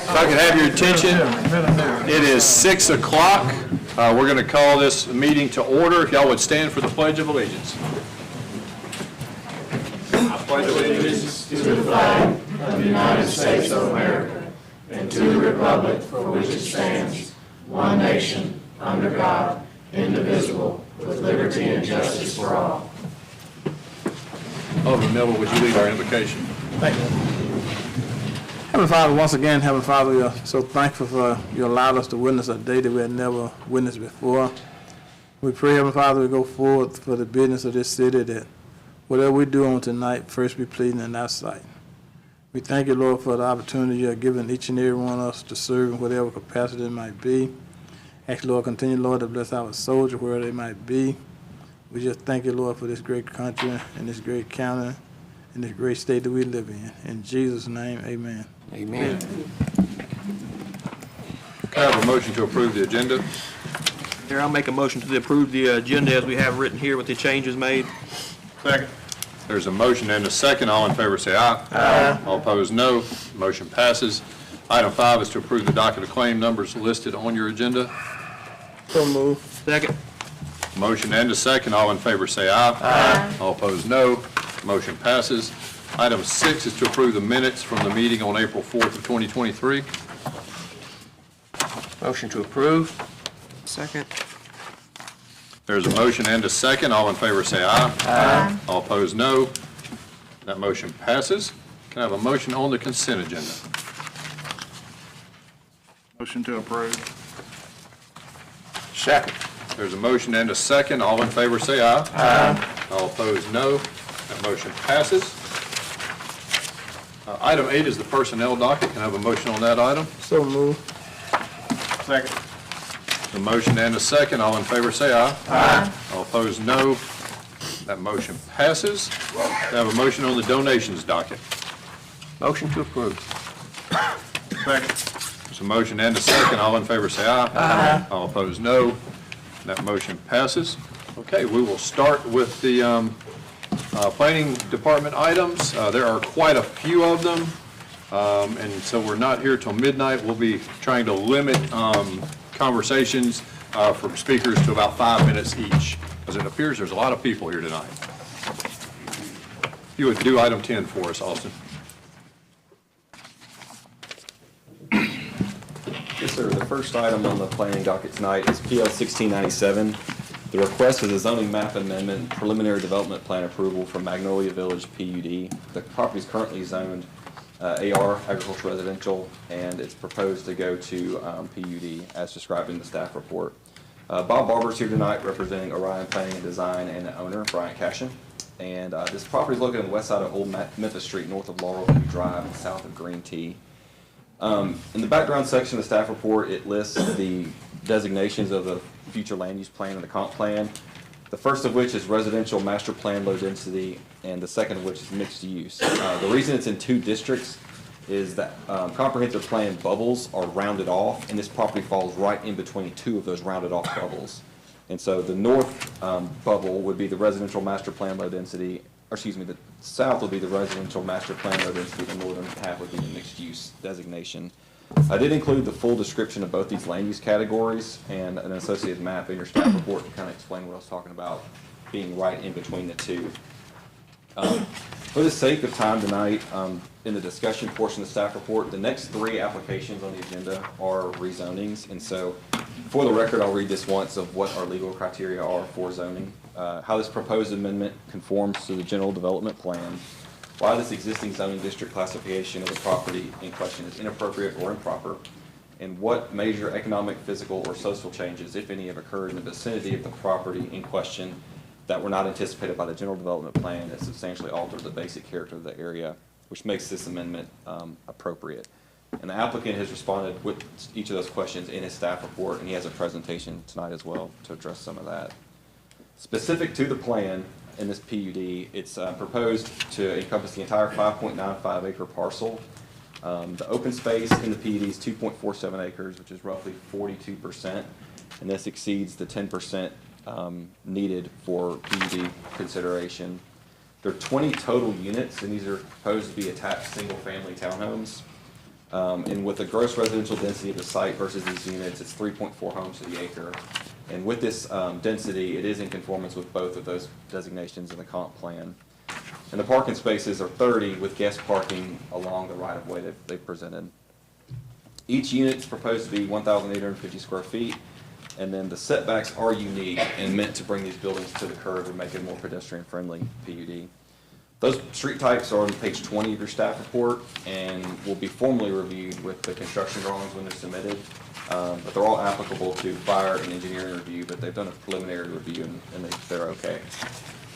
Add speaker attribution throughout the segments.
Speaker 1: If I can have your attention, it is 6 o'clock. We're going to call this meeting to order. If y'all would stand for the Pledge of Allegiance. I pledge allegiance
Speaker 2: to the flag of the United States of America and to the republic for which it stands, one nation, under God, indivisible, with liberty and justice for all.
Speaker 1: Alderman Miller, would you lead our invocation?
Speaker 3: Thank you. Heavenly Father, once again, Heavenly Father, we are so thankful for you allowed us to witness a day that we had never witnessed before. We pray, Heavenly Father, we go forward for the business of this city, that whatever we do on tonight, first be pleasing in thy sight. We thank you, Lord, for the opportunity you have given each and every one of us to serve in whatever capacity it might be. Ask, Lord, continue, Lord, to bless our soldiers wherever they might be. We just thank you, Lord, for this great country and this great county and this great state that we live in. In Jesus' name, amen.
Speaker 4: Amen.
Speaker 1: Can I have a motion to approve the agenda?
Speaker 4: Here, I'll make a motion to approve the agenda as we have written here with the changes made.
Speaker 1: Second. There's a motion and a second. All in favor say aye. Aye. All opposed, no. Motion passes. Item 5 is to approve the docket of claim numbers listed on your agenda.
Speaker 3: So move.
Speaker 4: Second.
Speaker 1: Motion and a second. All in favor say aye. Aye. All opposed, no. Motion passes. Item 6 is to approve the minutes from the meeting on April 4th of 2023.
Speaker 4: Motion to approve. Second.
Speaker 1: There's a motion and a second. All in favor say aye. Aye. All opposed, no. That motion passes. Can I have a motion on the consent agenda?
Speaker 5: Motion to approve.
Speaker 4: Second.
Speaker 1: There's a motion and a second. All in favor say aye. Aye. All opposed, no. That motion passes. Item 8 is the personnel docket. Can I have a motion on that item?
Speaker 3: So move.
Speaker 5: Second.
Speaker 1: The motion and a second. All in favor say aye. Aye. All opposed, no. That motion passes. Can I have a motion on the donations docket?
Speaker 4: Motion to approve.
Speaker 5: Second.
Speaker 1: There's a motion and a second. All in favor say aye. Aye. All opposed, no. That motion passes. Okay, we will start with the planning department items. There are quite a few of them, and so we're not here till midnight. We'll be trying to limit conversations from speakers to about 5 minutes each, because it appears there's a lot of people here tonight. If you would do item 10 for us, Austin.
Speaker 6: Yes, sir. The first item on the planning docket tonight is PL 1697. The request is a zoning map amendment and preliminary development plan approval for Magnolia Village PUD. The property is currently zoned AR, agricultural residential, and it's proposed to go to PUD as described in the staff report. Bob Barber's here tonight representing Orion Planning and Design and the owner, Brian Cashin. And this property is located on the west side of Old Memphis Street, north of Laurel View Drive, and south of Green Tea. In the background section of the staff report, it lists the designations of the future land use plan and the comp plan. The first of which is residential master plan low density, and the second of which is mixed use. The reason it's in two districts is that comprehensive plan bubbles are rounded off, and this property falls right in between two of those rounded off bubbles. And so the north bubble would be the residential master plan low density, or excuse me, the south would be the residential master plan low density, the northern half would be the mixed use designation. I did include the full description of both these land use categories and an associated map in your staff report to kind of explain what I was talking about being right in between the two. For the sake of time tonight, in the discussion portion of the staff report, the next 3 applications on the agenda are rezonings. And so for the record, I'll read this once of what our legal criteria are for zoning, how this proposed amendment conforms to the general development plan, why this existing zoning district classification of the property in question is inappropriate or improper, and what major economic, physical, or social changes, if any, have occurred in the vicinity of the property in question that were not anticipated by the general development plan that substantially alter the basic character of the area, which makes this amendment appropriate. And the applicant has responded with each of those questions in his staff report, and he has a presentation tonight as well to address some of that. Specific to the plan, in this PUD, it's proposed to encompass the entire 5.95 acre parcel. The open space in the PUD is 2.47 acres, which is roughly 42%, and this exceeds the 10% needed for PUD consideration. There are 20 total units, and these are proposed to be attached single-family townhomes. And with the gross residential density of the site versus these units, it's 3.4 homes to the acre. And with this density, it is in conformance with both of those designations in the comp plan. And the parking spaces are 30 with guest parking along the right-of-way that they've presented. Each unit is proposed to be 1,850 square feet, and then the setbacks are unique and meant to bring these buildings to the curb and make it a more pedestrian-friendly PUD. Those street types are on page 20 of your staff report and will be formally reviewed with the construction drawings when they're submitted. But they're all applicable to fire and engineering review, but they've done a preliminary review and they're okay.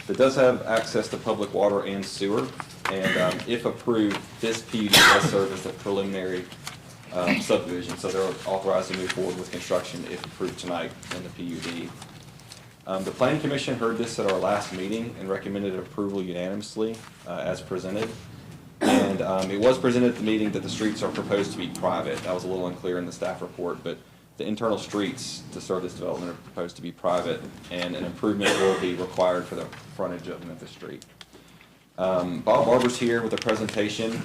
Speaker 6: It does have access to public water and sewer, and if approved, this PUD does serve as a preliminary subdivision, so they're authorized to move forward with construction if approved tonight in the PUD. The Planning Commission heard this at our last meeting and recommended approval unanimously as presented. And it was presented at the meeting that the streets are proposed to be private. That was a little unclear in the staff report, but the internal streets to serve this development are proposed to be private, and an improvement will be required for the frontage of Memphis Street. Bob Barber's here with a presentation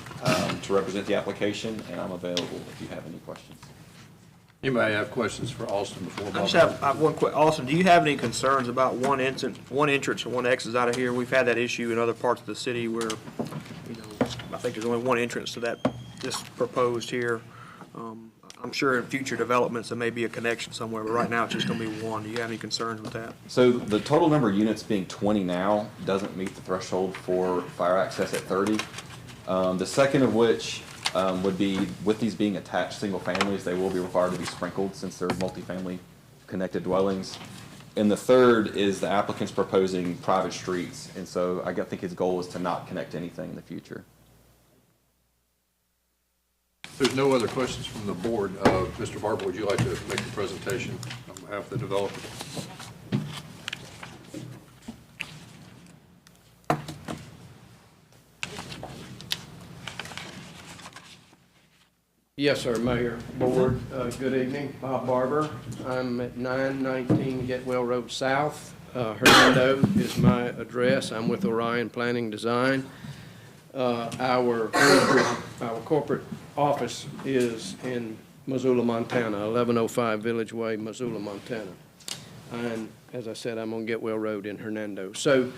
Speaker 6: to represent the application, and I'm available if you have any questions.
Speaker 1: Anybody have questions for Austin before Bob?
Speaker 4: I just have one quick, Austin, do you have any concerns about one entrance and one exit out of here? We've had that issue in other parts of the city where, you know, I think there's only one entrance to this proposed here. I'm sure in future developments there may be a connection somewhere, but right now it's just going to be one. Do you have any concerns with that?
Speaker 6: So the total number of units being 20 now doesn't meet the threshold for fire access at 30. The second of which would be, with these being attached single families, they will be required to be sprinkled since they're multifamily connected dwellings. And the third is the applicant's proposing private streets, and so I think his goal is to not connect anything in the future.
Speaker 1: If there's no other questions from the board, Mr. Barber, would you like to make the presentation on behalf of the developer?
Speaker 7: Yes, sir, Mayor, Board, good evening. Bob Barber. I'm at 919 Getwell Road South. Hernando is my address. I'm with Orion Planning Design. Our corporate office is in Missoula, Montana, 1105 Village Way, Missoula, Montana. And as I said, I'm on Getwell Road in Hernando. So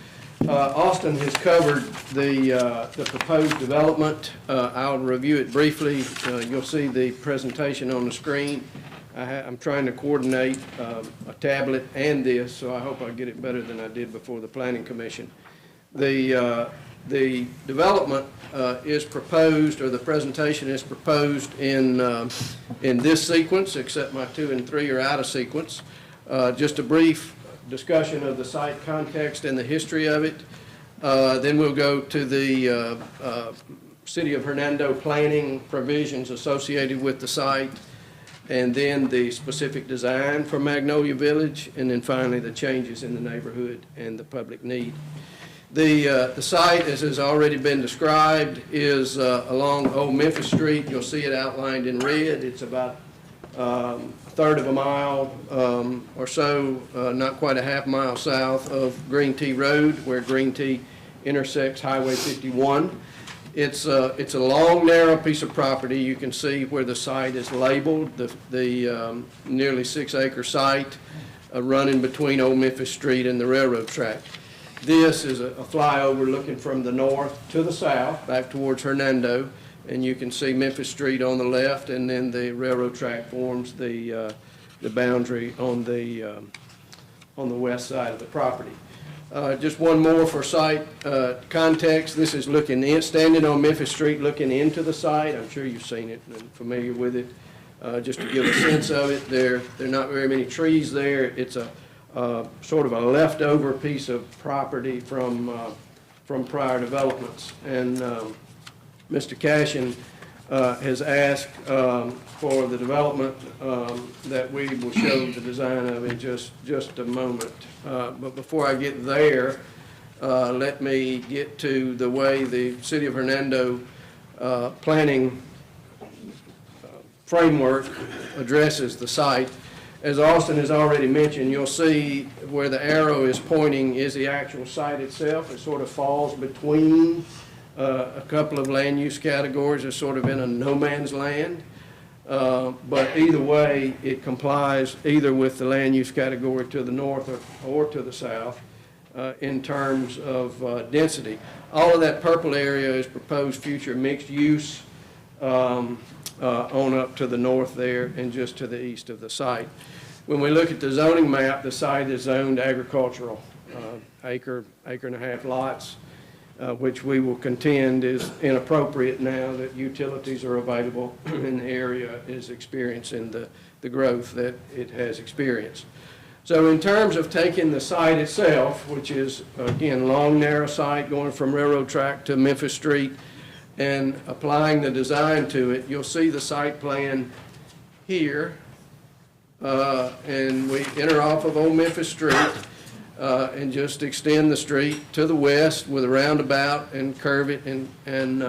Speaker 7: Austin has covered the proposed development. I'll review it briefly. You'll see the presentation on the screen. I'm trying to coordinate a tablet and this, so I hope I get it better than I did before the Planning Commission. The development is proposed, or the presentation is proposed in this sequence, except my 2 and 3 are out of sequence. Just a brief discussion of the site context and the history of it. Then we'll go to the City of Hernando planning provisions associated with the site, and then the specific design for Magnolia Village, and then finally the changes in the neighborhood and the public need. The site, as has already been described, is along Old Memphis Street. You'll see it outlined in red. It's about a third of a mile or so, not quite a half mile south of Green Tea Road, where Green Tea intersects Highway 51. It's a long, narrow piece of property. You can see where the site is labeled, the nearly 6-acre site running between Old Memphis Street and the railroad track. This is a flyover looking from the north to the south, back towards Hernando, and you can see Memphis Street on the left, and then the railroad track forms the boundary on the west side of the property. Just one more for site context. This is standing on Memphis Street, looking into the site. I'm sure you've seen it and familiar with it. Just to give a sense of it, there are not very many trees there. It's a sort of a leftover piece of property from prior developments. And Mr. Cashin has asked for the development that we will show the design of in just a moment. But before I get there, let me get to the way the City of Hernando planning framework addresses the site. As Austin has already mentioned, you'll see where the arrow is pointing is the actual site itself. It sort of falls between a couple of land use categories are sort of in a no man's land. But either way, it complies either with the land use category to the north or to the south in terms of density. All of that purple area is proposed future mixed use on up to the north there and just to the east of the site. When we look at the zoning map, the site is zoned agricultural, acre and a half lots, which we will contend is inappropriate now that utilities are available and the area is experiencing the growth that it has experienced. So in terms of taking the site itself, which is, again, long, narrow site going from railroad track to Memphis Street, and applying the design to it, you'll see the site plan here. And we enter off of Old Memphis Street and just extend the street to the west with a roundabout and curve it and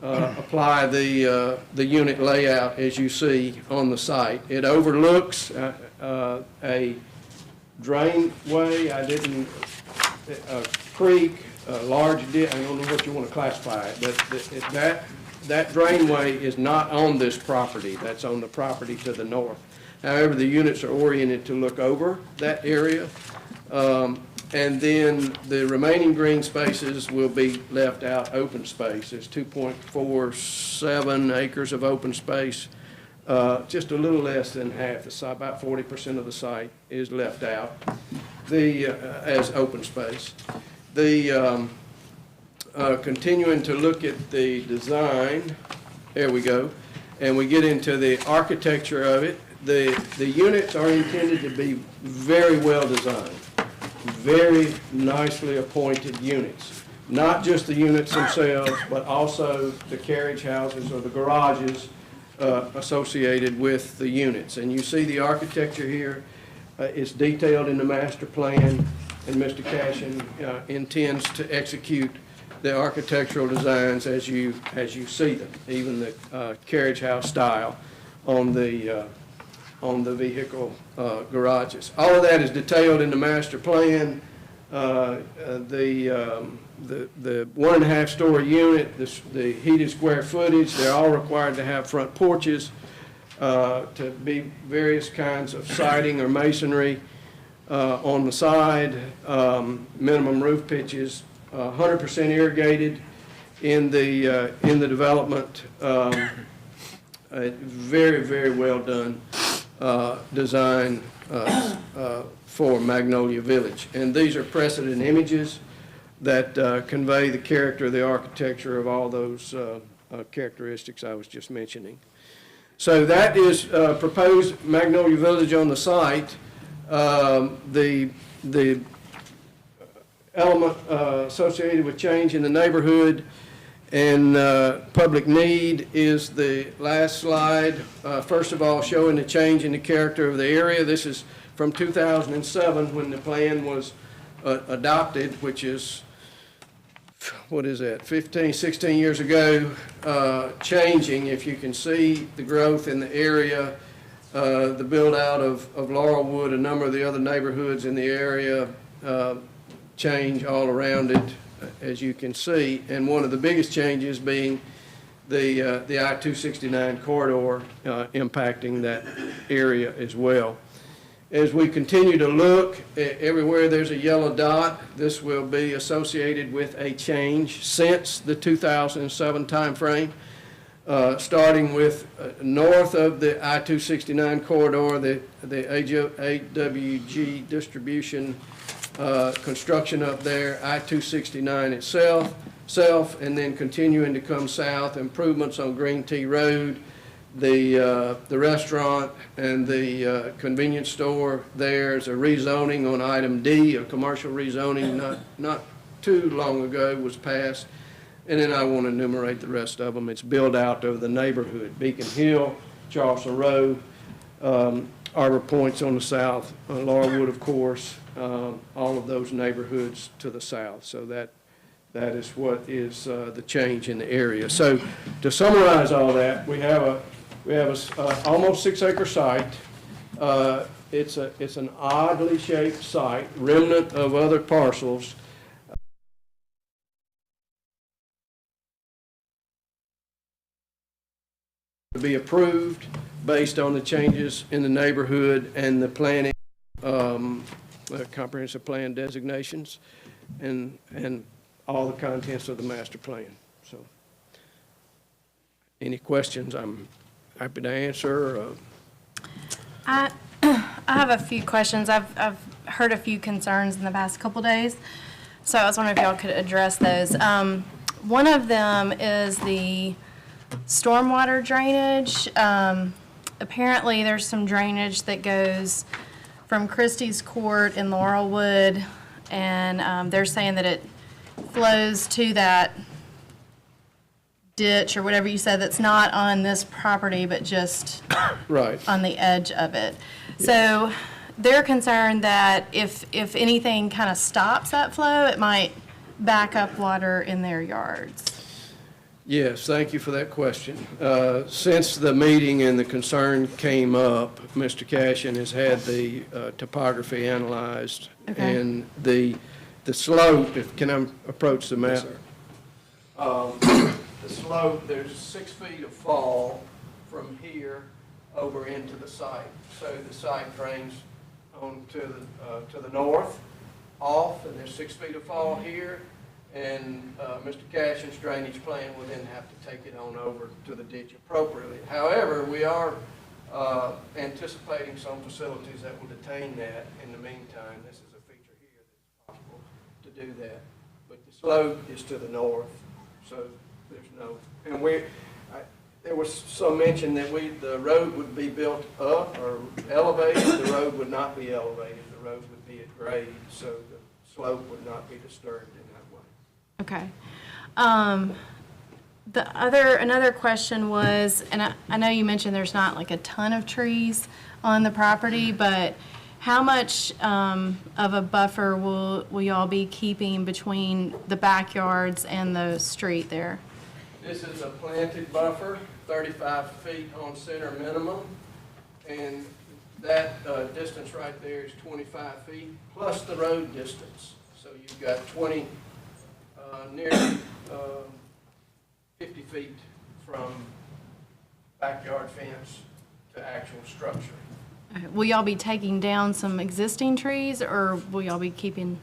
Speaker 7: apply the unit layout as you see on the site. It overlooks a drainway, a creek, a large I don't know what you want to classify it, but that drainway is not on this property. That's on the property to the north. However, the units are oriented to look over that area. And then the remaining green spaces will be left out open space. There's 2.47 acres of open space. Just a little less than half the site, about 40% of the site is left out as open space. Continuing to look at the design, there we go, and we get into the architecture of it. The units are intended to be very well designed, very nicely appointed units. Not just the units themselves, but also the carriage houses or the garages associated with the units. And you see the architecture here. It's detailed in the master plan, and Mr. Cashin intends to execute the architectural designs as you see them, even the carriage house style on the vehicle garages. All of that is detailed in the master plan. The 1.5 story unit, the heated square footage, they're all required to have front porches, to be various kinds of siding or masonry on the side, minimum roof pitches, 100% irrigated in the development. Very, very well done design for Magnolia Village. And these are precedent images that convey the character of the architecture of all those characteristics I was just mentioning. So that is proposed Magnolia Village on the site. The element associated with change in the neighborhood and public need is the last slide. First of all, showing the change in the character of the area. This is from 2007 when the plan was adopted, which is, what is that, 15, 16 years ago, changing. If you can see the growth in the area, the build out of Laurelwood, a number of the other neighborhoods in the area change all around it, as you can see, and one of the biggest changes being the I-269 corridor impacting that area as well. As we continue to look, everywhere there's a yellow dot, this will be associated with a change since the 2007 timeframe, starting with north of the I-269 corridor, the AWG distribution construction up there, I-269 itself, and then continuing to come south, improvements on Green Tea Road, the restaurant and the convenience store. There's a rezoning on item D, a commercial rezoning not too long ago was passed. And then I want to enumerate the rest of them. It's build out of the neighborhood, Beacon Hill, Charleston Road, Arbor Point's on the south, Laurelwood, of course, all of those neighborhoods to the south. So that is what is the change in the area. So to summarize all that, we have a almost 6 acre site. It's an oddly shaped site, remnant of other parcels. to be approved based on the changes in the neighborhood and the planning, comprehensive plan designations, and all the contents of the master plan. So, any questions, I'm happy to answer.
Speaker 8: I have a few questions. I've heard a few concerns in the past couple days, so I was wondering if y'all could address those. One of them is the stormwater drainage. Apparently, there's some drainage that goes from Christie's Court in Laurelwood, and they're saying that it flows to that ditch or whatever you said that's not on this property, but just
Speaker 7: Right.
Speaker 8: on the edge of it. So they're concerned that if anything kind of stops that flow, it might back up water in their yards.
Speaker 7: Yes, thank you for that question. Since the meeting and the concern came up, Mr. Cashin has had the topography analyzed.
Speaker 8: Okay.
Speaker 7: And the slope, can I approach the map? The slope, there's 6 feet of fall from here over into the site. So the site drains on to the north, off, and there's 6 feet of fall here. And Mr. Cashin's drainage plan will then have to take it on over to the ditch appropriately. However, we are anticipating some facilities that will detain that in the meantime. This is a feature here that's possible to do that. But the slope is to the north, so there's no, and there was some mention that the road would be built up or elevated. The road would not be elevated. The road would be at grade, so the slope would not be disturbed in that way.
Speaker 8: Okay. Another question was, and I know you mentioned there's not like a ton of trees on the property, but how much of a buffer will y'all be keeping between the backyards and the street there?
Speaker 7: This is a planted buffer, 35 feet on center minimum, and that distance right there is 25 feet, plus the road distance. So you've got nearly 50 feet from backyard fence to actual structure.
Speaker 8: Okay. Will y'all be taking down some existing trees, or will y'all be keeping?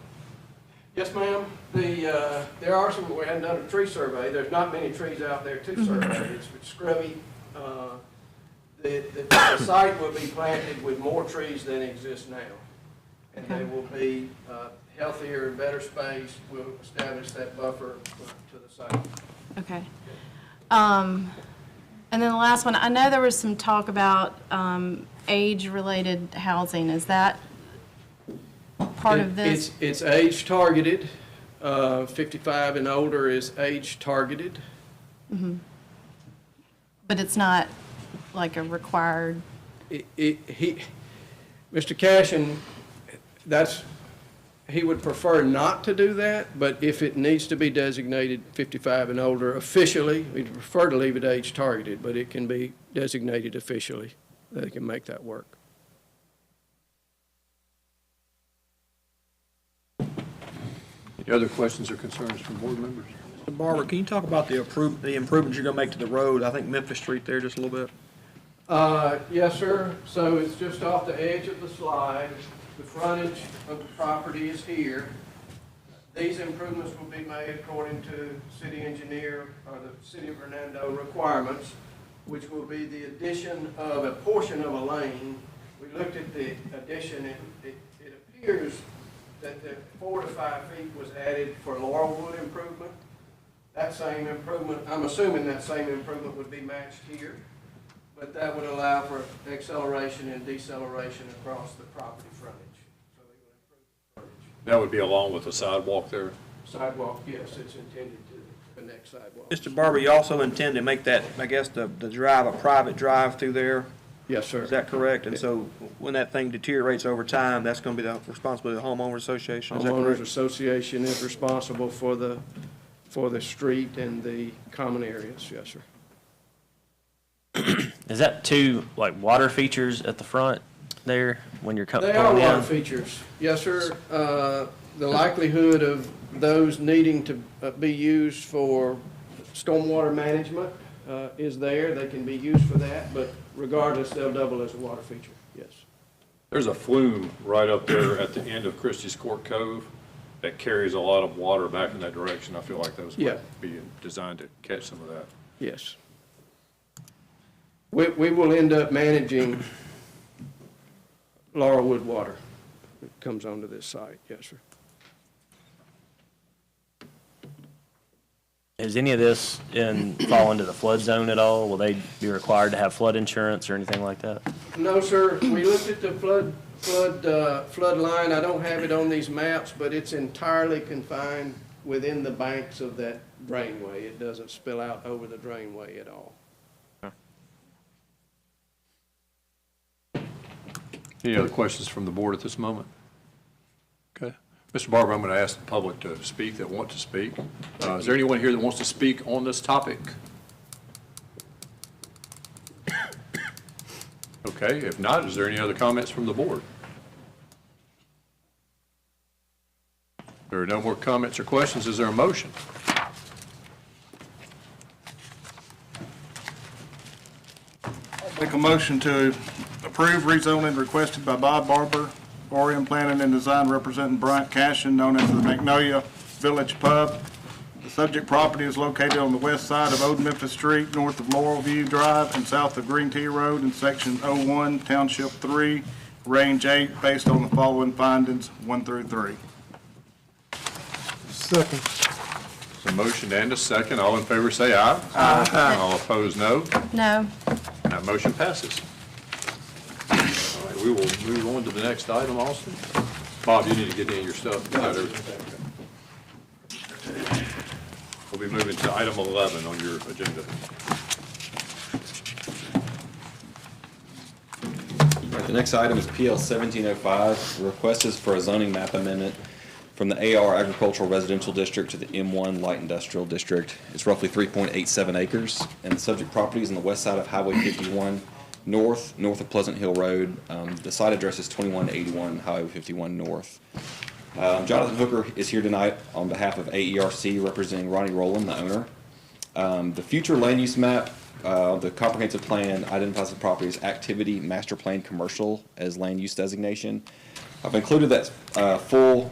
Speaker 7: Yes, ma'am. There are some, we haven't done a tree survey. There's not many trees out there to survey. It's scrubby. The site will be planted with more trees than exist now. And they will be healthier and better space. We'll establish that buffer to the site.
Speaker 8: Okay. And then the last one, I know there was some talk about age-related housing. Is that part of this?
Speaker 7: It's age targeted. 55 and older is age targeted.
Speaker 8: Mm-hmm. But it's not like a required.
Speaker 7: Mr. Cashin, he would prefer not to do that, but if it needs to be designated 55 and older officially, we'd prefer to leave it age targeted, but it can be designated officially. They can make that work.
Speaker 1: Any other questions or concerns from board members?
Speaker 4: Mr. Barber, can you talk about the improvements you're gonna make to the road? I think Memphis Street there just a little bit.
Speaker 7: Yes, sir. So it's just off the edge of the slide. The frontage of the property is here. These improvements will be made according to city engineer or the city of Hernando requirements, which will be the addition of a portion of a lane. We looked at the addition, it appears that the 4 to 5 feet was added for Laurelwood improvement. That same improvement, I'm assuming that same improvement would be matched here, but that would allow for acceleration and deceleration across the property frontage. So they would improve the frontage.
Speaker 1: That would be along with the sidewalk there.
Speaker 7: Sidewalk, yes, it's intended to connect sidewalks.
Speaker 4: Mr. Barber, you also intend to make that, I guess, the drive a private drive through there?
Speaker 7: Yes, sir.
Speaker 4: Is that correct? And so when that thing deteriorates over time, that's going to be the responsibility of the homeowner association? Is that
Speaker 7: Homeowners
Speaker 4: correct?
Speaker 7: Association is responsible for the street and the common areas, yes, sir.
Speaker 2: Is that two, like, water features at the front there when you're coming
Speaker 7: They are
Speaker 2: in?
Speaker 7: water features, yes, sir. The likelihood of those needing to be used for stormwater management, is there. They can be used for that, but regardless, they'll double as a water feature, yes.
Speaker 1: There's a flume right up there at the end of Christie's Court Cove that carries a lot of water back in that direction. I feel like those
Speaker 7: Yeah.
Speaker 1: might be designed to catch some of that.
Speaker 7: Yes. We will end up managing Laurelwood water that comes onto this site, yes, sir.
Speaker 9: Is any of this fall into the flood zone at all? Will they be required to have flood insurance or anything like that?
Speaker 7: No, sir. We looked at the flood line. I don't have it on these maps, but it's entirely confined within the banks of that drainway. It doesn't spill out over the drainway at all.
Speaker 1: Any other questions from the board at this moment? Okay. Mr. Barber, I'm going to ask the public to speak that want to speak. Is there anyone here that wants to speak on this topic? Okay, if not, is there any other comments from the board? If there are no more comments or questions, is there a motion?
Speaker 5: Make a motion to approve rezoning requested by Bob Barber, Orion Planning and Design representing Bryant Cashin, known as the Magnolia Village Pub. The subject property is located on the west side of Old Memphis Street, north of Laurel View Drive and south of Green Tea Road in Section 01, Township 3, Range 8, based on the following findings, 1 through 3.
Speaker 3: Second.
Speaker 1: A motion and a second. All in favor say aye. Aye. All opposed, no.
Speaker 8: No.
Speaker 1: That motion passes. All right, we will move on to the next item, Austin. Bob, you need to get in your stuff. We'll be moving to item 11 on your agenda.
Speaker 6: All right, the next item is PL 1705. The request is for a zoning map amendment from the AR Agricultural Residential District to the M1 Light Industrial District. It's roughly 3.87 acres, and the subject property is on the west side of Highway 51 north of Pleasant Hill Road. The site address is 2181 Highway 51 north. Jonathan Hooker is here tonight on behalf of AERC, representing Ronnie Rowland, the owner. The future land use map, the comprehensive plan identifies the property as Activity Master Plan Commercial as land use designation. I've included that full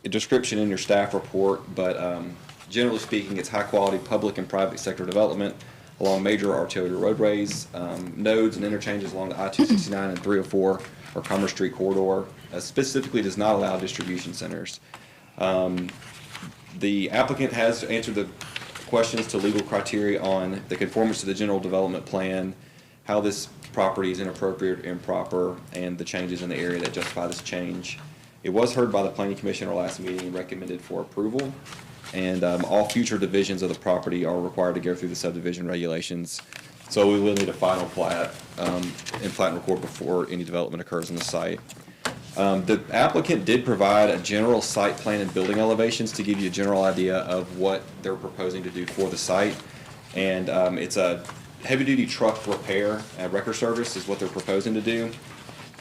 Speaker 6: description in your staff report, but generally speaking, it's high-quality public and private sector development along major arterial roadways, nodes and interchanges along the I-269 and 304 or Commerce Street corridor. Specifically does not allow distribution centers. The applicant has answered the questions to legal criteria on the conformance to the general development plan, how this property is inappropriate, improper, and the changes in the area that justify this change. It was heard by the Planning Commission at our last meeting and recommended for approval. And all future divisions of the property are required to go through the subdivision regulations. So we will need a final plat and plat and record before any development occurs on the site. The applicant did provide a general site plan and building elevations to give you a general idea of what they're proposing to do for the site. And it's a heavy-duty truck repair and wrecker service is what they're proposing to do.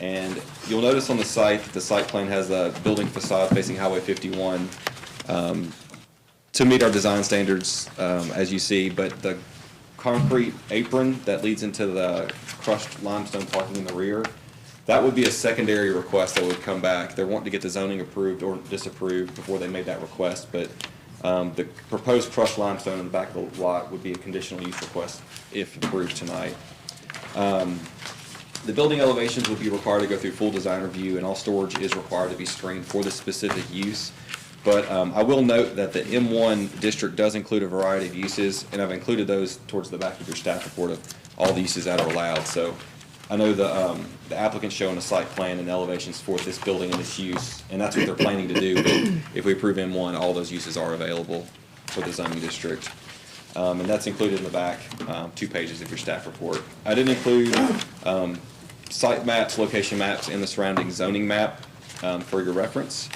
Speaker 6: And you'll notice on the site that the site plan has a building facade facing Highway 51 to meet our design standards, as you see, but the concrete apron that leads into the crushed limestone parking in the rear, that would be a secondary request that would come back. They're wanting to get the zoning approved or disapproved before they made that request, but the proposed crushed limestone in the back of the lot would be a conditional use request if approved tonight. The building elevations would be required to go through full design review, and all storage is required to be screened for this specific use. But I will note that the M1 district does include a variety of uses, and I've included those towards the back of your staff report of all the uses that are allowed. So I know the applicant's showing a site plan and elevations for this building and this use, and that's what they're planning to do. But if we approve M1, all those uses are available for the zoning district. And that's included in the back, 2 pages of your staff report. I did include site maps, location maps, and the surrounding zoning map for your reference.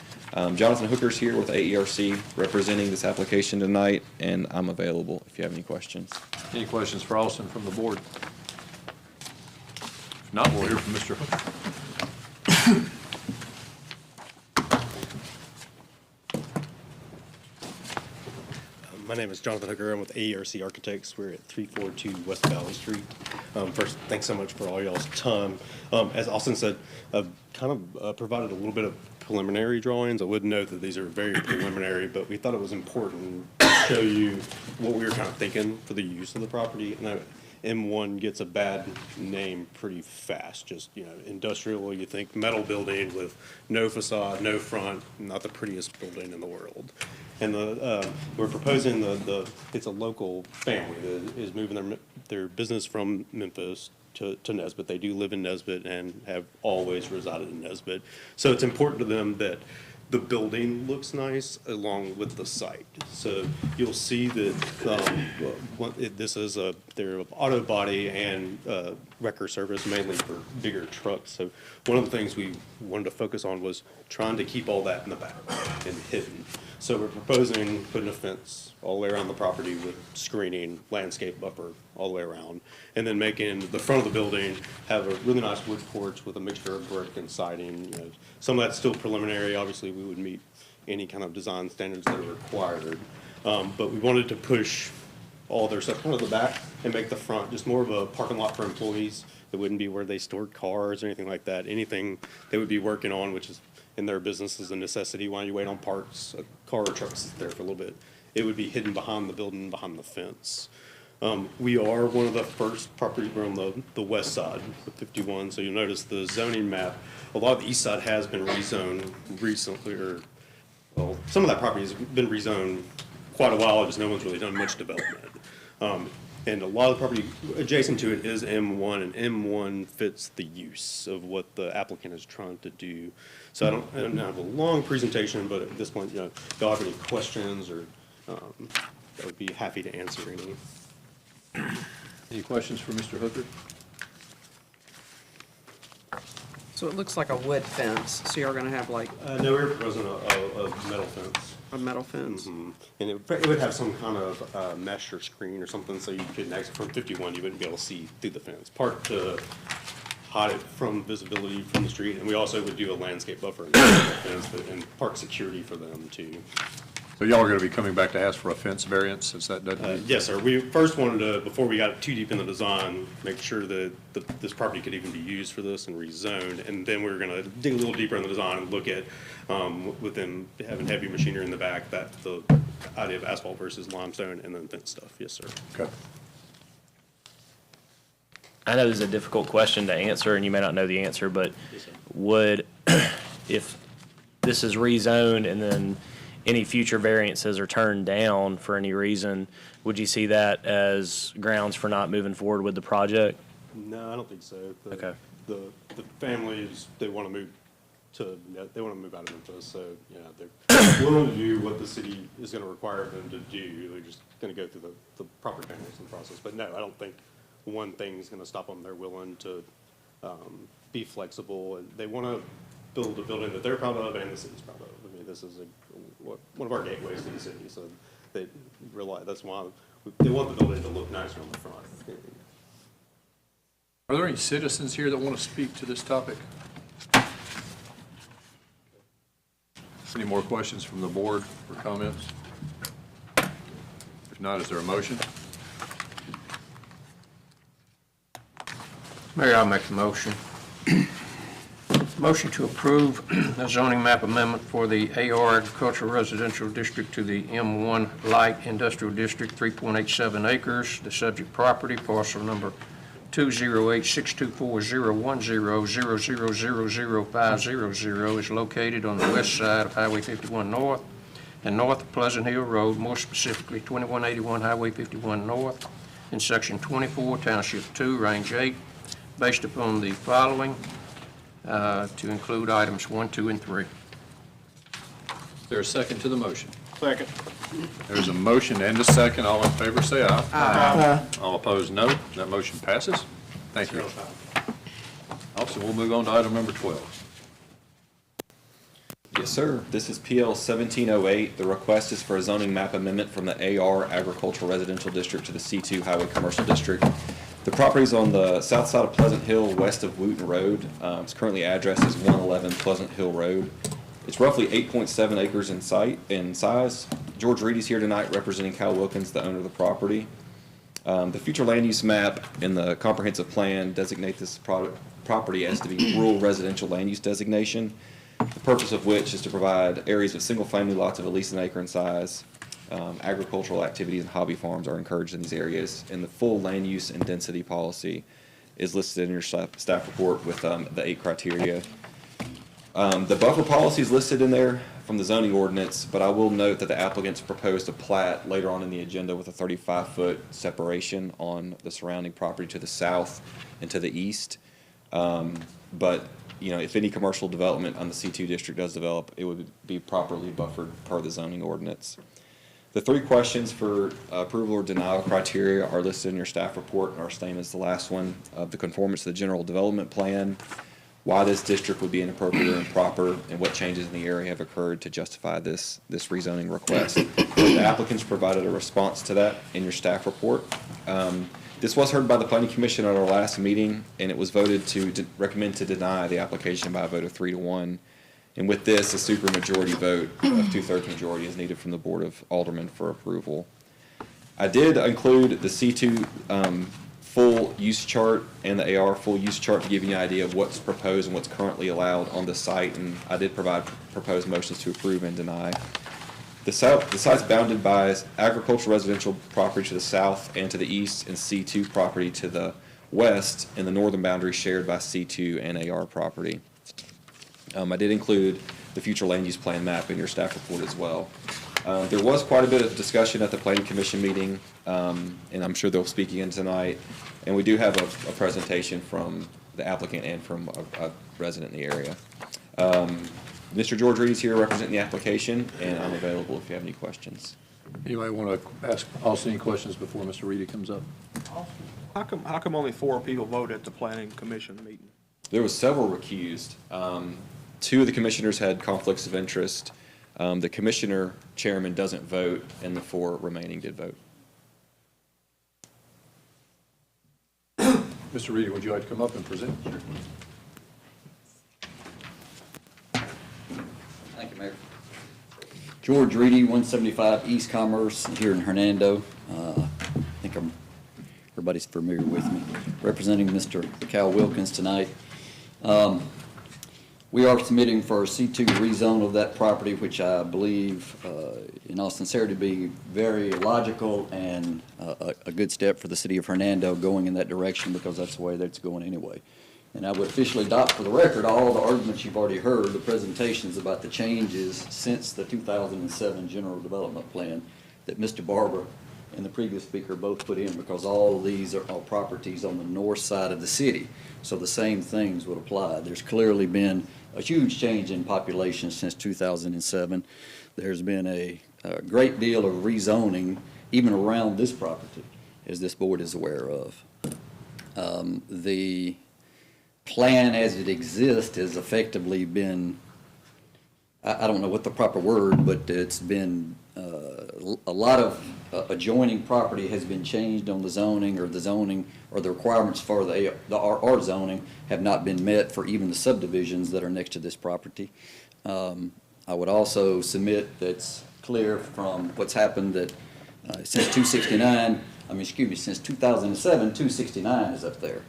Speaker 6: Jonathan Hooker's here with AERC representing this application tonight, and I'm available if you have any questions.
Speaker 1: Any questions for Austin from the board? If not, we'll hear from Mr. Hooker.
Speaker 10: My name is Jonathan Hooker. I'm with AERC Architects. We're at 342 West Valley Street. First, thanks so much for all y'all's time. As Austin said, I've kind of provided a little bit of preliminary drawings. I would note that these are very preliminary, but we thought it was important to show you what we were kind of thinking for the use of the property. And M1 gets a bad name pretty fast. Just, you know, industrial, you think metal building with no facade, no front, not the prettiest building in the world. And we're proposing it's a local family that is moving their business from Memphis to Nesbit. They do live in Nesbit and have always resided in Nesbit. So it's important to them that the building looks nice along with the site. So you'll see that this is their auto body and wrecker service mainly for bigger trucks. So one of the things we wanted to focus on was trying to keep all that in the back and hidden. So we're proposing putting a fence all the way around the property with screening, landscape buffer all the way around, and then making the front of the building have a really nice wood porch with a mixture of brick and siding. You know, some of that's still preliminary. Obviously, we would meet any kind of design standards that are required, but we wanted to push all their stuff kind of the back and make the front just more of a parking lot for employees. It wouldn't be where they stored cars or anything like that. Anything they would be working on, which is in their business is a necessity while you wait on parts, a car or truck sits there for a little bit. It would be hidden behind the building, behind the fence. We are one of the first properties, we're on the west side of 51, so you'll notice the zoning map. A lot of the east side has been rezoned recently, or, well, some of that property has been rezoned quite a while, just no one's really done much development. And a lot of the property adjacent to it is M1, and M1 fits the use of what the applicant is trying to do. So I don't have a long presentation, but at this point, you know, if y'all have any questions, or I would be happy to answer any.
Speaker 1: Any questions for Mr. Hooker?
Speaker 2: So it looks like a wood fence, so you're gonna have like
Speaker 10: No, we're proposing a metal fence.
Speaker 2: a metal fence?
Speaker 10: And it would have some kind of mesh or screen or something, so you couldn't exit from 51, you wouldn't be able to see through the fence. Part to hide it from visibility from the street, and we also would do a landscape buffer and fence, and park security for them too.
Speaker 1: So y'all are going to be coming back to ask for a fence variance, since that doesn't?
Speaker 10: Yes, sir. We first wanted to, before we got too deep in the design, make sure that this property could even be used for this and rezoned. And then we were going to dig a little deeper in the design and look at, with them having heavy machinery in the back, that the idea of asphalt versus limestone, and then fence stuff. Yes, sir.
Speaker 1: Okay.
Speaker 9: I know this is a difficult question to answer, and you may not know the answer, but would, if this is rezoned and then any future variances are turned down for any reason, would you see that as grounds for not moving forward with the project?
Speaker 10: No, I don't think so.
Speaker 9: Okay.
Speaker 10: The families, they want to move out of Memphis, so, you know, they're willing to do what the city is going to require them to do. They're just going to go through the proper channels and process. But no, I don't think one thing is going to stop them. They're willing to be flexible, and they want to build a building that they're proud of and the city's proud of. I mean, this is one of our gateways to the city, so they realize that's why they want the building to look nicer on the front.
Speaker 1: Are there any citizens here that want to speak to this topic? Any more questions from the board or comments? If not, is there a motion?
Speaker 11: Mayor, I'll make the motion. Motion to approve the zoning map amendment for the AR Agricultural Residential District to the M1 Light Industrial District, 3.87 acres. The subject property, parcel number 208-624-010-00000500, is located on the west side of Highway 51 North and north of Pleasant Hill Road, more specifically 2181 Highway 51 North, in Section 24, Township 2, Range 8, based upon the following, to include items 1, 2, and 3.
Speaker 1: Is there a second to the motion?
Speaker 5: Second.
Speaker 1: There's a motion and a second. All in favor, say aye. Aye. All opposed, no. That motion passes. Thank you. Also, we'll move on to item number 12.
Speaker 6: Yes, sir. This is PL 1708. The request is for a zoning map amendment from the AR Agricultural Residential District to the C2 Highway Commercial District. The property is on the south side of Pleasant Hill, west of Wooten Road. It's currently addressed as 111 Pleasant Hill Road. It's roughly 8.7 acres in size. George Reedy's here tonight representing Cal Wilkins, the owner of the property. The future land use map and the comprehensive plan designate this property as to be rural residential land use designation, the purpose of which is to provide areas of single-family lots of at least an acre in size. Agricultural activities and hobby farms are encouraged in these areas, and the full land use and density policy is listed in your staff report with the 8 criteria. The buffer policy is listed in there from the zoning ordinance, but I will note that the applicants proposed a plat later on in the agenda with a 35-foot separation on the surrounding property to the south and to the east. But, you know, if any commercial development on the C2 district does develop, it would be properly buffered per the zoning ordinance. The 3 questions for approval or denial criteria are listed in your staff report and are same as the last one. The conformance to the general development plan, why this district would be inappropriate or improper, and what changes in the area have occurred to justify this rezoning request. The applicants provided a response to that in your staff report. This was heard by the Planning Commission at our last meeting, and it was voted to recommend to deny the application by a vote of 3-1. And with this, a supermajority vote of 2/3 majority is needed from the Board of Aldermen for approval. I did include the C2 full use chart and the AR full use chart to give you an idea of what's proposed and what's currently allowed on the site, and I did provide proposed motions to approve and deny. The site's bounded by agricultural residential property to the south and to the east, and C2 property to the west, and the northern boundary shared by C2 and AR property. I did include the future land use plan map in your staff report as well. There was quite a bit of discussion at the Planning Commission meeting, and I'm sure they'll speak again tonight. And we do have a presentation from the applicant and from a resident in the area. Mr. George Reed is here representing the application, and I'm available if you have any questions.
Speaker 1: Anybody want to ask Austin any questions before Mr. Reedy comes up?
Speaker 4: How come only 4 people voted at the planning commission meeting?
Speaker 6: There was several recused. 2 of the commissioners had conflicts of interest. The commissioner chairman doesn't vote, and the 4 remaining did vote.
Speaker 1: Mr. Reedy, would you like to come up and present?
Speaker 12: Thank you, Mayor. George Reedy, 175 East Commerce, here in Hernando. I think everybody's familiar with me. Representing Mr. Cal Wilkins tonight. We are submitting for a C2 rezone of that property, which I believe, in all sincerity, to be very logical and a good step for the city of Hernando going in that direction, because that's the way that's going anyway. And I would officially adopt for the record all the arguments you've already heard, the presentations about the changes since the 2007 General Development Plan that Mr. Barber and the previous speaker both put in, because all of these are all properties on the north side of the city. So the same things would apply. There's clearly been a huge change in population since 2007. There's been a great deal of rezoning even around this property, as this board is aware of. The plan as it exists has effectively been, I don't know what the proper word, but it's been a lot of adjoining property has been changed on the zoning, or the requirements for the R zoning have not been met for even the subdivisions that are next to this property. I would also submit that's clear from what's happened that since 2007, 269 is up there.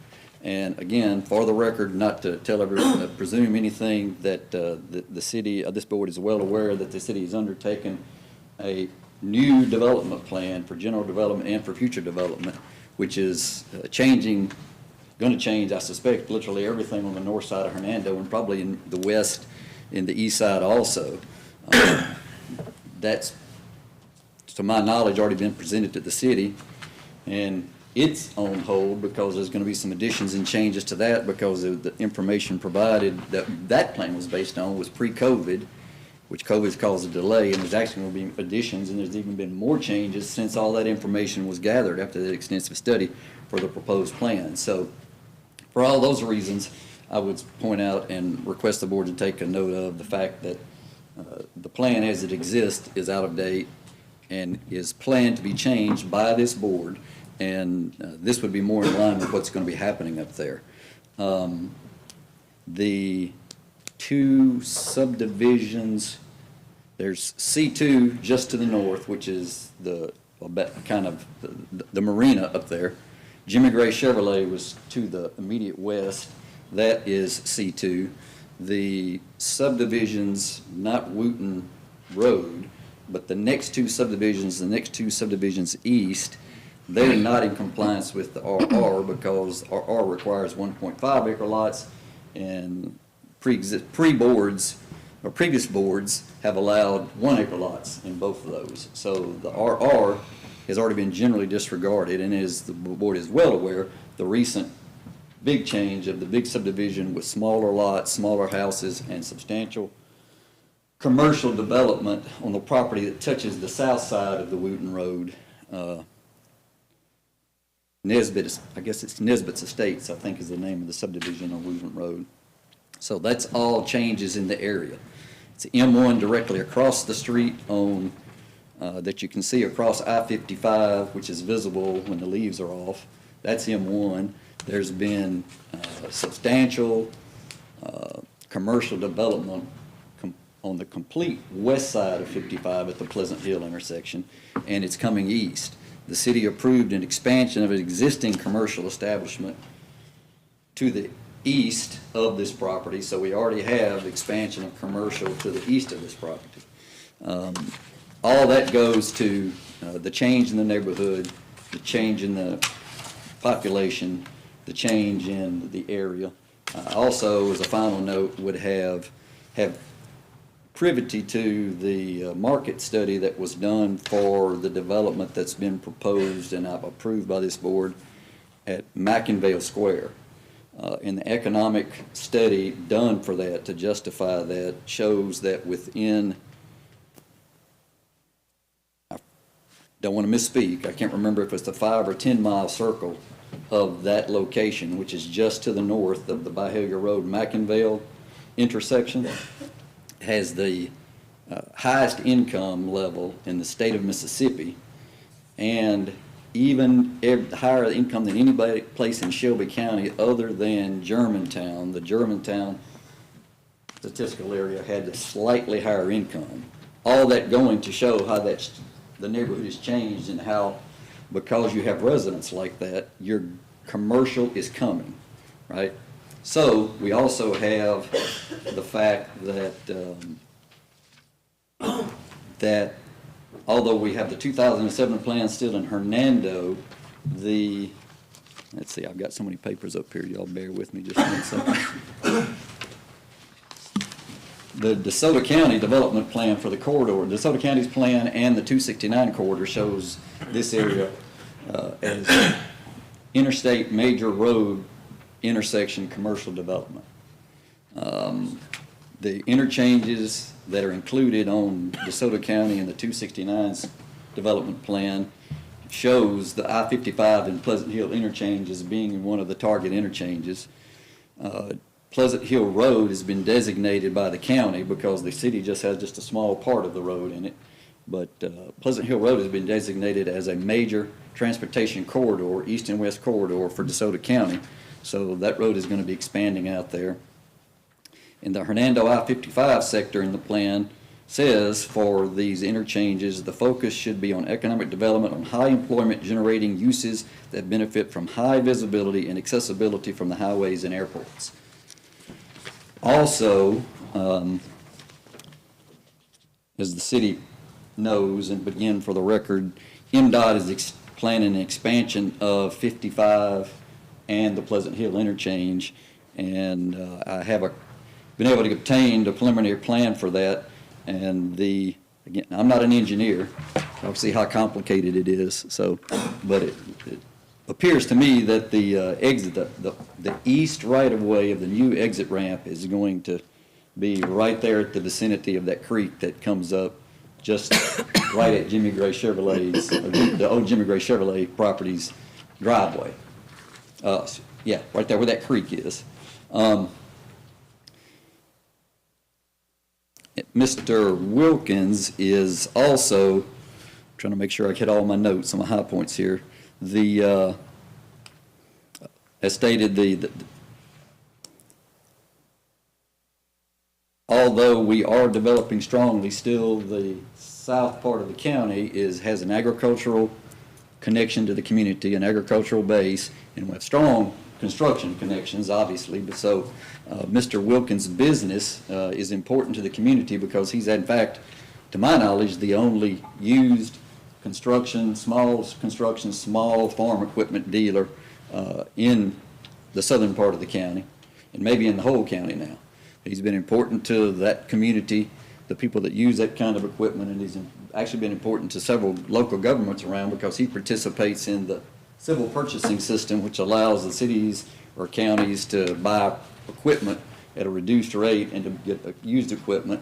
Speaker 12: And again, for the record, not to tell everyone, presume anything, that the city, this board is well aware that the city has undertaken a new development plan for general development and for future development, which is going to change, I suspect, literally everything on the north side of Hernando, and probably in the west, in the east side also. That's, to my knowledge, already been presented to the city, and it's on hold because there's going to be some additions and changes to that, because of the information provided that plan was based on was pre-COVID, which COVID's caused a delay, and there's actually going to be additions, and there's even been more changes since all that information was gathered after the extensive study for the proposed plan. So for all those reasons, I would point out and request the board to take a note of the fact that the plan as it exists is out of date and is planned to be changed by this board, and this would be more in line with what's going to be happening up there. The 2 subdivisions There's C2 just to the north, which is the kind of the marina up there. Jimmy Gray Chevrolet was to the immediate west. That is C2. The subdivisions, not Wooten Road, but the next two subdivisions east, they're not in compliance with the RR because RR requires 1.5 acre lots, and previous boards have allowed 1 acre lots in both of those. So the RR has already been generally disregarded, and as the board is well aware, the recent big change of the big subdivision with smaller lots, smaller houses, and substantial commercial development on the property that touches the south side of the Wooten Road. Nesbitt, I guess it's Nesbitt's Estates, I think is the name of the subdivision on Wooten Road. So that's all changes in the area. It's M1 directly across the street on, that you can see across I-55, which is visible when the leaves are off. That's M1. There's been substantial commercial development on the complete west side of 55 at the Pleasant Hill intersection, and it's coming east. The city approved an expansion of an existing commercial establishment to the east of this property, so we already have expansion of commercial to the east of this property. All that goes to the change in the neighborhood, the change in the population, the change in the area. Also, as a final note, would have privity to the market study that was done for the development that's been proposed and approved by this board at McInvale Square. And the economic study done for that to justify that shows that within, I don't want to misspeak, I can't remember if it's the 5 or 10 mile circle of that location, which is just to the north of the Byhalia Road McInvale intersection, has the highest income level in the state of Mississippi, and even higher income than any place in Shelby County other than Germantown. The Germantown statistical area had a slightly higher income. All that going to show how the neighborhood has changed and how, because you have residents like that, your commercial is coming, right? So we also have the fact that that although we have the 2007 plan still in Hernando, let's see, I've got so many papers up here, y'all bear with me just 1 second. The DeSoto County development plan for the corridor, DeSoto County's plan and the 269 corridor shows this area as interstate major road intersection commercial development. The interchanges that are included on DeSoto County and the 269's development plan shows the I-55 and Pleasant Hill interchange as being one of the target interchanges. Pleasant Hill Road has been designated by the county because the city just has just a small part of the road in it. But Pleasant Hill Road has been designated as a major transportation corridor, east and west corridor for DeSoto County. So that road is going to be expanding out there. In the Hernando I-55 sector in the plan says for these interchanges, the focus should be on economic development on high employment generating uses that benefit from high visibility and accessibility from the highways and airports. Also, as the city knows, and again for the record, MDOT is planning an expansion of 55 and the Pleasant Hill interchange, and I have been able to obtain a preliminary plan for that, and again, I'm not an engineer, I'll see how complicated it is, but it appears to me that the exit, the east right-of-way of the new exit ramp is going to be right there at the vicinity of that creek that comes up just right at Jimmy Gray Chevrolet's, or the old Jimmy Gray Chevrolet property's driveway. Yeah, right there where that creek is. Mr. Wilkins is also, trying to make sure I hit all my notes on my high points here, as stated, although we are developing strongly, still the south part of the county has an agricultural connection to the community, an agricultural base, and we have strong construction connections, obviously. But so Mr. Wilkins' business is important to the community because he's, in fact, to my knowledge, the only used small farm equipment dealer in the southern part of the county, and maybe in the whole county now. He's been important to that community, the people that use that kind of equipment, and he's actually been important to several local governments around because he participates in the civil purchasing system, which allows the cities or counties to buy equipment at a reduced rate and to get used equipment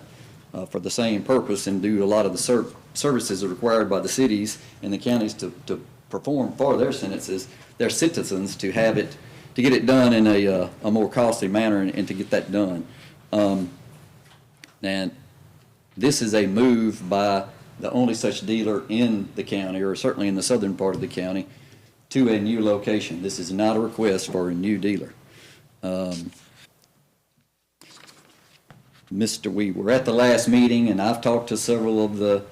Speaker 12: for the same purpose and do a lot of the services required by the cities and the counties to perform for their citizens to have it, to get it done in a more costly manner and to get that done. And this is a move by the only such dealer in the county, or certainly in the southern part of the county, to a new location. This is not a request for a new dealer. We were at the last meeting, and I've talked to several of the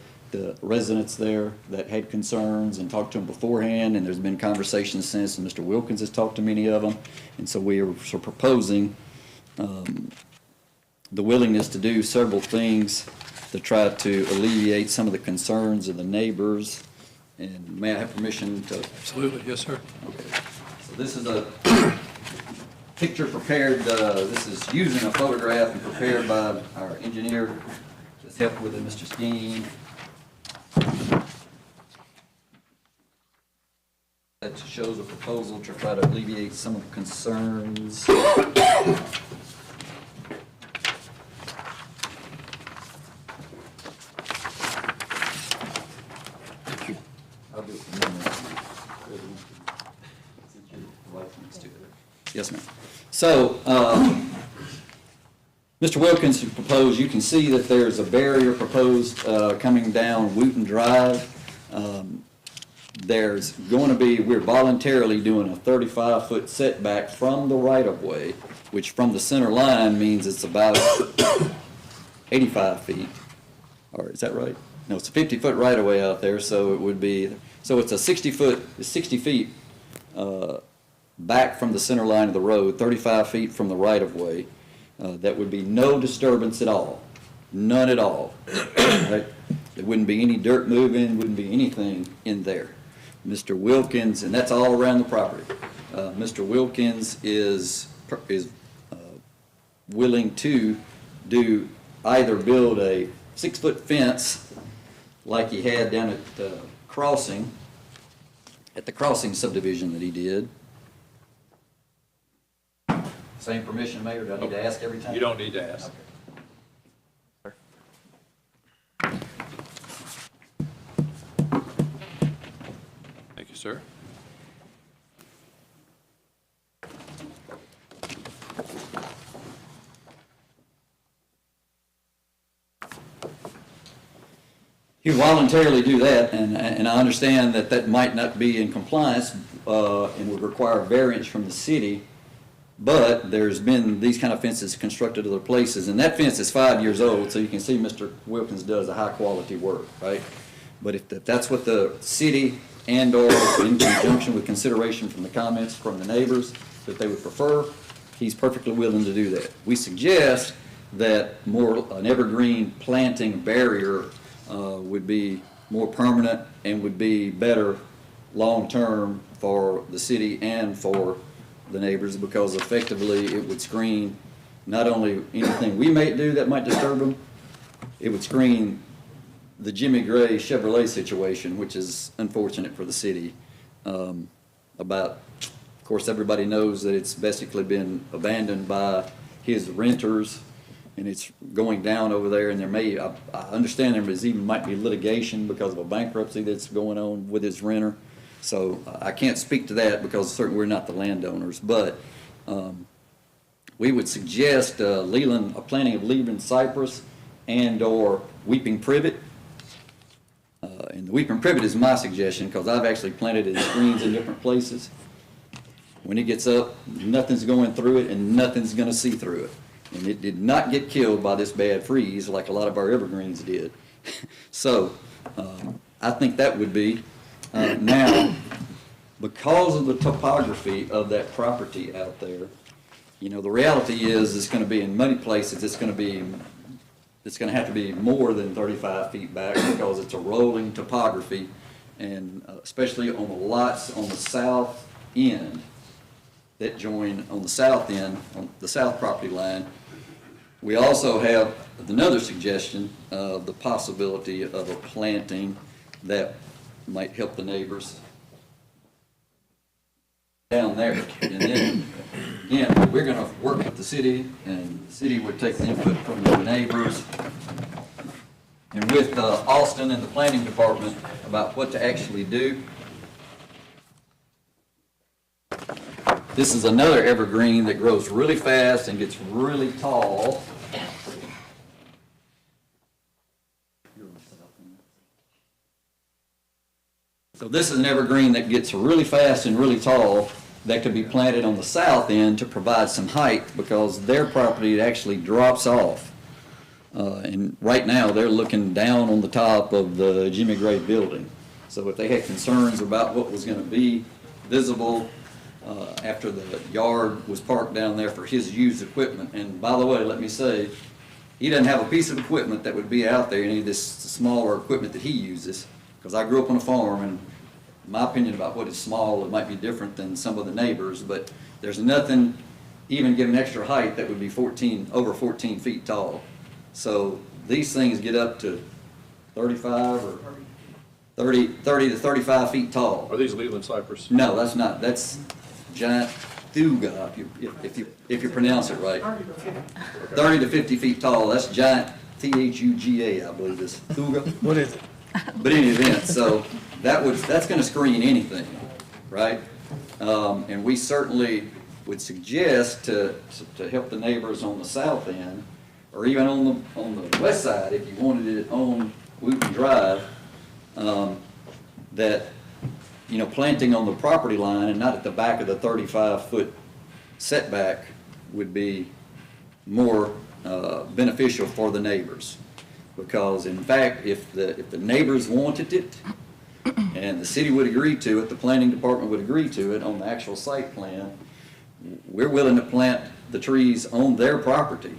Speaker 12: residents there that had concerns and talked to them beforehand, and there's been conversations since, and Mr. Wilkins has talked to many of them. And so we are proposing the willingness to do several things to try to alleviate some of the concerns of the neighbors. And may I have permission to?
Speaker 1: Absolutely, yes, sir.
Speaker 12: Okay. So this is a picture prepared, this is using a photograph and prepared by our engineer that's helped with it, Mr. Skeen. That shows a proposal to try to alleviate some of the concerns. I'll do it for a minute. Yes, ma'am. So, Mr. Wilkins proposed, you can see that there's a barrier proposed coming down Wooten Drive. There's going to be, we're voluntarily doing a 35-foot setback from the right-of-way, which from the center line means it's about 85 feet. Or is that right? No, it's a 50-foot right-of-way out there, so it would be, so it's a 60 feet back from the center line of the road, 35 feet from the right-of-way. That would be no disturbance at all, none at all. Right? There wouldn't be any dirt moving, wouldn't be anything in there. Mr. Wilkins, and that's all around the property. Mr. Wilkins is willing to either build a 6-foot fence like he had down at the crossing subdivision that he did. Same permission, Mayor? Do I need to ask every time?
Speaker 1: You don't need to ask.
Speaker 12: Okay.
Speaker 1: Thank you, sir.
Speaker 12: You voluntarily do that, and I understand that that might not be in compliance and would require variance from the city, but there's been these kind of fences constructed other places, and that fence is 5 years old, so you can see Mr. Wilkins does a high-quality work, right? But if that's what the city and/or in conjunction with consideration from the comments from the neighbors that they would prefer, he's perfectly willing to do that. We suggest that an evergreen planting barrier would be more permanent and would be better long-term for the city and for the neighbors, because effectively it would screen not only anything we may do that might disturb them, it would screen the Jimmy Gray Chevrolet situation, which is unfortunate for the city. Of course, everybody knows that it's basically been abandoned by his renters, and it's going down over there, and I understand there might be litigation because of a bankruptcy that's going on with his renter. So I can't speak to that because certainly we're not the landowners, but we would suggest a planting of Leland cypress and/or weeping privet. And the weeping privet is my suggestion because I've actually planted it in screens in different places. When it gets up, nothing's going through it and nothing's going to see through it. And it did not get killed by this bad freeze like a lot of our evergreens did. So, I think that would be, now, because of the topography of that property out there, you know, the reality is it's gonna be in many places, it's gonna have to be more than 35 feet back because it's a rolling topography, and especially on the lots on the south end that join on the south end, on the south property line. We also have another suggestion of the possibility of a planting that might help the neighbors down there. And then, again, we're gonna work with the city, and the city would take the input from the neighbors and with Austin and the planning department about what to actually do. This is another evergreen that grows really fast and gets really tall. So this is an evergreen that gets really fast and really tall that could be planted on the south end to provide some height because their property actually drops off. And right now, they're looking down on the top of the Jimmy Gray building. So if they had concerns about what was going to be visible after the yard was parked down there for his used equipment, and by the way, let me say, he doesn't have a piece of equipment that would be out there, any of this smaller equipment that he uses, because I grew up on a farm, and my opinion about what is small, it might be different than some of the neighbors, but there's nothing, even given extra height, that would be over 14 feet tall. So these things get up to 35 or 30 to 35 feet tall.
Speaker 1: Are these Leland cypress?
Speaker 12: No, that's not. That's giant thuga, if you pronounce it right. 30 to 50 feet tall. That's giant Thuga, I believe is thuga.
Speaker 3: What is it?
Speaker 12: But in any event, so that's going to screen anything, right? And we certainly would suggest to help the neighbors on the south end, or even on the west side, if you wanted it on Wooten Drive, that, you know, planting on the property line and not at the back of the 35-foot setback would be more beneficial for the neighbors. Because in fact, if the neighbors wanted it, and the city would agree to it, the planning department would agree to it on the actual site plan, we're willing to plant the trees on their property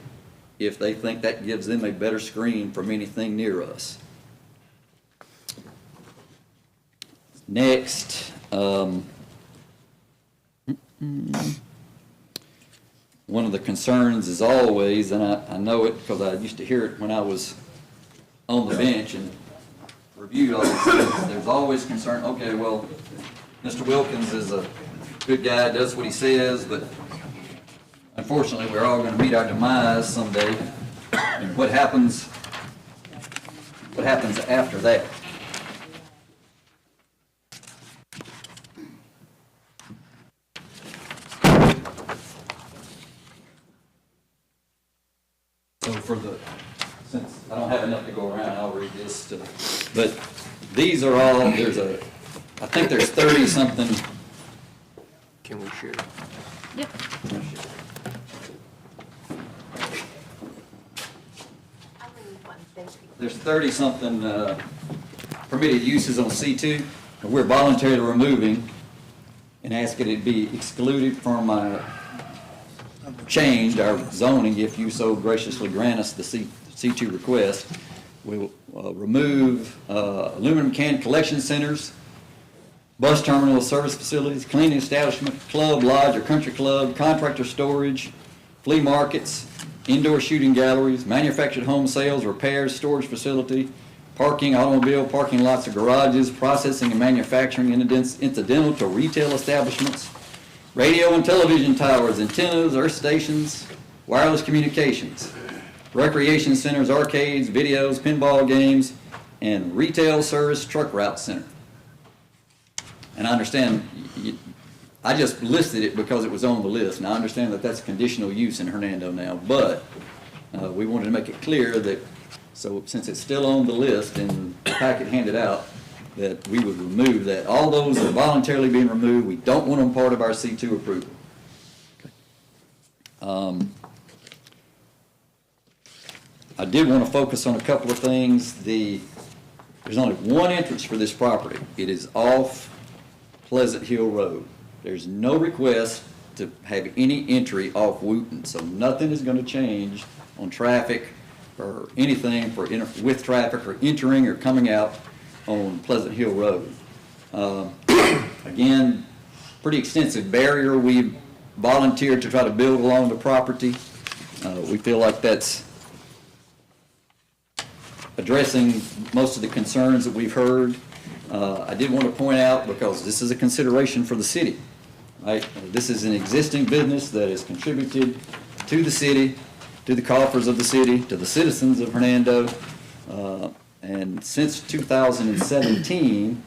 Speaker 12: if they think that gives them a better screen from anything near us. Next, one of the concerns is always, and I know it because I used to hear it when I was on the bench and reviewed all these things, there's always concern, okay, well, Mr. Wilkins is a good guy, does what he says, but unfortunately, we're all going to meet our demise someday. And what happens after that? So since I don't have enough to go around, I'll read this. But these are all, I think there's 30-something.
Speaker 11: Can we share?
Speaker 8: Yep.
Speaker 12: There's 30-something permitted uses on C2, and we're voluntarily removing and asking it be excluded from changed our zoning if you so graciously grant us the C2 request. We'll remove aluminum can collection centers, bus terminal service facilities, cleaning establishment, club, lodge, or country club, contractor storage, flea markets, indoor shooting galleries, manufactured home sales, repairs, storage facility, parking, automobile parking lots or garages, processing and manufacturing incidental to retail establishments, radio and television towers, antennas, earth stations, wireless communications, recreation centers, arcades, videos, pinball games, and retail service truck route center. And I understand, I just listed it because it was on the list, and I understand that that's conditional use in Hernando now, but we wanted to make it clear that, so since it's still on the list and the packet handed out, that we would remove that. All those are voluntarily being removed. We don't want them part of our C2 approval. I did want to focus on a couple of things. There's only one entrance for this property. It is off Pleasant Hill Road. There's no request to have any entry off Wooten, so nothing is going to change on traffic or anything with traffic or entering or coming out on Pleasant Hill Road. Again, pretty extensive barrier. We volunteered to try to build along the property. We feel like that's addressing most of the concerns that we've heard. I did want to point out, because this is a consideration for the city, right? This is an existing business that has contributed to the city, to the coffers of the city, to the citizens of Hernando. And since 2017,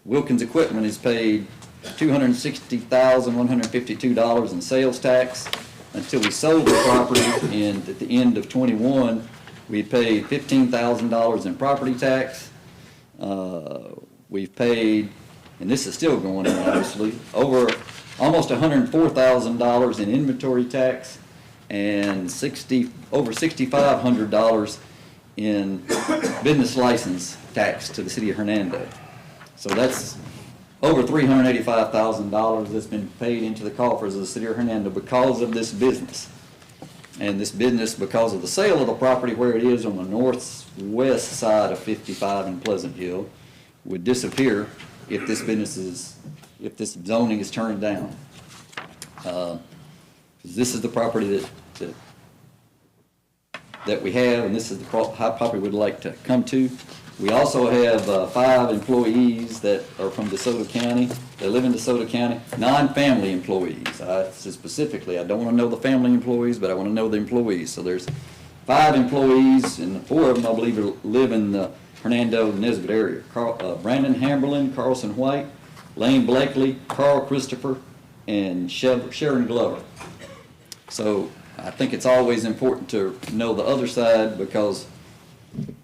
Speaker 12: Wilkins Equipment has paid $260,152 in sales tax until we sold the property, and at the end of '21, we paid $15,000 in property tax. We've paid, and this is still going on obviously, over almost $104,000 in inventory tax and over $6,500 in business license tax to the city of Hernando. So that's over $385,000 that's been paid into the coffers of the city of Hernando because of this business. And this business, because of the sale of the property where it is on the northwest side of 55 in Pleasant Hill, would disappear if this zoning is turned down. This is the property that we have, and this is the property we'd like to come to. We also have 5 employees that are from DeSoto County. They live in DeSoto County, non-family employees. Specifically, I don't want to know the family employees, but I want to know the employees. So there's 5 employees, and 4 of them, I believe, live in the Hernando, Nesbitt area. Brandon Hamberlin, Carlson White, Lane Blakely, Carl Christopher, and Sharon Glover. So I think it's always important to know the other side, because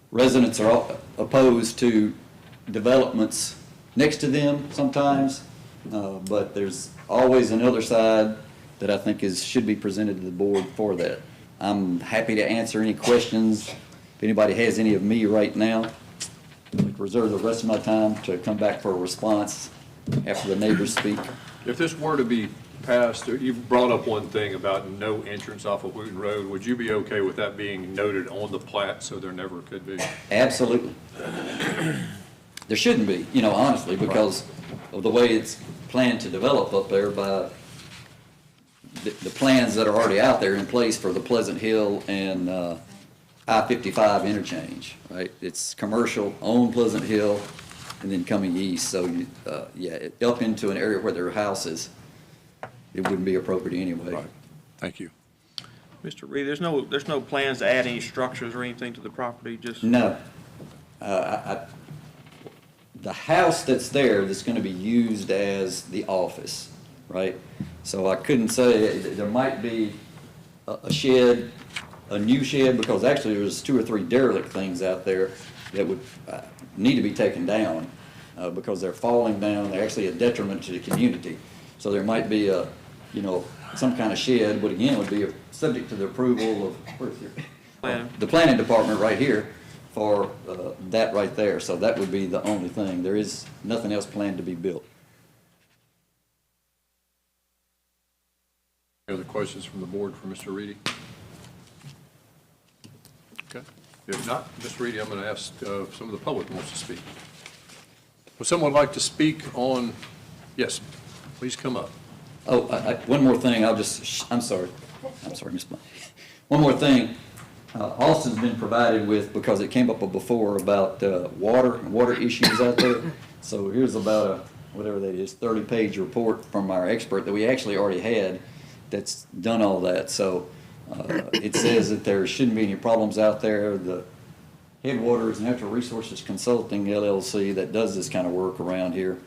Speaker 12: residents are opposed to developments next to them sometimes, but there's always another side that I think should be presented to the board for that. I'm happy to answer any questions. If anybody has any of me right now, I'd reserve the rest of my time to come back for a response after the neighbors speak.
Speaker 1: If this were to be passed, you brought up one thing about no entrance off of Wooten Road. Would you be okay with that being noted on the plat so there never could be?
Speaker 12: Absolutely. There shouldn't be, honestly, because of the way it's planned to develop up there by the plans that are already out there in place for the Pleasant Hill and I-55 interchange, right? It's commercial on Pleasant Hill and then coming east. So, up into an area where there are houses, it wouldn't be appropriate anyway.
Speaker 1: Right. Thank you.
Speaker 4: Mr. Reed, there's no plans to add any structures or anything to the property, just?
Speaker 12: No. The house that's there that's going to be used as the office, right? So I couldn't say, there might be a shed, a new shed, because actually there's 2 or 3 derelict things out there that would need to be taken down because they're falling down. They're actually a detriment to the community. So there might be some kind of shed, but again, would be subject to the approval of, where's your? The planning department right here for that right there. So that would be the only thing. There is nothing else planned to be built.
Speaker 1: Any other questions from the board for Mr. Reedy? Okay. If not, Mr. Reedy, I'm going to ask some of the public wants to speak. Would someone like to speak on, yes, please come up.
Speaker 12: Oh, one more thing, I'm sorry, Ms. Blunt. One more thing, Austin's been provided with, because it came up before about water issues out there. So here's about whatever that is, 30-page report from our expert that we actually already had that's done all that. So it says that there shouldn't be any problems out there. The Headwaters and Natural Resources Consulting LLC that does this kind of work around here,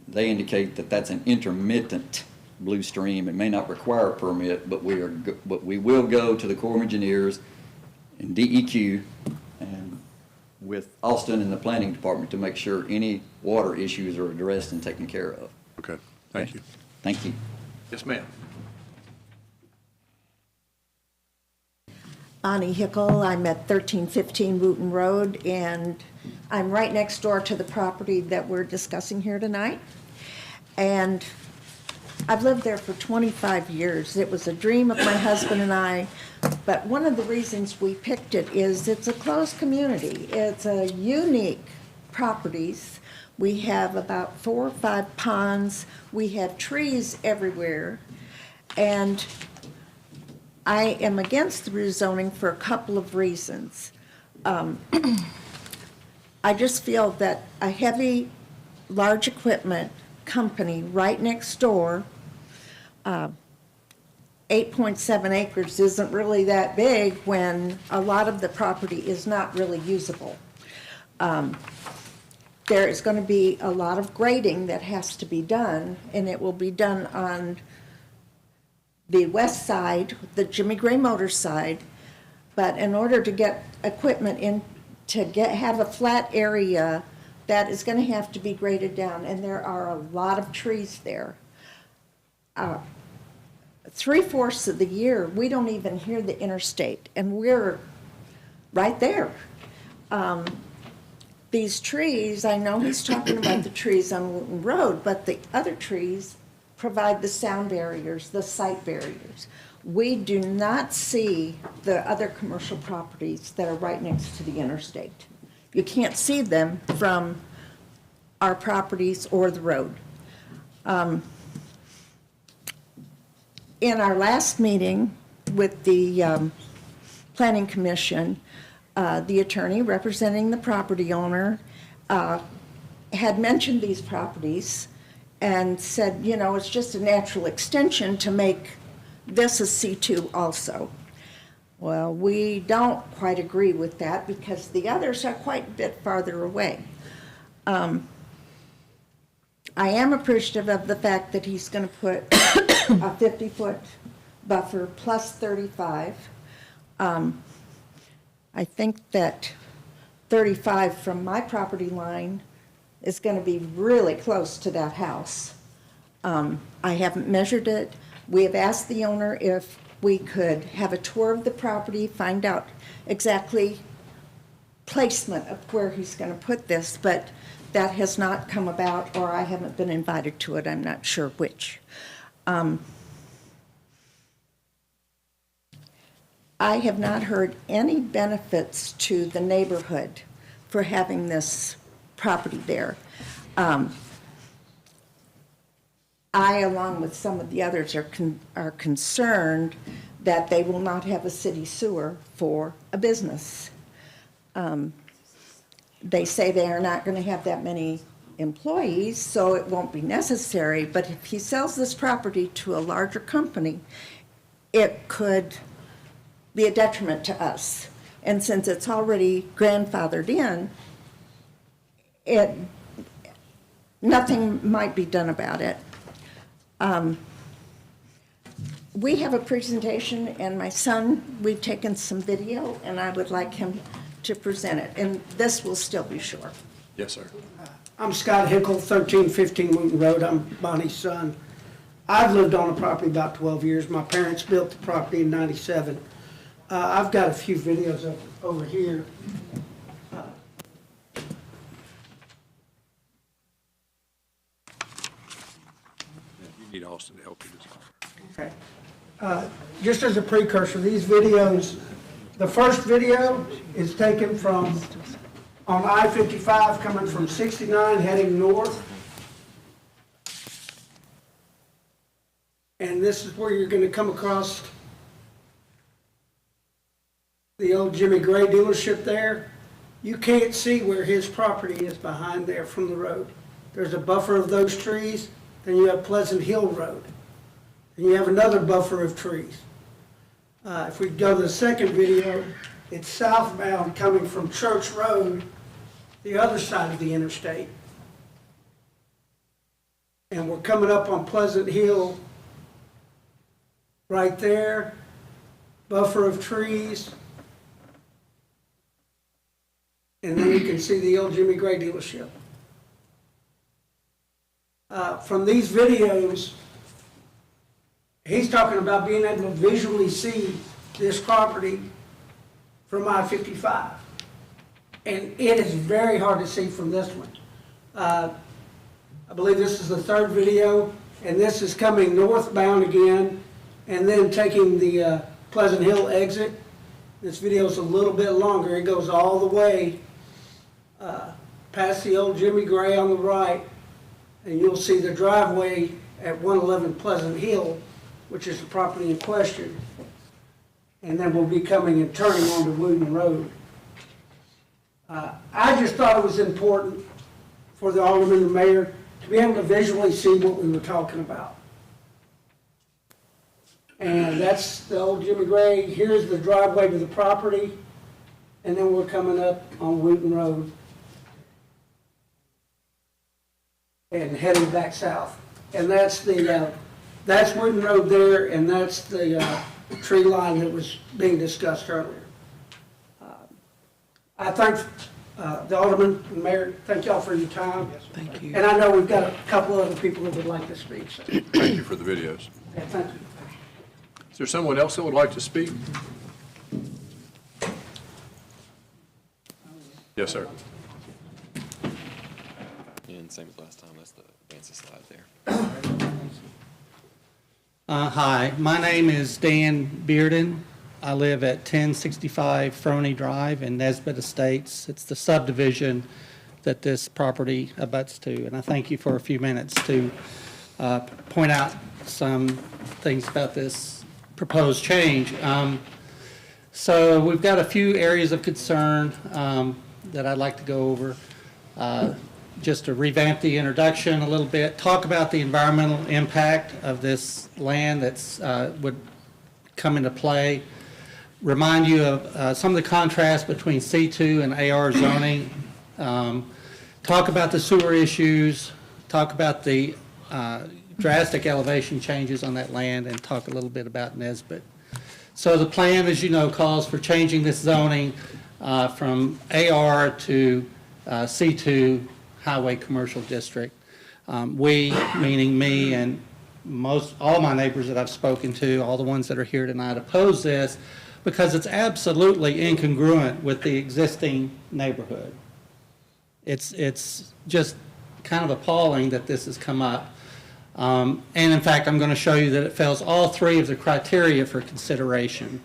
Speaker 12: they indicate that that's an intermittent blue stream. It may not require a permit, but we will go to the Corps of Engineers and DEQ and with Austin and the Planning Department to make sure any water issues are addressed and taken care of.
Speaker 1: Okay, thank you.
Speaker 12: Thank you.
Speaker 1: Yes, ma'am.
Speaker 13: Bonnie Hickle. I'm at 1315 Wooten Road, and I'm right next door to the property that we're discussing here tonight. And I've lived there for 25 years. It was a dream of my husband and I, but one of the reasons we picked it is it's a closed community. It's a unique properties. We have about 4 or 5 ponds. We have trees everywhere. And I am against the rezoning for a couple of reasons. I just feel that a heavy, large equipment company right next door, 8.7 acres isn't really that big when a lot of the property is not really usable. There is going to be a lot of grading that has to be done, and it will be done on the west side, the Jimmy Gray Motor side, but in order to get equipment in, to have a flat area, that is going to have to be graded down, and there are a lot of trees there. 3/4 of the year, we don't even hear the interstate, and we're right there. These trees, I know he's talking about the trees on Wooten Road, but the other trees provide the sound barriers, the sight barriers. We do not see the other commercial properties that are right next to the interstate. You can't see them from our properties or the road. In our last meeting with the Planning Commission, the attorney representing the property owner had mentioned these properties and said, you know, it's just a natural extension to make this a C2 also. Well, we don't quite agree with that because the others are quite a bit farther away. I am appreciative of the fact that he's going to put a 50-foot buffer plus 35. I think that 35 from my property line is going to be really close to that house. I haven't measured it. We have asked the owner if we could have a tour of the property, find out exactly placement of where he's going to put this, but that has not come about, or I haven't been invited to it. I'm not sure which. I have not heard any benefits to the neighborhood for having this property there. I, along with some of the others, are concerned that they will not have a city sewer for a business. They say they are not going to have that many employees, so it won't be necessary, but if he sells this property to a larger company, it could be a detriment to us. And since it's already grandfathered in, nothing might be done about it. We have a presentation, and my son, we've taken some video, and I would like him to present it, and this will still be short.
Speaker 1: Yes, sir.
Speaker 14: I'm Scott Hickle, 1315 Wooten Road. I'm Bonnie's son. I've lived on the property about 12 years. My parents built the property in '97. I've got a few videos over here.
Speaker 1: You need Austin to help you this.
Speaker 14: Okay. Just as a precursor, these videos, the first video is taken from on I-55 coming from 69 heading north. And this is where you're going to come across the old Jimmy Gray dealership there. You can't see where his property is behind there from the road. There's a buffer of those trees, then you have Pleasant Hill Road. And you have another buffer of trees. If we go to the second video, it's southbound coming from Church Road, the other side of the interstate. And we're coming up on Pleasant Hill right there, buffer of trees. And then you can see the old Jimmy Gray dealership. From these videos, he's talking about being able to visually see this property from I-55. And it is very hard to see from this one. I believe this is the third video, and this is coming northbound again, and then taking the Pleasant Hill exit. This video is a little bit longer. It goes all the way past the old Jimmy Gray on the right, and you'll see the driveway at 111 Pleasant Hill, which is the property in question. And then we'll be coming and turning onto Wooten Road. I just thought it was important for the alderman and mayor to be able to visually see what we were talking about. And that's the old Jimmy Gray. Here's the driveway to the property, and then we're coming up on Wooten Road and heading back south. And that's the that's Wooten Road there, and that's the tree line that was being discussed earlier. I thank the alderman and mayor. Thank y'all for your time. Thank you. And I know we've got a couple other people that would like to speak. So.
Speaker 1: Thank you for the videos.
Speaker 14: Yeah, thank you.
Speaker 1: Is there someone else that would like to speak? Yes, sir.
Speaker 6: And same as last time, that's the fancy slide there.
Speaker 15: Hi, my name is Dan Bearden. I live at 1065 Froney Drive in Nesbitt Estates. It's the subdivision that this property abuts to, and I thank you for a few minutes to point out some things about this proposed change. So we've got a few areas of concern that I'd like to go over. Just to revamp the introduction a little bit, talk about the environmental impact of this land that's would come into play, remind you of some of the contrast between C2 and AR zoning, talk about the sewer issues, talk about the drastic elevation changes on that land, and talk a little bit about Nesbitt. So the plan, as you know, calls for changing this zoning from AR to C2 Highway Commercial District. We, meaning me and all my neighbors that I've spoken to, all the ones that are here tonight, oppose this because it's absolutely incongruent with the existing neighborhood. It's just kind of appalling that this has come up. And in fact, I'm going to show you that it fails all three of the criteria for consideration.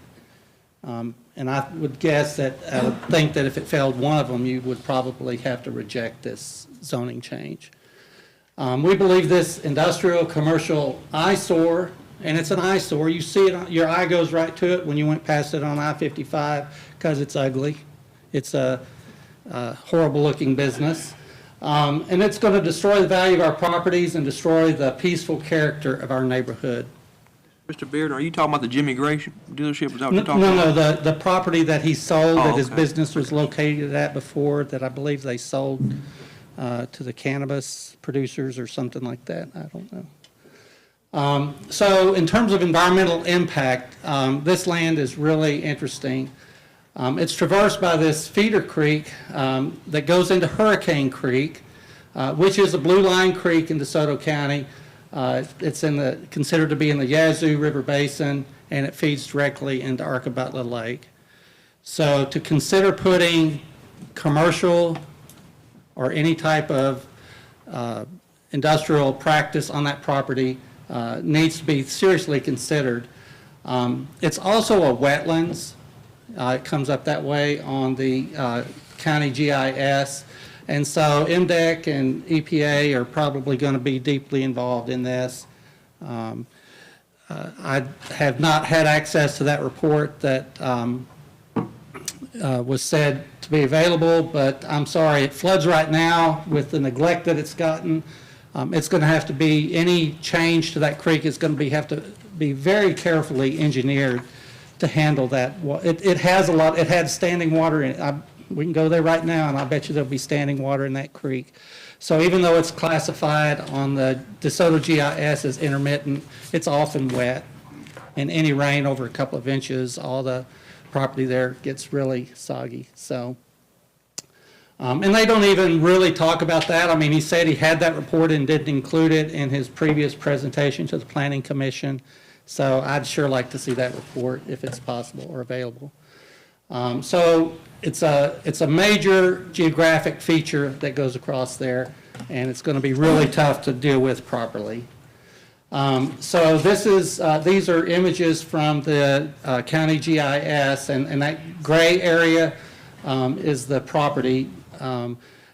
Speaker 15: And I would guess that, I would think that if it failed one of them, you would probably have to reject this zoning change. We believe this industrial commercial eyesore, and it's an eyesore. You see it, your eye goes right to it when you went past it on I-55 because it's ugly. It's a horrible looking business. And it's going to destroy the value of our properties and destroy the peaceful character of our neighborhood.
Speaker 4: Mr. Beard, are you talking about the Jimmy Gray dealership? Is that what you're talking about?
Speaker 15: No, the property that he sold, that his
Speaker 4: okay.
Speaker 15: business was located at before, that I believe they sold to the cannabis producers or something like that. I don't know. So in terms of environmental impact, this land is really interesting. It's traversed by this feeder creek that goes into Hurricane Creek, which is a blue line creek in DeSoto County. It's considered to be in the Yazoo River Basin, and it feeds directly into Arkabutla Lake. So to consider putting commercial or any type of industrial practice on that property needs to be seriously considered. It's also a wetlands. It comes up that way on the county GIS. And so MDEC and EPA are probably going to be deeply involved in this. I have not had access to that report that was said to be available, but I'm sorry, it floods right now with the neglect that it's gotten. It's going to have to be, any change to that creek is going to have to be very carefully engineered to handle that. It has a lot, it had standing water in it. We can go there right now, and I bet you there'll be standing water in that creek. So even though it's classified on the DeSoto GIS as intermittent, it's often wet. And any rain over a couple of inches, all the property there gets really soggy. So, and they don't even really talk about that. I mean, he said he had that report and didn't include it in his previous presentation to the Planning Commission. So I'd sure like to see that report if it's possible or available. So it's a major geographic feature that goes across there, and it's going to be really tough to deal with properly. So these are images from the county GIS, and that gray area is the property.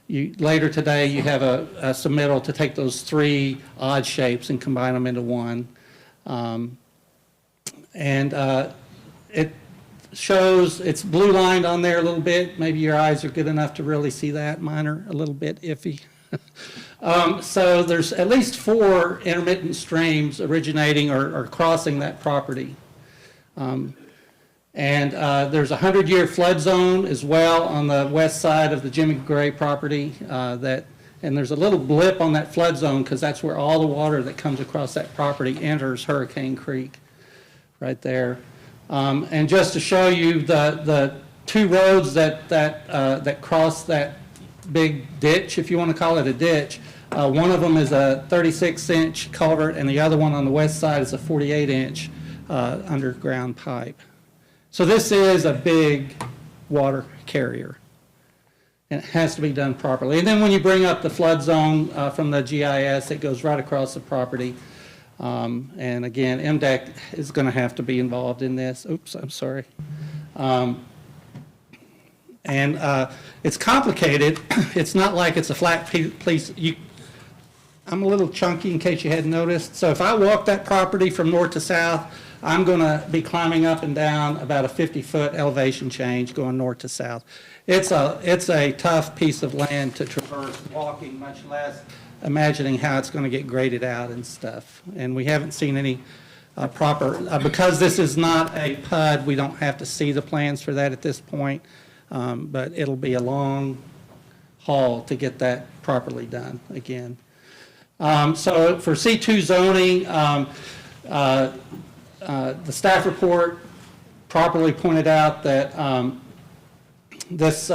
Speaker 15: Later today, you have a submittal to take those three odd shapes and combine them into one. It shows, it's blue lined on there a little bit. Maybe your eyes are good enough to really see that. Mine are a little bit iffy. So there's at least 4 intermittent streams originating or crossing that property. There's a 100-year flood zone as well on the west side of the Jimmy Gray property. And there's a little blip on that flood zone because that's where all the water that comes across that property enters Hurricane Creek, right there. And just to show you the 2 roads that cross that big ditch, if you want to call it a ditch. One of them is a 36-inch culvert, and the other one on the west side is a 48-inch underground pipe. So this is a big water carrier, and it has to be done properly. And then when you bring up the flood zone from the GIS, it goes right across the property. And again, MDEC is going to have to be involved in this. Oops, I'm sorry. It's complicated. It's not like it's a flat piece. I'm a little chunky in case you hadn't noticed. So if I walk that property from north to south, I'm going to be climbing up and down about a 50-foot elevation change going north to south. It's a tough piece of land to traverse walking, much less imagining how it's going to get graded out and stuff. And we haven't seen any because this is not a PUD, we don't have to see the plans for that at this point. But it'll be a long haul to get that properly done again. So for C2 zoning, the staff report properly pointed out that this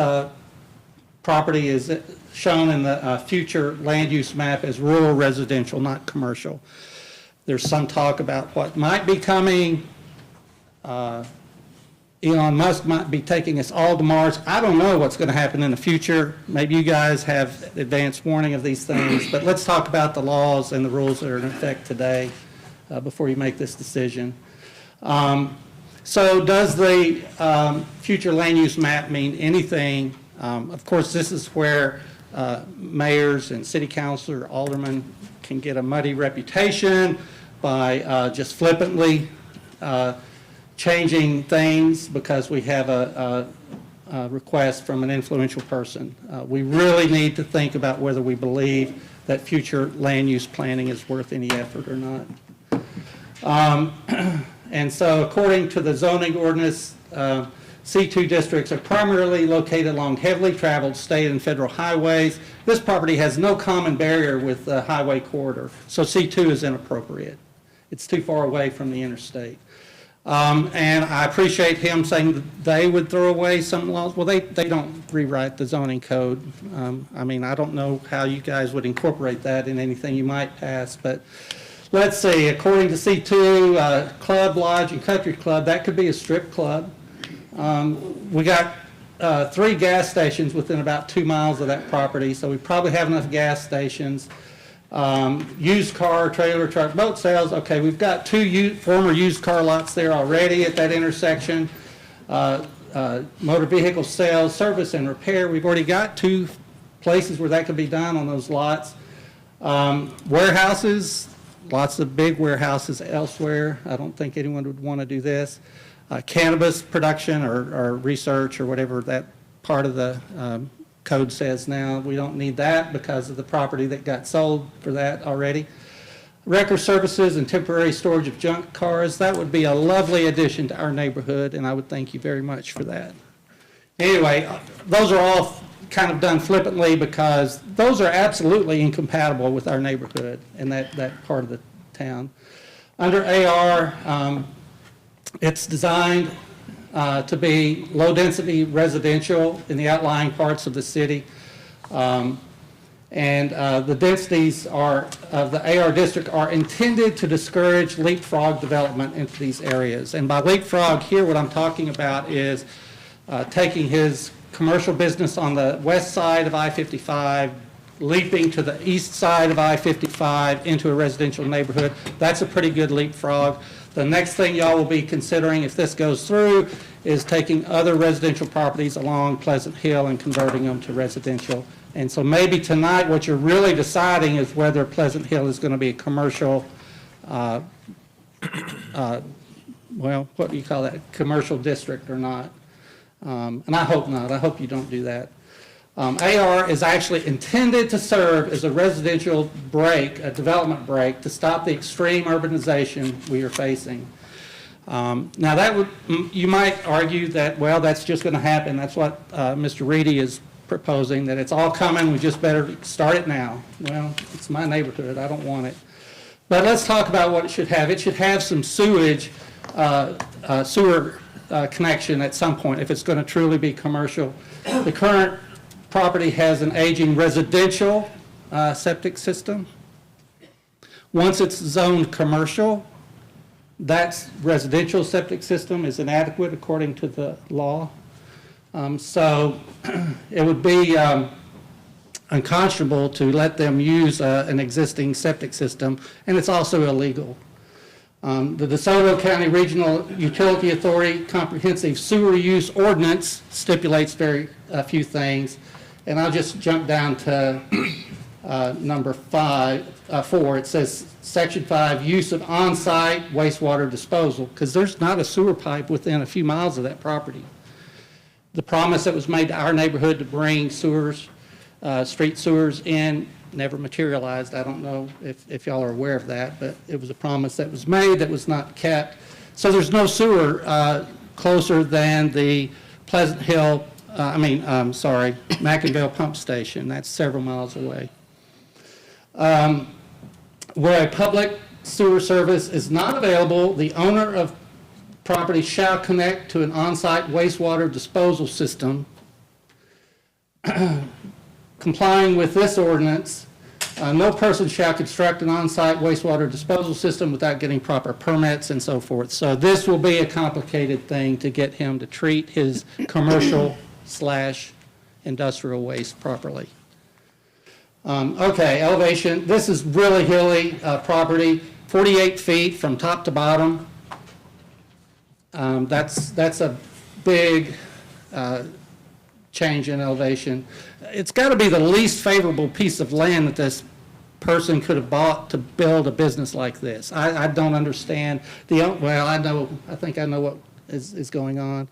Speaker 15: property is shown in the future land use map as rural residential, not commercial. There's some talk about what might be coming. Elon Musk might be taking us all to Mars. I don't know what's going to happen in the future. Maybe you guys have advance warning of these things, but let's talk about the laws and the rules that are in effect today before you make this decision. So does the future land use map mean anything? Of course, this is where mayors and city councilors, aldermen can get a muddy reputation by just flippantly changing things because we have a request from an influential person. We really need to think about whether we believe that future land use planning is worth any effort or not. And so according to the zoning ordinance, C2 districts are primarily located along heavily traveled state and federal highways. This property has no common barrier with the highway corridor, so C2 is inappropriate. It's too far away from the interstate. And I appreciate him saying that they would throw away some laws. Well, they don't rewrite the zoning code. I mean, I don't know how you guys would incorporate that in anything you might pass, but let's see. According to C2, club, lodge, and country club, that could be a strip club. We got 3 gas stations within about 2 miles of that property, so we probably have enough gas stations. Used car, trailer, truck, boat sales. Okay, we've got 2 former used car lots there already at that intersection. Motor vehicle sales, service, and repair. We've already got 2 places where that could be done on those lots. Warehouses, lots of big warehouses elsewhere. I don't think anyone would want to do this. Cannabis production or research or whatever that part of the code says now. We don't need that because of the property that got sold for that already. Record services and temporary storage of junk cars. That would be a lovely addition to our neighborhood, and I would thank you very much for that. Anyway, those are all kind of done flippantly because those are absolutely incompatible with our neighborhood and that part of the town. Under AR, it's designed to be low-density residential in the outlying parts of the city. The densities of the AR district are intended to discourage leapfrog development into these areas. And by leapfrog here, what I'm talking about is taking his commercial business on the west side of I-55, leaping to the east side of I-55 into a residential neighborhood. That's a pretty good leapfrog. The next thing y'all will be considering, if this goes through, is taking other residential properties along Pleasant Hill and converting them to residential. And so maybe tonight what you're really deciding is whether Pleasant Hill is going to be a commercial, well, what do you call that, commercial district or not. And I hope not. I hope you don't do that. AR is actually intended to serve as a residential break, a development break, to stop the extreme urbanization we are facing. Now that would, you might argue that, well, that's just going to happen. That's what Mr. Reedy is proposing, that it's all coming, we just better start it now. Well, it's my neighborhood, I don't want it. But let's talk about what it should have. It should have some sewage, sewer connection at some point if it's going to truly be commercial. The current property has an aging residential septic system. Once it's zoned commercial, that residential septic system is inadequate according to the law. So it would be unconscionable to let them use an existing septic system, and it's also illegal. The DeSoto County Regional Utility Authority Comprehensive Sewer Use Ordinance stipulates a few things, and I'll just jump down to number 4. It says, Section 5, use of on-site wastewater disposal, because there's not a sewer pipe within a few miles of that property. The promise that was made to our neighborhood to bring sewers, street sewers in, never materialized. I don't know if y'all are aware of that, but it was a promise that was made that was not kept. So there's no sewer closer than the Pleasant Hill, Mackinville pump station. That's several miles away. Where a public sewer service is not available, the owner of property shall connect to an on-site wastewater disposal system. Complying with this ordinance, no person shall construct an on-site wastewater disposal system without getting proper permits and so forth. So this will be a complicated thing to get him to treat his commercial/industrial waste properly. Okay, elevation. This is really hilly property, 48 feet from top to bottom. That's a big change in elevation. It's got to be the least favorable piece of land that this person could have bought to build a business like this. I don't understand. I think I know what is going on.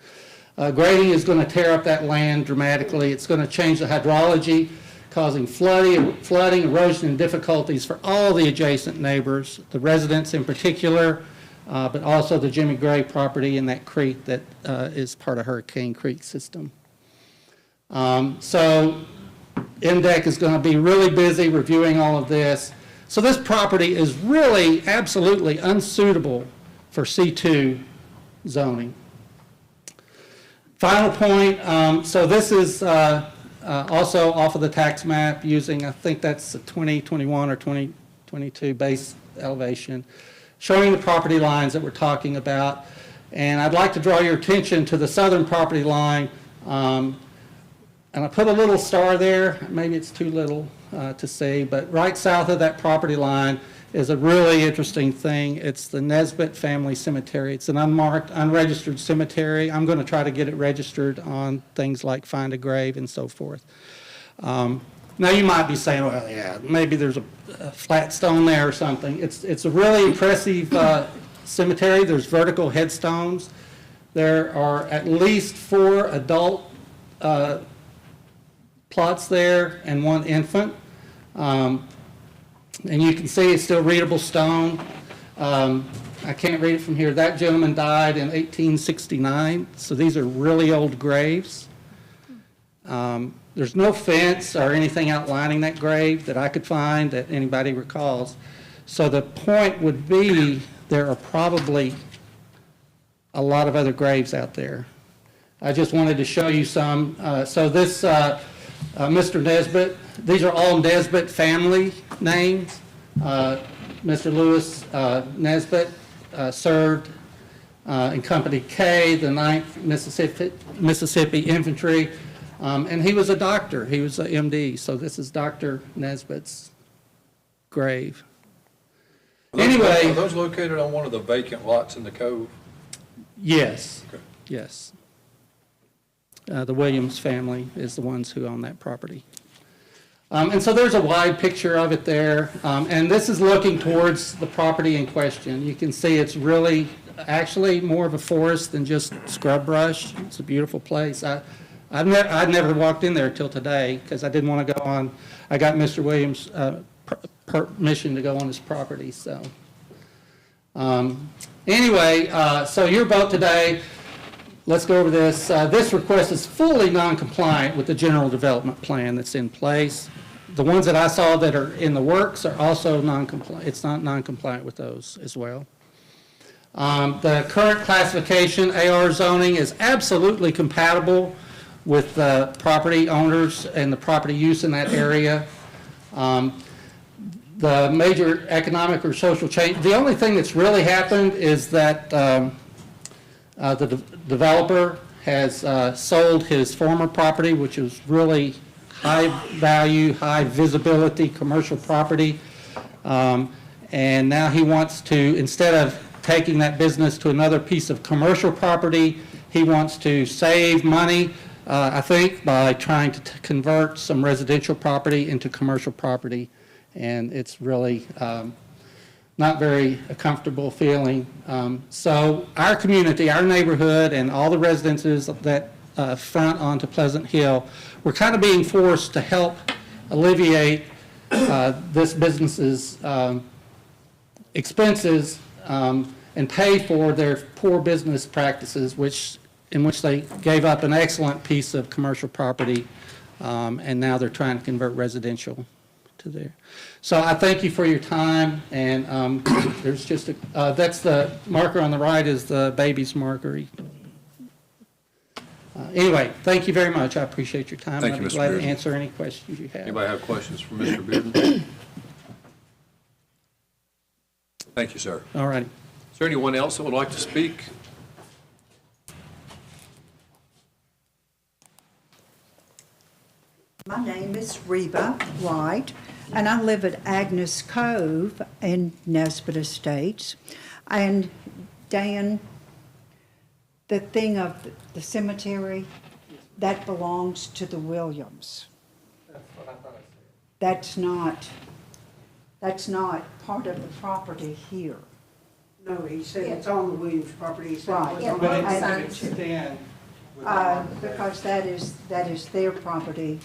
Speaker 15: Grading is going to tear up that land dramatically. It's going to change the hydrology, causing flooding, erosion, and difficulties for all the adjacent neighbors, the residents in particular, but also the Jimmy Gray property in that creek that is part of Hurricane Creek system. So INDEC is going to be really busy reviewing all of this. So this property is really absolutely unsuitable for C2 zoning. Final point, so this is also off of the tax map using, I think that's a 2021 or 2022 base elevation, showing the property lines that we're talking about. And I'd like to draw your attention to the southern property line. And I put a little star there, maybe it's too little to see, but right south of that property line is a really interesting thing. It's the Nesbitt Family Cemetery. It's an unmarked, unregistered cemetery. I'm going to try to get it registered on things like Find a Grave and so forth. Now you might be saying, well, yeah, maybe there's a flat stone there or something. It's a really impressive cemetery. There's vertical headstones. There are at least 4 adult plots there and 1 infant. And you can see it's still readable stone. I can't read it from here. That gentleman died in 1869, so these are really old graves. There's no fence or anything outlining that grave that I could find that anybody recalls. So the point would be there are probably a lot of other graves out there. I just wanted to show you some. So this Mr. Nesbitt, these are all Nesbitt family names. Mr. Lewis Nesbitt served in Company K, the 9th Mississippi Infantry, and he was a doctor. He was a MD, so this is Dr. Nesbitt's grave. Anyway.
Speaker 1: Are those located on one of the vacant lots in the cove?
Speaker 15: Yes,
Speaker 1: Okay.
Speaker 15: yes. The Williams family is the ones who own that property. And so there's a wide picture of it there, and this is looking towards the property in question. You can see it's really, actually more of a forest than just scrub brush. It's a beautiful place. I'd never walked in there till today because I didn't want to go on. I got Mr. Williams' permission to go on his property, so. Anyway, so your vote today, let's go over this. This request is fully non-compliant with the general development plan that's in place. The ones that I saw that are in the works are also non-compliant. It's not non-compliant with those as well. The current classification, AR zoning, is absolutely compatible with the property owners and the property use in that area. The major economic or social change, the only thing that's really happened is that the developer has sold his former property, which was really high value, high visibility commercial property. And now he wants to, instead of taking that business to another piece of commercial property, he wants to save money, I think, by trying to convert some residential property into commercial property. And it's really not very a comfortable feeling. So our community, our neighborhood, and all the residences that front onto Pleasant Hill, we're kind of being forced to help alleviate this business's expenses and pay for their poor business practices, in which they gave up an excellent piece of commercial property, and now they're trying to convert residential to there. So I thank you for your time, and there's just that's the marker on the right is the baby's marker. Anyway, thank you very much. I appreciate your time.
Speaker 1: Thank you,
Speaker 15: I'd be
Speaker 1: Mr.
Speaker 15: glad to
Speaker 1: Bearden.
Speaker 15: answer any questions you have.
Speaker 1: Anybody have questions for Mr. Bearden? Thank you, sir.
Speaker 15: All right.
Speaker 1: Is there anyone else that would like to speak?
Speaker 16: My name is Reba White, and I live at Agnes Cove in Nesbitt Estates. And Dan, the thing of the cemetery, that belongs to the Williams. That's not part of the property here.
Speaker 14: No, he said it's on the Williams property. He said it was
Speaker 16: Right.
Speaker 14: on
Speaker 16: But
Speaker 14: the-
Speaker 16: Because that is their property.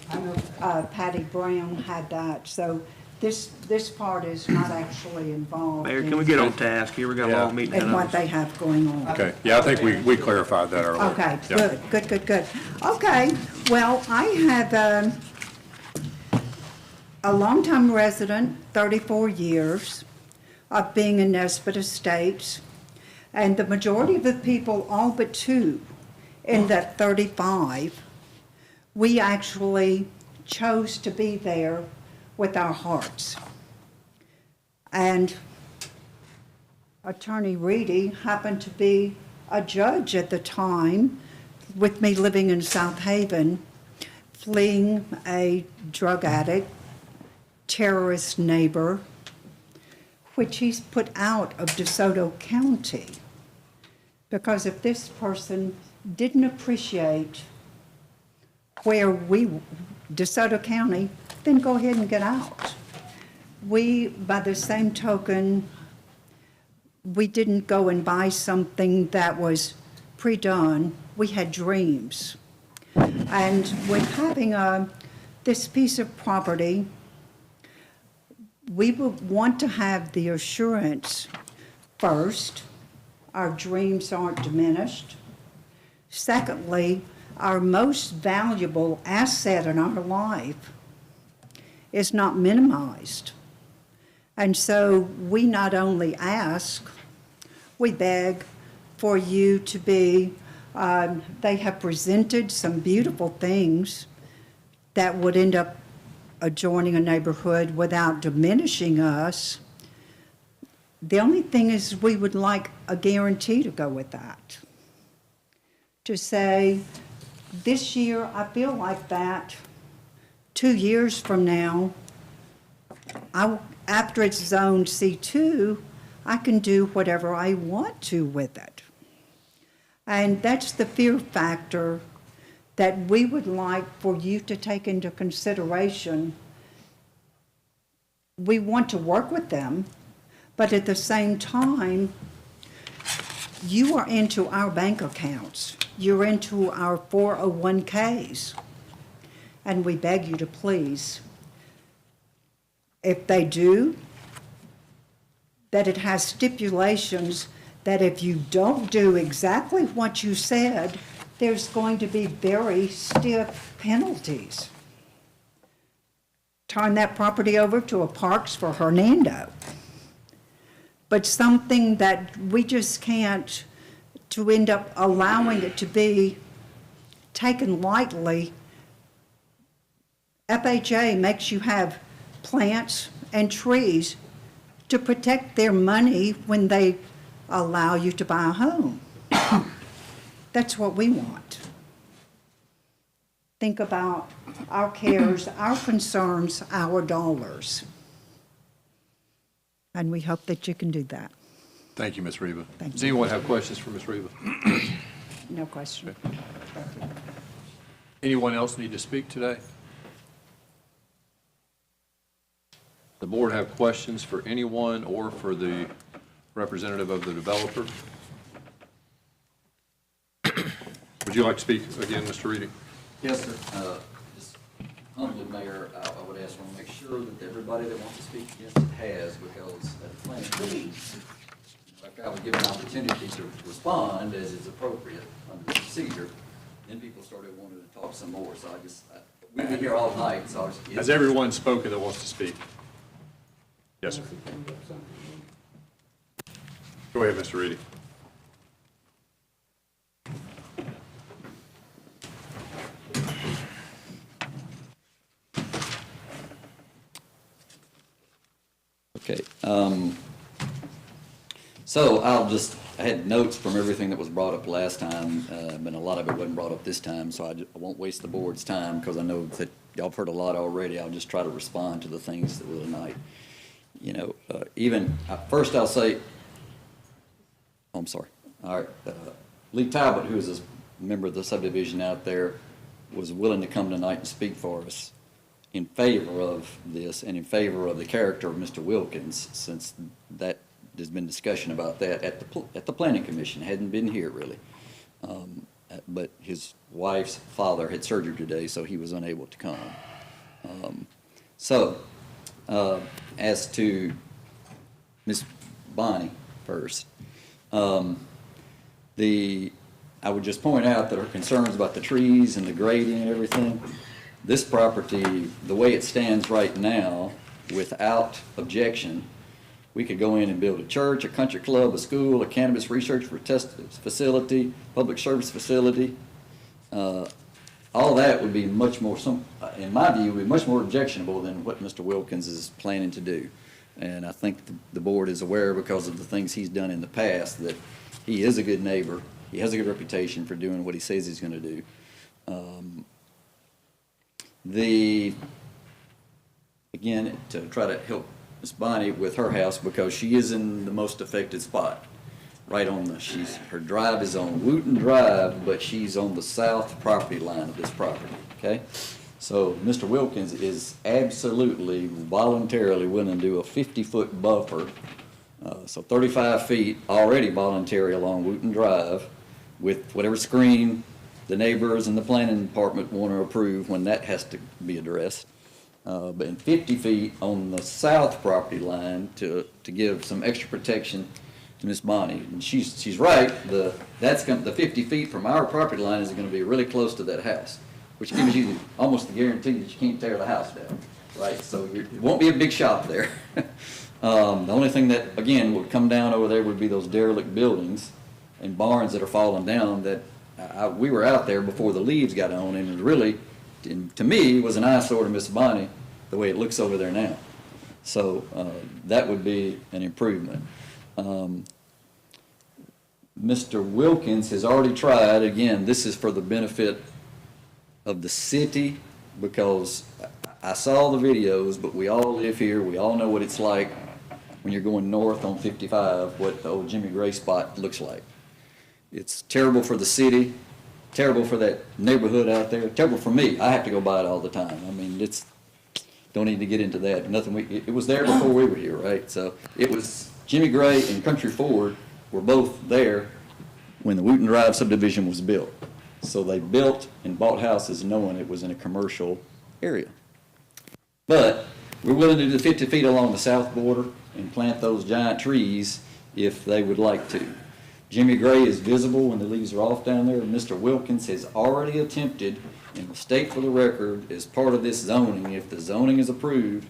Speaker 16: Patty Brown had that, so this part is not actually involved
Speaker 4: Mayor,
Speaker 16: in
Speaker 4: can we get on task here? We got a long meeting ahead
Speaker 16: in
Speaker 4: of
Speaker 16: what
Speaker 4: us.
Speaker 16: they have going on.
Speaker 1: Okay, yeah, I think we clarified that earlier.
Speaker 16: Okay,
Speaker 1: Yeah.
Speaker 16: good. Okay, well, I have a longtime resident, 34 years of being in Nesbitt Estates, and the majority of the people, all but two, in that 35, we actually chose to be there with our hearts. And Attorney Reedy happened to be a judge at the time, with me living in South Haven, fleeing a drug addict, terrorist neighbor, which he's put out of DeSoto County. Because if this person didn't appreciate where DeSoto County, then go ahead and get out. We, by the same token, we didn't go and buy something that was pre-done. We had dreams. And with having this piece of property, we would want to have the assurance, first, our dreams aren't diminished. Secondly, our most valuable asset in our life is not minimized. And so we not only ask, we beg for you to be, they have presented some beautiful things that would end up adjoining a neighborhood without diminishing us. The only thing is we would like a guarantee to go with that. To say, this year I feel like that, 2 years from now, after it's zoned C2, I can do whatever I want to with it. And that's the fear factor that we would like for you to take into consideration. We want to work with them, but at the same time, you are into our bank accounts. You're into our 401ks. And we beg you to please, if they do, that it has stipulations that if you don't do exactly what you said, there's going to be very stiff penalties. Turn that property over to a Parks for Hernando. But something that we just can't, to end up allowing it to be taken lightly. FHA makes you have plants and trees to protect their money when they allow you to buy a home. That's what we want. Think about our cares, our concerns, our dollars. And we hope that you can do that.
Speaker 1: Thank you, Ms. Reba.
Speaker 16: Thank
Speaker 1: Does
Speaker 16: you.
Speaker 1: anyone have questions for Ms. Reba?
Speaker 16: No question.
Speaker 1: Anyone else need to speak today? The board have questions for anyone or for the representative of the developer? Would you like to speak again, Mr. Reedy?
Speaker 12: Yes, sir. Just humbly, Mayor, I would ask to make sure that everybody that wants to speak against it has, because at the planning commission, like I was given an opportunity to respond as is appropriate under the procedure, then people started wanting to talk some more. So we've been here all night, so I was.
Speaker 1: Has everyone spoken that wants to speak? Yes, sir. Go ahead, Mr. Reedy.
Speaker 12: Okay. So I had notes from everything that was brought up last time, and a lot of it wasn't brought up this time, so I won't waste the board's time because I know that y'all have heard a lot already. I'll just try to respond to the things that were tonight. You know, first I'll say, oh, I'm sorry. All right. Lee Talbot, who is a member of the subdivision out there, was willing to come tonight and speak for us in favor of this and in favor of the character of Mr. Wilkins, since that there's been discussion about that at the Planning Commission. Hadn't been here really, but his wife's father had surgery today, so he was unable to come. As to Ms. Bonnie first, I would just point out that her concerns about the trees and the grading and everything, this property, the way it stands right now, without objection, we could go in and build a church, a country club, a school, a cannabis research facility, public service facility. All that would be much more, in my view, would be much more objectionable than what Mr. Wilkins is planning to do. And I think the board is aware, because of the things he's done in the past, that he is a good neighbor. He has a good reputation for doing what he says he's going to do. Again, to try to help Ms. Bonnie with her house, because she is in the most affected spot. Right on her drive is on Wooten Drive, but she's on the south property line of this property, okay? So Mr. Wilkins is absolutely voluntarily willing to do a 50-foot buffer, so 35 feet already voluntary along Wooten Drive, with whatever screen the neighbors and the planning department want to approve when that has to be addressed. But in 50 feet on the south property line to give some extra protection to Miss Bonnie. And she's right, the 50 feet from our property line is going to be really close to that house, which gives you almost the guarantee that you can't tear the house down, right? So it won't be a big shop there. The only thing that, again, would come down over there would be those derelict buildings and barns that are falling down that we were out there before the leaves got on, and it really, to me, was an eyesore to Miss Bonnie, the way it looks over there now. So that would be an improvement. Mr. Wilkins has already tried, again, this is for the benefit of the city, because I saw the videos, but we all live here, we all know what it's like when you're going north on 55, what the old Jimmy Gray spot looks like. It's terrible for the city, terrible for that neighborhood out there, terrible for me. I have to go by it all the time. I mean, don't need to get into that. It was there before we were here, right? So it was Jimmy Gray and Country Ford were both there when the Wooten Drive subdivision was built. So they built and bought houses knowing it was in a commercial area. But we're willing to do the 50 feet along the south border and plant those giant trees if they would like to. Jimmy Gray is visible when the leaves are off down there. Mr. Wilkins has already attempted, and will state for the record, as part of this zoning, if the zoning is approved,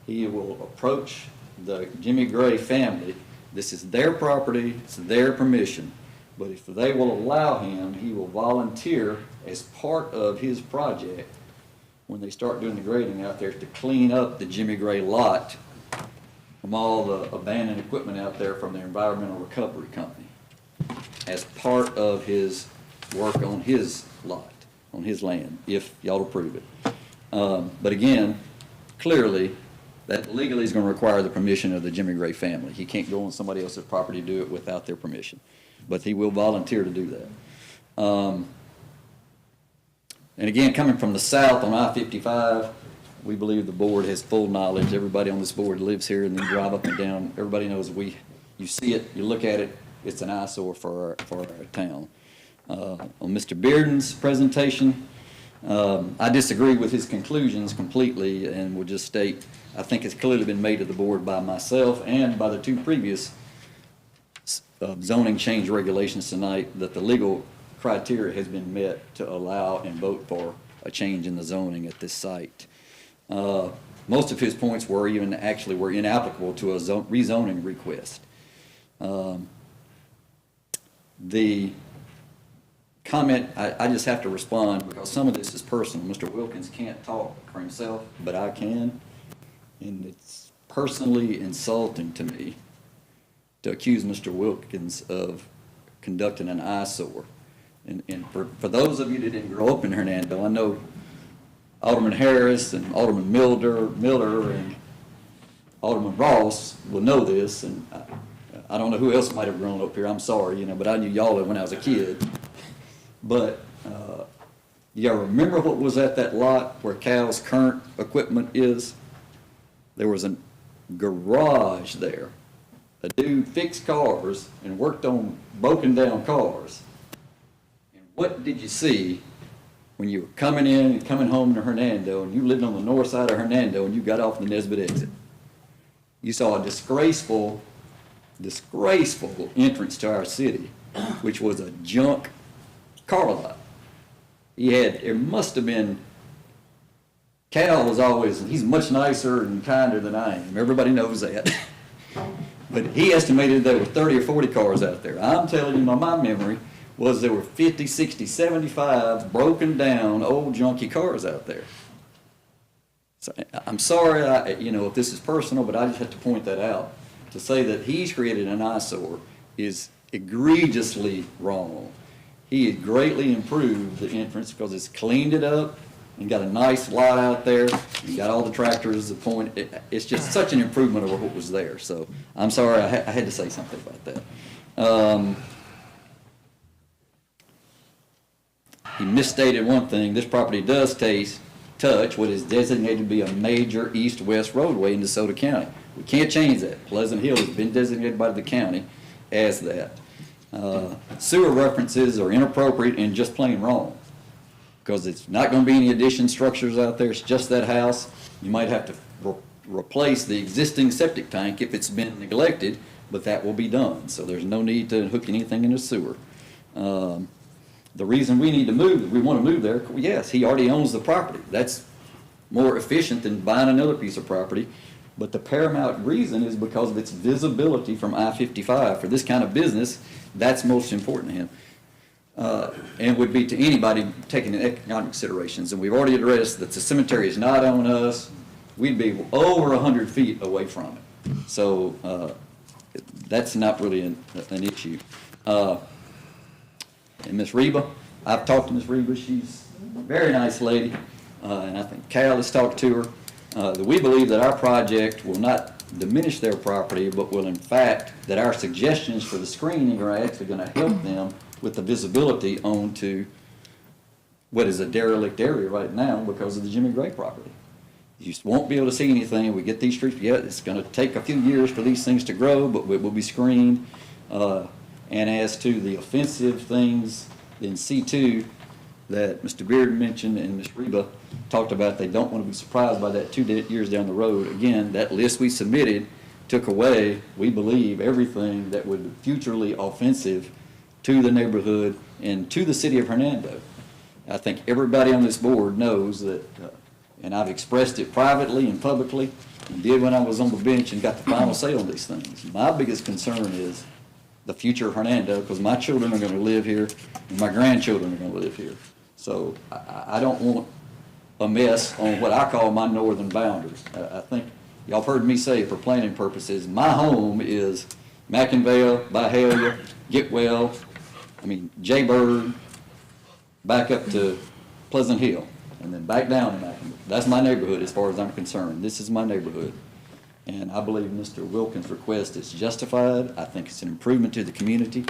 Speaker 12: he will approach the Jimmy Gray family. This is their property, it's their permission. But if they will allow him, he will volunteer as part of his project when they start doing the grading out there to clean up the Jimmy Gray lot from all the abandoned equipment out there from the Environmental Recovery Company as part of his work on his lot, on his land, if y'all approve it. But again, clearly, that legally is going to require the permission of the Jimmy Gray family. He can't go on somebody else's property to do it without their permission. But he will volunteer to do that. And again, coming from the south on I-55, we believe the board has full knowledge. Everybody on this board lives here, and then drive up and down. Everybody knows you see it, you look at it, it's an eyesore for our town. On Mr. Bearden's presentation, I disagree with his conclusions completely, and will just state, I think it's clearly been made to the board by myself and by the two previous zoning change regulations tonight that the legal criteria has been met to allow and vote for a change in the zoning at this site. Most of his points were inapplicable to a rezoning request. The comment, I just have to respond because some of this is personal. Mr. Wilkins can't talk for himself, but I can. And it's personally insulting to me to accuse Mr. Wilkins of conducting an eyesore. And for those of you that didn't grow up in Hernando, I know Alderman Harris and Alderman Miller and Alderman Ross will know this, and I don't know who else might have grown up here, I'm sorry, but I knew y'all when I was a kid. But y'all remember what was at that lot where Cal's current equipment is? There was a garage there. A dude fixed cars and worked on broken down cars. And what did you see when you were coming in and coming home to Hernando, and you lived on the north side of Hernando and you got off the Nesbitt exit? You saw a disgraceful entrance to our city, which was a junk car lot. There must have been, Cal was always, he's much nicer and kinder than I am. Everybody knows that. But he estimated there were 30 or 40 cars out there. I'm telling you, my memory was there were 50, 60, 75 broken down old junky cars out there. So I'm sorry, if this is personal, but I just have to point that out. To say that he's created an eyesore is egregiously wrong. He has greatly improved the entrance because it's cleaned it up and got a nice lot out there, and got all the tractors, it's just such an improvement over what was there. So I'm sorry, I had to say something about that. He misstated one thing. This property does touch what is designated to be a major east-west roadway in DeSoto County. We can't change that. Pleasant Hill has been designated by the county as that. Sewer references are inappropriate and just plain wrong, because it's not going to be any addition structures out there. It's just that house. You might have to replace the existing septic tank if it's been neglected, but that will be done. So there's no need to hook anything in the sewer. The reason we want to move there, yes, he already owns the property. That's more efficient than buying another piece of property. But the paramount reason is because of its visibility from I-55. For this kind of business, that's most important to him. And would be to anybody taking in economic considerations. And we've already addressed that the cemetery is not on us. we'd be over 100 feet away from it. So that's not really an issue. And Ms. Reba, I've talked to Ms. Reba. She's a very nice lady, and I think Cal has talked to her. We believe that our project will not diminish their property, but will in fact, that our suggestions for the screening are actually going to help them with the visibility onto what is a derelict area right now because of the Jimmy Gray property. You just won't be able to see anything. We get these streets, yeah, it's going to take a few years for these things to grow, but it will be screened. And as to the offensive things in C2 that Mr. Beard mentioned and Ms. Reba talked about, they don't want to be surprised by that 2 years down the road. Again, that list we submitted took away, we believe, everything that would be futurely offensive to the neighborhood and to the city of Hernando. I think everybody on this board knows that, and I've expressed it privately and publicly, and did when I was on the bench and got the final say on these things. My biggest concern is the future of Hernando, because my children are going to live here and my grandchildren are going to live here. So I don't want a mess on what I call my northern boundaries. I think y'all have heard me say for planning purposes, my home is McInvale, Byhalia, Getwell, Jaybird, back up to Pleasant Hill, and then back down to McInvale. That's my neighborhood as far as I'm concerned. This is my neighborhood. And I believe Mr. Wilkins' request is justified. I think it's an improvement to the community,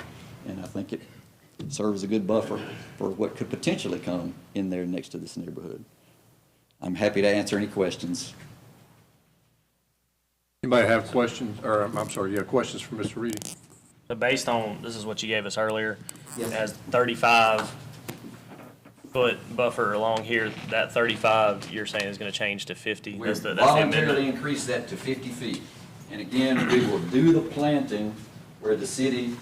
Speaker 12: and I think it serves a good buffer for what could potentially come in there next to this neighborhood. I'm happy to answer any questions.
Speaker 1: Anybody have questions, or I'm sorry, you have questions for Mr. Reedy?
Speaker 9: So based on, this is what you gave us earlier, as 35-foot buffer along here, that 35 you're saying is going to change to 50?
Speaker 12: We're
Speaker 9: That's the
Speaker 12: voluntarily
Speaker 9: amendment.
Speaker 12: increase that to 50 feet. And again, we will do the planting where the city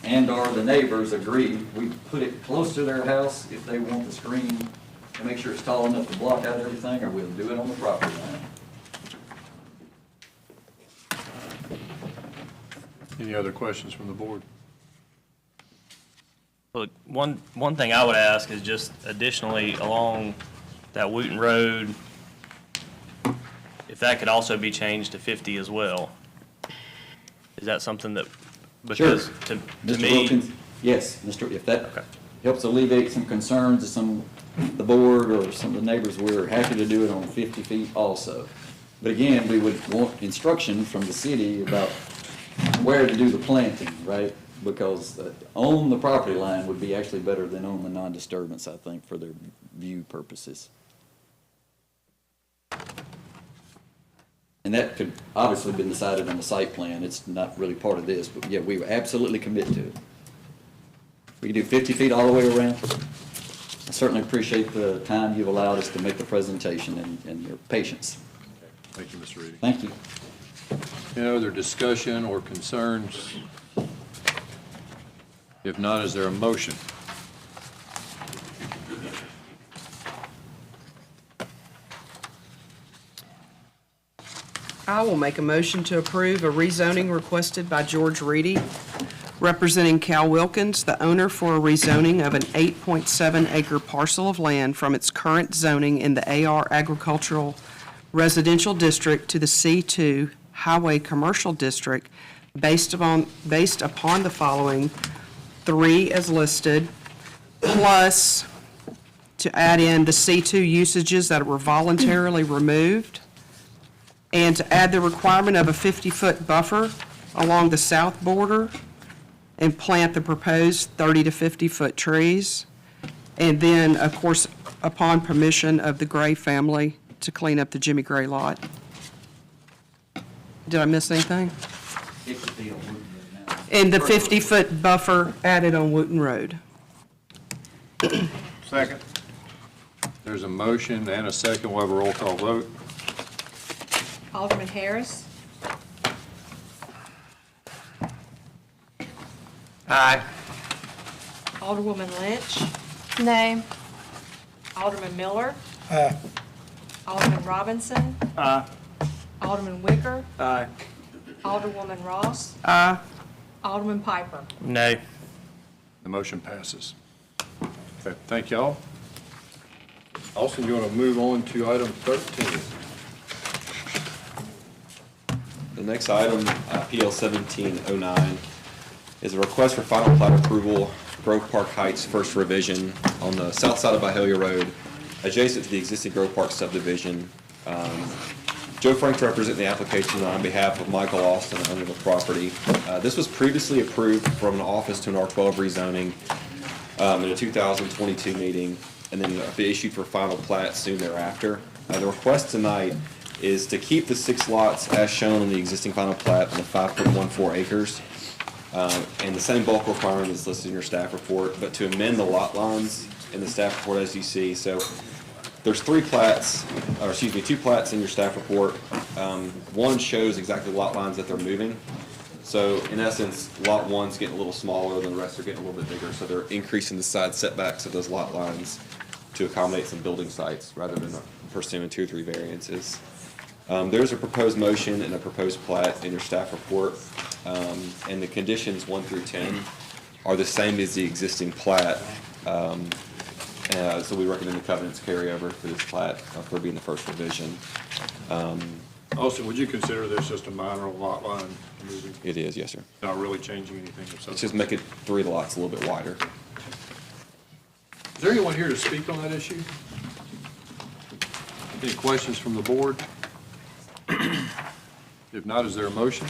Speaker 12: and or the neighbors agree. We put it close to their house if they want the screen to make sure it's tall enough to block out everything, or we'll do it on the property line.
Speaker 1: Any other questions from the board?
Speaker 9: Look, one thing I would ask is just additionally along that Wooten Road, if that could also be changed to 50 as well. Is that something that, because
Speaker 12: Sure.
Speaker 9: to
Speaker 12: Mr.
Speaker 9: me.
Speaker 12: Wilkins, yes, if that
Speaker 9: Okay.
Speaker 12: helps alleviate some concerns of some, the board or some of the neighbors, we're happy to do it on 50 feet also. But again, we would want instruction from the city about where to do the planting, right? Because on the property line would be actually better than on the non-disturbance, I think, for their view purposes. And that could obviously been decided on the site plan. It's not really part of this, but yeah, we absolutely commit to it. We can do 50 feet all the way around. I certainly appreciate the time you've allowed us to make the presentation and your patience.
Speaker 1: Thank you, Mr. Reedy.
Speaker 12: Thank you.
Speaker 1: Any other discussion or concerns? If not, is there a motion?
Speaker 2: I will make a motion to approve a rezoning requested by George Reedy, representing Cal Wilkins, the owner, for a rezoning of an 8.7 acre parcel of land from its current zoning in the AR Agricultural Residential District to the C2 Highway Commercial District based upon the following: 3 as listed, plus to add in the C2 usages that were voluntarily removed, and to add the requirement of a 50-foot buffer along the south border and plant the proposed 30 to 50-foot trees. And then, of course, upon permission of the Gray family, to clean up the Jimmy Gray lot. Did I miss anything? And the 50-foot buffer added on Wooten Road.
Speaker 5: Second.
Speaker 1: There's a motion and a second. We'll have a roll call vote.
Speaker 17: Alderman Harris.
Speaker 4: Aye.
Speaker 17: Alderwoman Lynch.
Speaker 8: Nay.
Speaker 17: Alderman Miller.
Speaker 14: Aye.
Speaker 17: Alderman Robinson.
Speaker 4: Aye.
Speaker 17: Alderman Wicker.
Speaker 4: Aye.
Speaker 17: Alderwoman Ross.
Speaker 2: Aye.
Speaker 17: Alderman Piper.
Speaker 9: No.
Speaker 1: The motion passes. Okay, thank y'all. Austin, you want to move on to item 13?
Speaker 6: The next item, PL 1709, is a request for final plat approval, Grove Park Heights First Revision on the south side of Byhalia Road, adjacent to the existing Grove Park subdivision. Joe Frank's representing the application on behalf of Michael Austin, owner of the property. This was previously approved from an office to an R12 rezoning in a 2022 meeting, and then be issued for final plat soon thereafter. The request tonight is to keep the 6 lots as shown in the existing final plat on the 5.14 acres, and the same bulk requirement is listed in your staff report, but to amend the lot lines in the staff report as you see. So there's 2 plats in your staff report. One shows exactly the lot lines that they're moving. So in essence, lot 1's getting a little smaller, and the rest are getting a little bit bigger. So they're increasing the side setbacks of those lot lines to accommodate some building sites rather than pursuing 2 or 3 variances. There's a proposed motion and a proposed plat in your staff report, and the conditions 1 through 10 are the same as the existing plat. So we recommend the covenants carry over for this plat for being the first revision.
Speaker 1: Austin, would you consider this just a minor lot line moving?
Speaker 6: It is, yes, sir.
Speaker 1: Not really changing anything?
Speaker 6: It's just making 3 lots a little bit wider.
Speaker 1: Is there anyone here to speak on that issue? Any questions from the board? If not, is there a motion?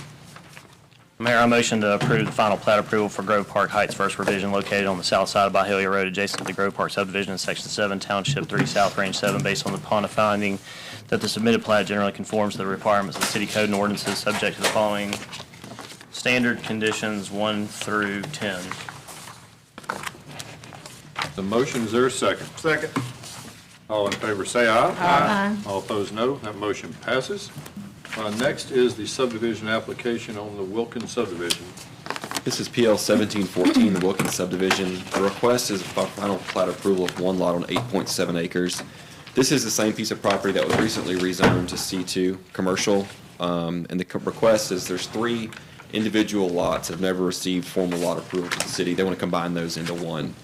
Speaker 9: Mayor, I motion to approve the final plat approval for Grove Park Heights First Revision located on the south side of Byhalia Road adjacent to the Grove Park subdivision in Section 7, Township 3 South, Range 7, based upon a finding that the submitted plat generally conforms to the requirements of the city code and ordinances subject to the following standard conditions 1 through 10.
Speaker 1: The motion, is there a second?
Speaker 5: Second.
Speaker 1: All in favor say aye. Aye. All opposed, no. That motion passes. Next is the subdivision application on the Wilkins subdivision.
Speaker 6: This is PL 1714, the Wilkins subdivision. The request is for final plat approval of 1 lot on 8.7 acres. This is the same piece of property that was recently rezoned to C2 commercial. And the request is there's 3 individual lots that have never received formal lot approval from the city. They want to combine those into one.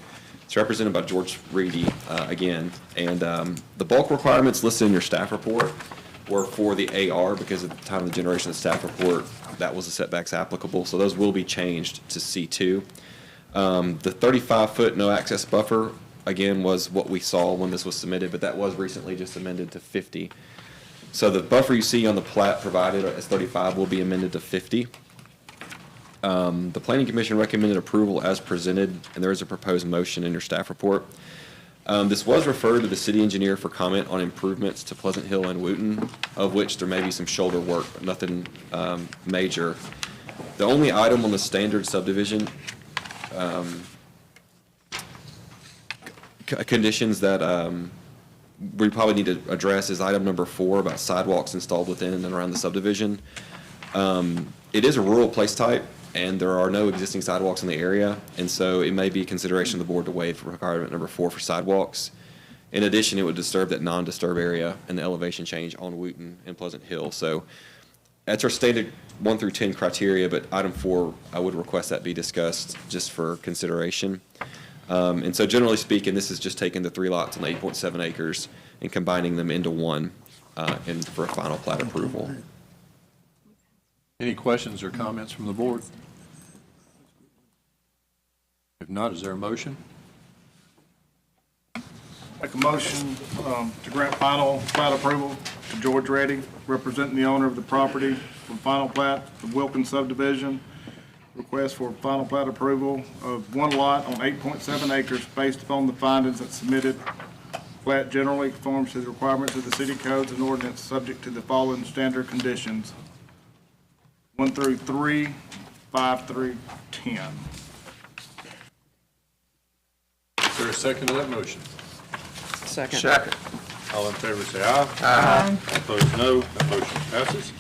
Speaker 6: It's represented by George Reedy again. And the bulk requirements listed in your staff report were for the AR because at the time of the generation of the staff report, that was the setbacks applicable. So those will be changed to C2. The 35-foot no access buffer, again, was what we saw when this was submitted, but that was recently just amended to 50. So the buffer you see on the plat provided as 35 will be amended to 50. The Planning Commission recommended approval as presented, and there is a proposed motion in your staff report. This was referred to the city engineer for comment on improvements to Pleasant Hill and Wooten, of which there may be some shoulder work, but nothing major. The only item on the standard subdivision conditions that we probably need to address is item number 4 about sidewalks installed within and around the subdivision. It is a rural place type, and there are no existing sidewalks in the area, and so it may be a consideration of the board to waive requirement number 4 for sidewalks. In addition, it would disturb that non-disturb area and the elevation change on Wooten and Pleasant Hill. So that's our standard 1 through 10 criteria, but item 4, I would request that be discussed just for consideration. And so generally speaking, this is just taking the 3 lots on the 8.7 acres and combining them into one and for a final plat approval.
Speaker 1: Any questions or comments from the board? If not, is there a motion?
Speaker 5: Make a motion to grant final plat approval to George Reddy, representing the owner of the property for final plat of Wilkins subdivision. Request for final plat approval of 1 lot on 8.7 acres based upon the findings that submitted. Plat generally conforms to the requirements of the city codes and ordinance subject to the following standard conditions. 1 through 3, 5 through 10.
Speaker 1: Is there a second to that motion?
Speaker 7: Second.
Speaker 11: Second.
Speaker 1: All in favor say aye. Aye. All opposed, no. That motion passes.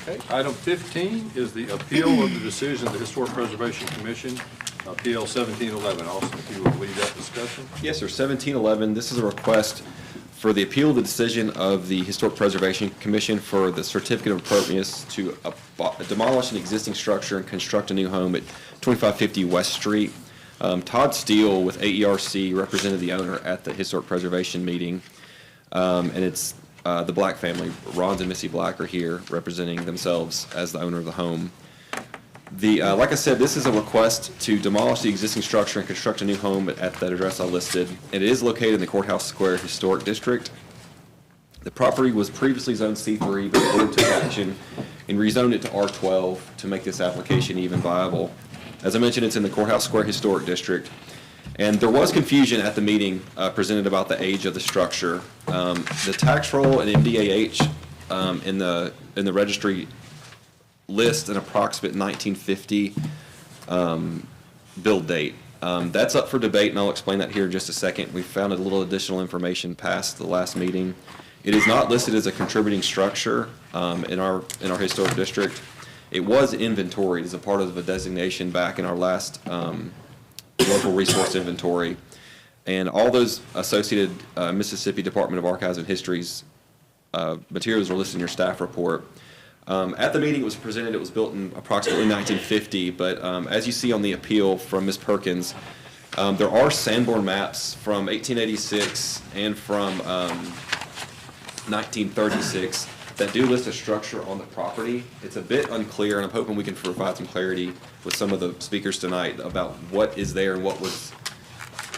Speaker 1: Okay, item 15 is the appeal of the decision of the Historic Preservation Commission, PL 1711. Austin, if you would lead that discussion.
Speaker 6: Yes, sir. 1711. This is a request for the appeal of the decision of the Historic Preservation Commission for the certificate of appropriateness to demolish an existing structure and construct a new home at 2550 West Street. Todd Steele with AERC represented the owner at the Historic Preservation meeting, and it's the Black family, Ron and Missy Black, are here representing themselves as the owner of the home. Like I said, this is a request to demolish the existing structure and construct a new home at that address I listed. It is located in the Courthouse Square Historic District. The property was previously zoned C3, but the board took action and rezoned it to R12 to make this application even viable. As I mentioned, it's in the Courthouse Square Historic District. And there was confusion at the meeting presented about the age of the structure. The tax roll and MDAH in the registry list an approximate 1950 build date. That's up for debate, and I'll explain that here in just a second. We found a little additional information past the last meeting. It is not listed as a contributing structure in our historic district. It was inventoried as a part of a designation back in our last local resource inventory, and all those associated Mississippi Department of Archives and History's materials are listed in your staff report. At the meeting it was presented, it was built in approximately 1950, but as you see on the appeal from Ms. Perkins, there are Sanborn maps from 1886 and from 1936 that do list a structure on the property. It's a bit unclear, and I'm hoping we can provide some clarity with some of the speakers tonight about what is there and what was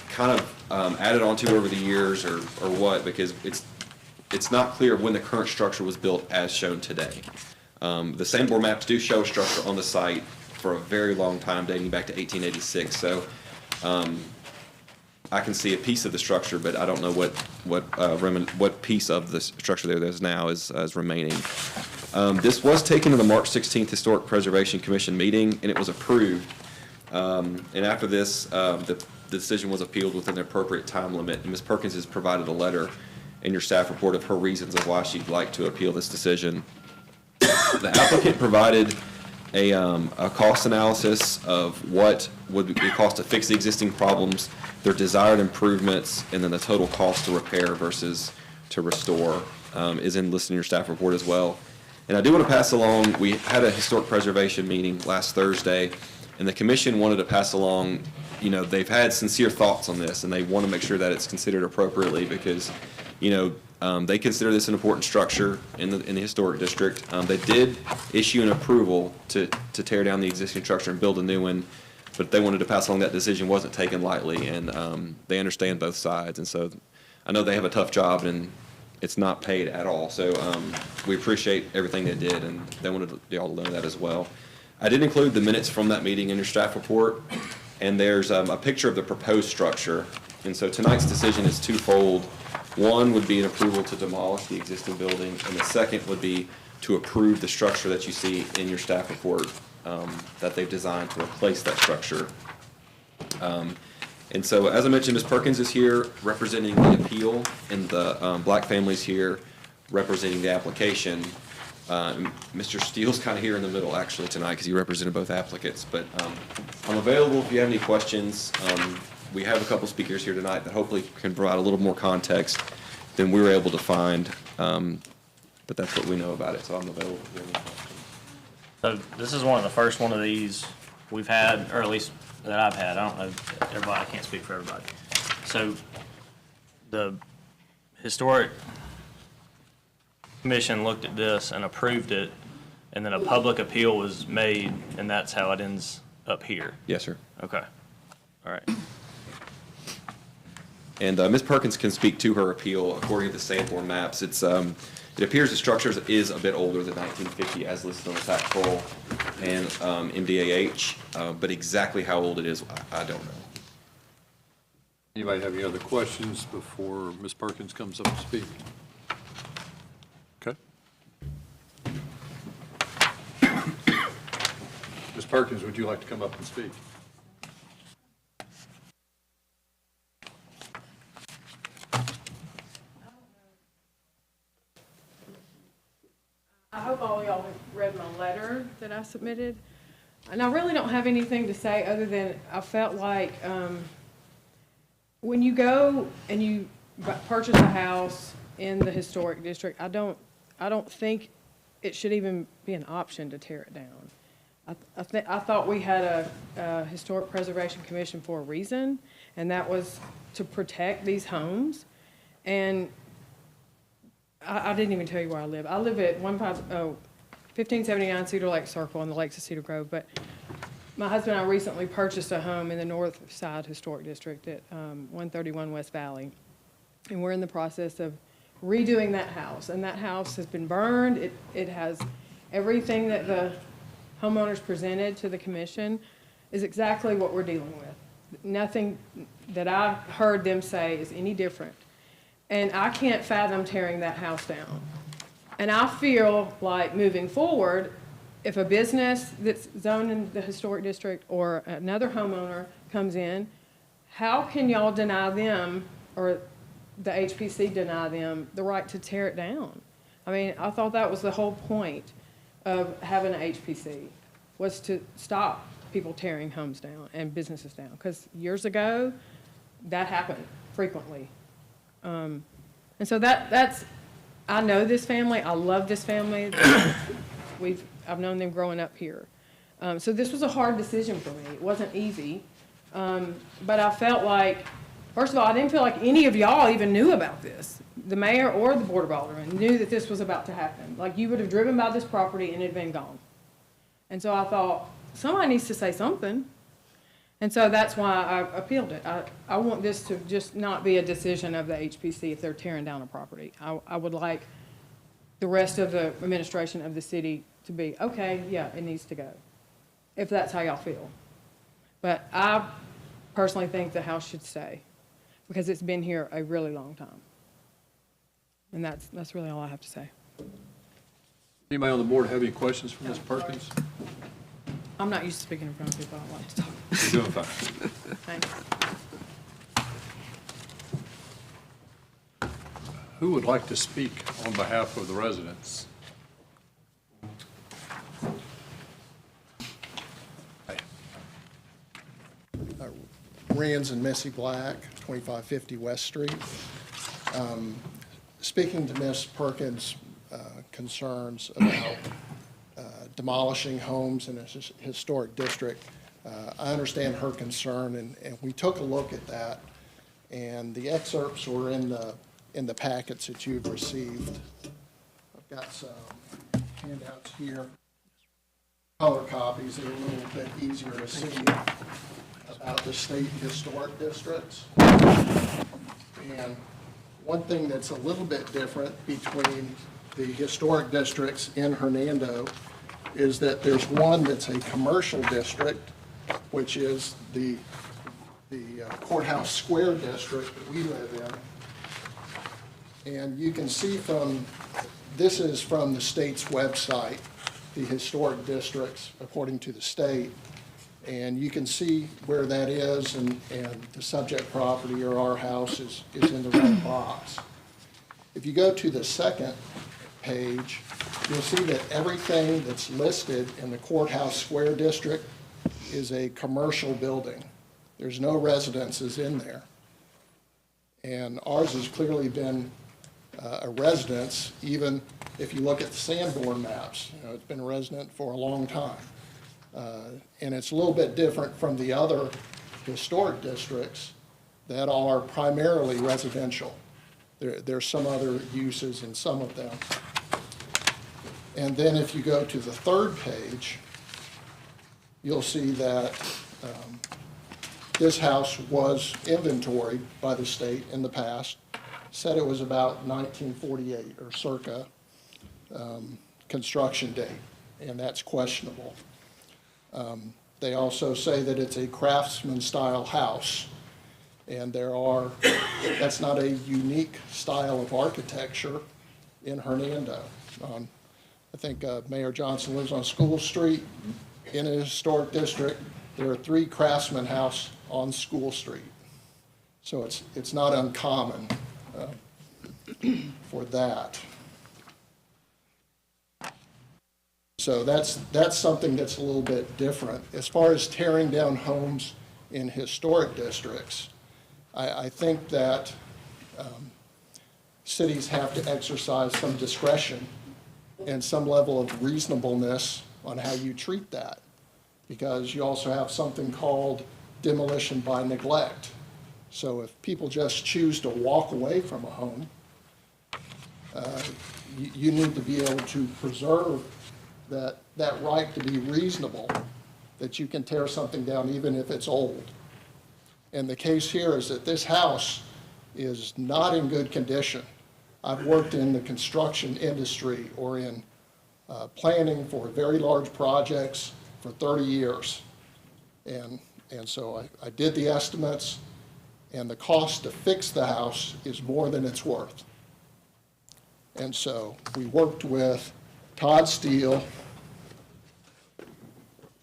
Speaker 6: kind of added onto over the years or what, because it's not clear when the current structure was built as shown today. The Sanborn maps do show a structure on the site for a very long time, dating back to 1886. So I can see a piece of the structure, but I don't know what piece of the structure there is now is remaining. This was taken to the March 16th Historic Preservation Commission meeting, and it was approved. And after this, the decision was appealed within the appropriate time limit. And Ms. Perkins has provided a letter in your staff report of her reasons of why she'd like to appeal this decision. The applicant provided a cost analysis of what would it cost to fix the existing problems, their desired improvements, and then the total cost to repair versus to restore is listed in your staff report as well. And I do want to pass along, we had a historic preservation meeting last Thursday, and the commission wanted to pass along, they've had sincere thoughts on this, and they want to make sure that it's considered appropriately because, they consider this an important structure in the historic district. They did issue an approval to tear down the existing structure and build a new one, but they wanted to pass along that decision wasn't taken lightly, and they understand both sides. And so I know they have a tough job, and it's not paid at all. So we appreciate everything they did, and they wanted y'all to know that as well. I did include the minutes from that meeting in your staff report, and there's a picture of the proposed structure. And so tonight's decision is twofold. One would be an approval to demolish the existing building, and the second would be to approve the structure that you see in your staff report that they've designed to replace that structure. And so, as I mentioned, Ms. Perkins is here representing the appeal, and the Black family's here representing the application. Mr. Steele's kind of here in the middle, actually, tonight, because he represented both applicants. But I'm available if you have any questions. We have a couple speakers here tonight that hopefully can provide a little more context than we were able to find, but that's what we know about it, so I'm available if you have any questions.
Speaker 9: So this is one of the first one of these we've had, or at least that I've had. I don't know everybody, I can't speak for everybody. So the historic commission looked at this and approved it, and then a public appeal was made, and that's how it ends up here.
Speaker 6: Yes, sir.
Speaker 9: Okay. All right.
Speaker 6: And Ms. Perkins can speak to her appeal according to the Sanborn maps. It appears the structure is a bit older than 1950 as listed on the tax roll and MDAH, but exactly how old it is, I don't know.
Speaker 1: Anybody have any other questions before Ms. Perkins comes up to speak? Okay. Ms. Perkins, would you like to come up and speak?
Speaker 17: I hope all y'all have read my letter that I submitted. And I really don't have anything to say other than I felt like when you go and you purchase a house in the historic district, I don't think it should even be an option to tear it down. I thought we had a Historic Preservation Commission for a reason, and that was to protect these homes. And I didn't even tell you where I live. I live at 1579 Cedar Lake Circle in the Lakes of Cedar Grove, but my husband and I recently purchased a home in the North Side Historic District at 131 West Valley. And we're in the process of redoing that house. And that house has been burned. It has everything that the homeowners presented to the commission is exactly what we're dealing with. Nothing that I heard them say is any different. And I can't fathom tearing that house down. And I feel like moving forward, if a business that's zoned in the historic district or another homeowner comes in, how can y'all deny them, or the HPC deny them, the right to tear it down? I mean, I thought that was the whole point of having an HPC, was to stop people tearing homes down and businesses down. Because years ago, that happened frequently. And so that's, I know this family, I love this family. I've known them growing up here. So this was a hard decision for me. It wasn't easy. But I felt like, first of all, I didn't feel like any of y'all even knew about this. The mayor or the Board of Aldermen knew that this was about to happen. Like, you would have driven by this property and it had been gone. And so I thought, somebody needs to say something. And so that's why I appealed it. I want this to just not be a decision of the HPC if they're tearing down a property. I would like the rest of the administration of the city to be, okay, yeah, it needs to go, if that's how y'all feel. But I personally think the house should stay because it's been here a really long time. And that's really all I have to say.
Speaker 1: Anybody on the board have any questions for Ms. Perkins?
Speaker 17: I'm not used to speaking in front of people. I don't like to talk.
Speaker 1: You're doing fine.
Speaker 17: Thanks.
Speaker 1: Who would like to speak on behalf of the residents?
Speaker 18: Rands and Missy Black, 2550 West Street. Speaking to Ms. Perkins' concerns about demolishing homes in a historic district, I understand her concern, and we took a look at that, and the excerpts were in the packets that you've received. I've got some handouts here, color copies that are a little bit easier to see about the state historic districts. And one thing that's a little bit different between the historic districts in Hernando is that there's one that's a commercial district, which is the Courthouse Square district that we live in. And you can see this is from the state's website, the historic districts according to the state. And you can see where that is, and the subject property, or our house, is in the red box. If you go to the second page, you'll see that everything that's listed in the Courthouse Square district is a commercial building. There's no residences in there. And ours has clearly been a residence, even if you look at the Sanborn maps. You know, it's been a resident for a long time. And it's a little bit different from the other historic districts that are primarily residential. There's some other uses in some of them. And then if you go to the third page, you'll see that this house was inventoried by the state in the past, said it was about 1948 or circa construction date, and that's questionable. They also say that it's a craftsman-style house, and that's not a unique style of architecture in Hernando. I think Mayor Johnson lives on School Street in a historic district. There are 3 craftsman houses on School Street. So it's not uncommon for that. So that's something that's a little bit different. As far as tearing down homes in historic districts, I think that cities have to exercise some discretion and some level of reasonableness on how you treat that, because you also have something called demolition by neglect. So if people just choose to walk away from a home, you need to be able to preserve that right to be reasonable, that you can tear something down even if it's old. And the case here is that this house is not in good condition. I've worked in the construction industry or in planning for very large projects for 30 years. And so I did the estimates, and the cost to fix the house is more than it's worth. And so we worked with Todd Steele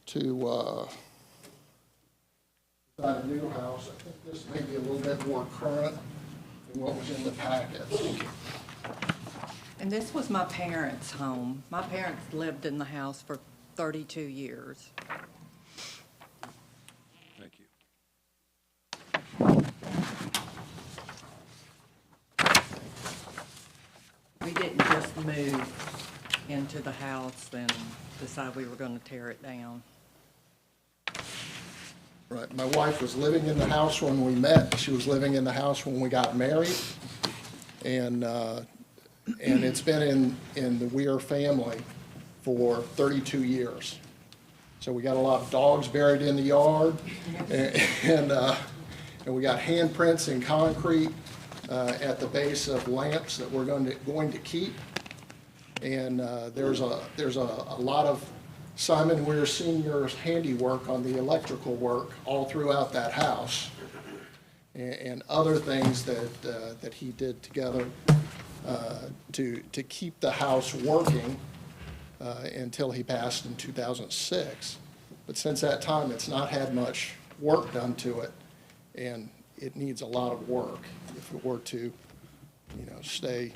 Speaker 18: to design a new house. I think this may be a little bit more current than what was in the packet.
Speaker 19: And this was my parents' home. My parents lived in the house for 32 years.
Speaker 1: Thank you.
Speaker 19: We didn't just move into the house and decide we were going to tear it down.
Speaker 18: Right. My wife was living in the house when we met. She was living in the house when we got married. And it's been in the Weir family for 32 years. So we got a lot of dogs buried in the yard, and we got handprints in concrete at the base of lamps that we're going to keep. And there's a lot of Simon Weir Sr.'s handiwork on the electrical work all throughout that house, and other things that he did together to keep the house working until he passed in 2006. But since that time, it's not had much work done to it, and it needs a lot of work if it were to, stay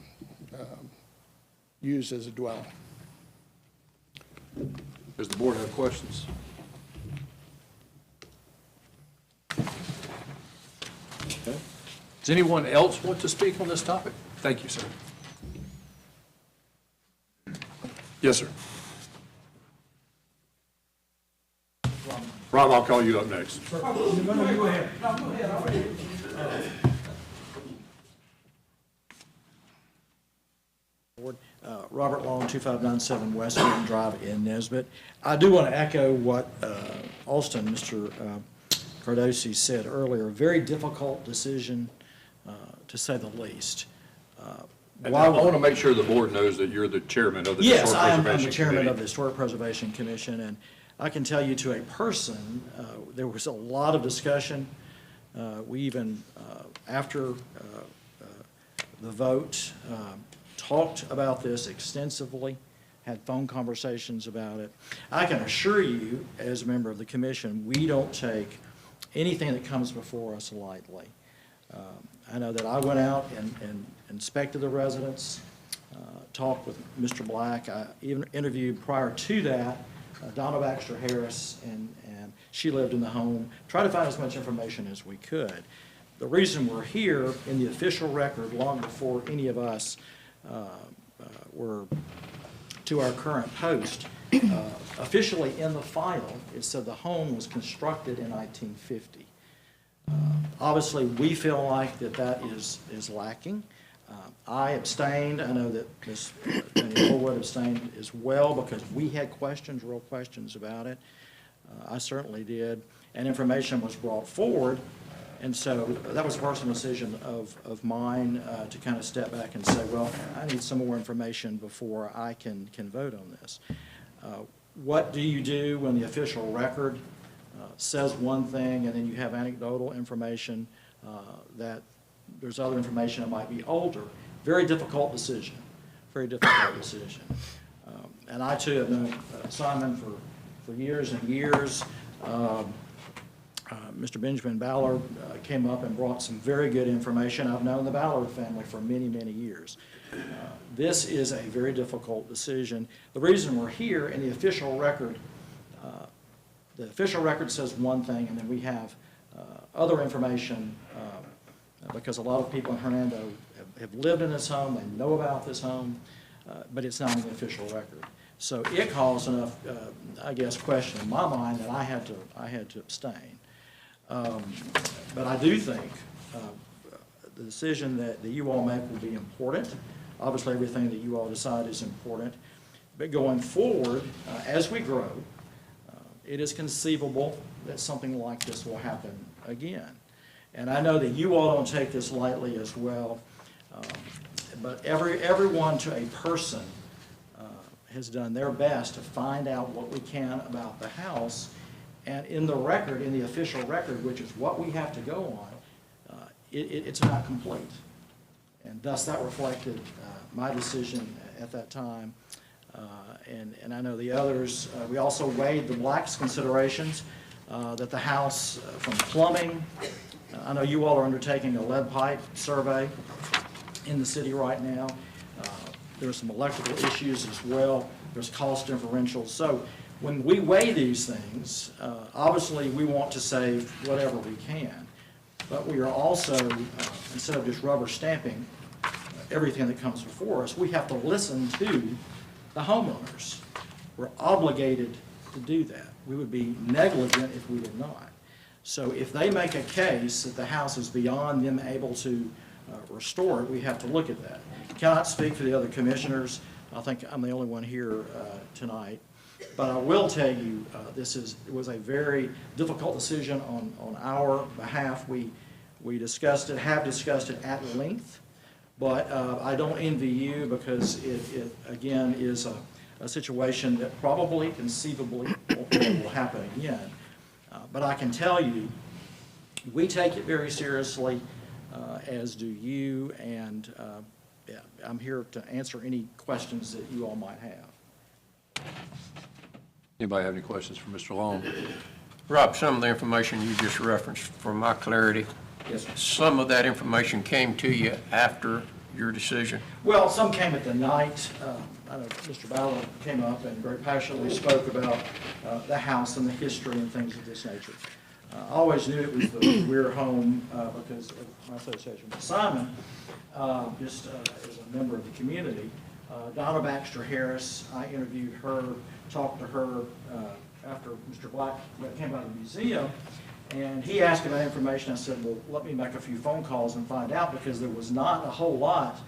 Speaker 18: used as a dwelling.
Speaker 1: Does the board have questions? Okay. Does anyone else want to speak on this topic? Thank you, sir. Yes, sir. Rob, I'll call you up next.
Speaker 20: Go ahead. Robert Long, 2597 West Mountain Drive in Nesbit. I do want to echo what Alston, Mr. Cardosi, said earlier. A very difficult decision, to say the least.
Speaker 1: And I want to make sure the board knows that you're the chairman of the Historic Preservation Committee.
Speaker 20: Yes, I'm the chairman of the Historic Preservation Commission, and I can tell you to a person, there was a lot of discussion. We even, after the vote, talked about this extensively, had phone conversations about it. I can assure you, as a member of the commission, we don't take anything that comes before us lightly. I know that I went out and inspected the residence, talked with Mr. Black. I even interviewed prior to that Donna Baxter Harris, and she lived in the home. Tried to find as much information as we could. The reason we're here in the official record, long before any of us were to our current post, officially in the file, it said the home was constructed in 1950. Obviously, we feel like that is lacking. I abstained. I know that Ms. Norwood abstained as well because we had questions, real questions about it. I certainly did. And information was brought forward. And so that was a personal decision of mine to kind of step back and say, well, I need some more information before I can vote on this. What do you do when the official record says one thing and then you have anecdotal information that there's other information that might be older? Very difficult decision, very difficult decision. And I too have known Simon for years and years. Mr. Benjamin Ballard came up and brought some very good information. I've known the Ballard family for many, many years. This is a very difficult decision. The reason we're here in the official record says one thing, and then we have other information because a lot of people in Hernando have lived in this home, they know about this home, but it's not in the official record. So it caused enough, I guess, question in my mind that I had to abstain. But I do think the decision that you all make will be important. obviously, everything that you all decide is important. But going forward, as we grow, it is conceivable that something like this will happen again. And I know that you all don't take this lightly as well, but everyone to a person has done their best to find out what we can about the house. And in the record, in the official record, which is what we have to go on, it's not complete. And thus that reflected my decision at that time. And I know the others, we also weighed the Black's considerations, that the house, from plumbing, I know you all are undertaking a lead pipe survey in the city right now. There are some electrical issues as well. There's cost differentials. So when we weigh these things, obviously we want to save whatever we can. But we are also, instead of just rubber stamping everything that comes before us, we have to listen to the homeowners. We're obligated to do that. We would be negligent if we did not. So if they make a case that the house is beyond them able to restore it, we have to look at that. Cannot speak for the other commissioners. I think I'm the only one here tonight. But I will tell you, it was a very difficult decision on our behalf. We discussed it, have discussed it at length, but I don't envy you because it again, is a situation that probably, conceivably, will happen again. But I can tell you, we take it very seriously, as do you, and yeah, I'm here to answer any questions that you all might have.
Speaker 1: Anybody have any questions for Mr. Long?
Speaker 11: Rob, some of the information you just referenced, for my clarity,
Speaker 20: yes, sir.
Speaker 11: Some of that information came to you after your decision?
Speaker 20: Well, some came at the night. I know Mr. Ballard came up and very passionately spoke about the house and the history and things of this nature. I always knew it was the Weir home because of my association with Simon, just as a member of the community. Donna Baxter Harris, I interviewed her, talked to her after Mr. Black came out of the museum, and he asked about information. I said, well, let me make a few phone calls and find out, because there was not a whole lot,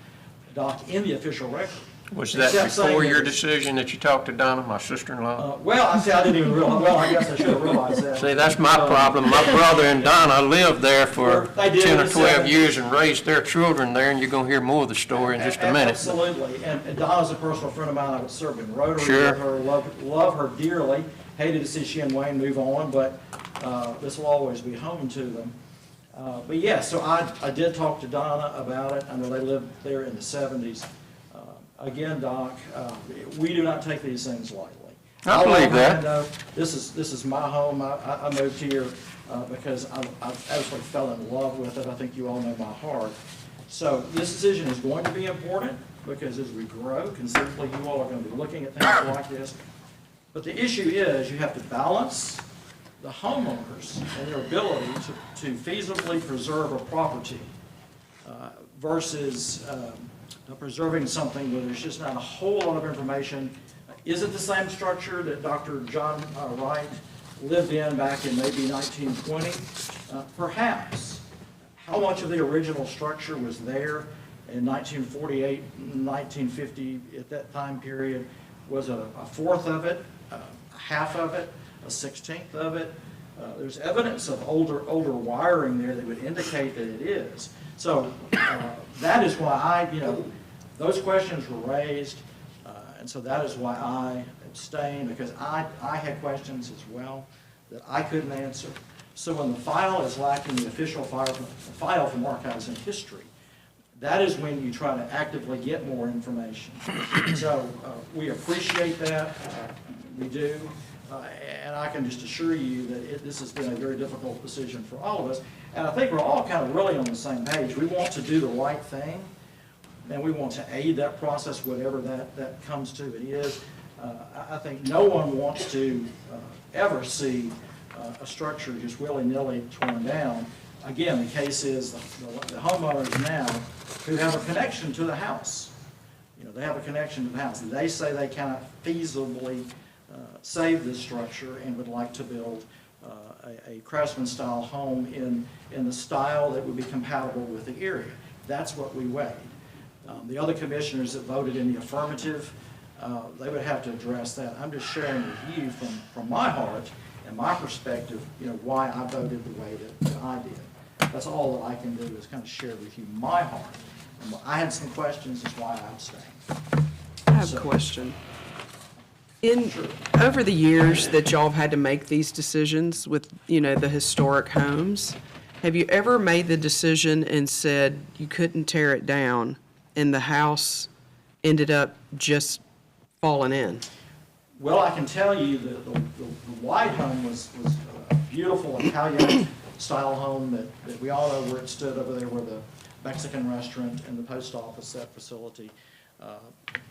Speaker 20: Doc, in the official record.
Speaker 11: Was that before your decision that you talked to Donna, my sister-in-law?
Speaker 20: Well, I didn't even realize, well, I guess I should have realized that.
Speaker 11: See, that's my problem. My brother and Donna lived there for 10 or 12 years and raised their children there, and you're going to hear more of the story in just a minute.
Speaker 20: Absolutely. And Donna's a personal friend of mine. I would serve in Rotary
Speaker 11: Sure.
Speaker 20: with her, love her dearly. Hated to see she and Wayne move on, but this will always be home to them. But yeah, so I did talk to Donna about it. I know they lived there in the 70s. Again, Doc, we do not take these things lightly.
Speaker 11: I believe that.
Speaker 20: Hernando, this is my home. I moved here because I absolutely fell in love with it. I think you all know my heart. So this decision is going to be important because as we grow, considerably, you all are going to be looking at things like this. But the issue is you have to balance the homeowners and their ability to feasibly preserve a property versus preserving something where there's just not a whole lot of information. Is it the same structure that Dr. John Wright lived in back in maybe 1920? Perhaps. How much of the original structure was there in 1948, 1950, at that time period? Was it a fourth of it, a half of it, a 16th of it? There's evidence of older wiring there that would indicate that it is. So that is why those questions were raised, and so that is why I abstained, because I had questions as well that I couldn't answer. So when the file is lacking the official file from Archives and History, that is when you try to actively get more information. So we appreciate that, we do, and I can just assure you that this has been a very difficult decision for all of us. And I think we're all kind of really on the same page. We want to do the right thing, and we want to aid that process, whatever that comes to it is. I think no one wants to ever see a structure just willy-nilly torn down. Again, the case is the homeowners now who have a connection to the house. They have a connection to the house. They say they cannot feasibly save this structure and would like to build a craftsman-style home in the style that would be compatible with the area. That's what we weighed. The other commissioners that voted in the affirmative, they would have to address that. I'm just sharing with you from my heart and my perspective, why I voted the way that I did. That's all that I can do is kind of share with you my heart. And I had some questions, that's why I abstained.
Speaker 21: I have a question. Over the years that y'all have had to make these decisions with, the historic homes, have you ever made the decision and said you couldn't tear it down and the house ended up just falling in?
Speaker 20: Well, I can tell you that the White home was a beautiful Italian-style home that we all know where it stood over there where the Mexican restaurant and the post office, that facility.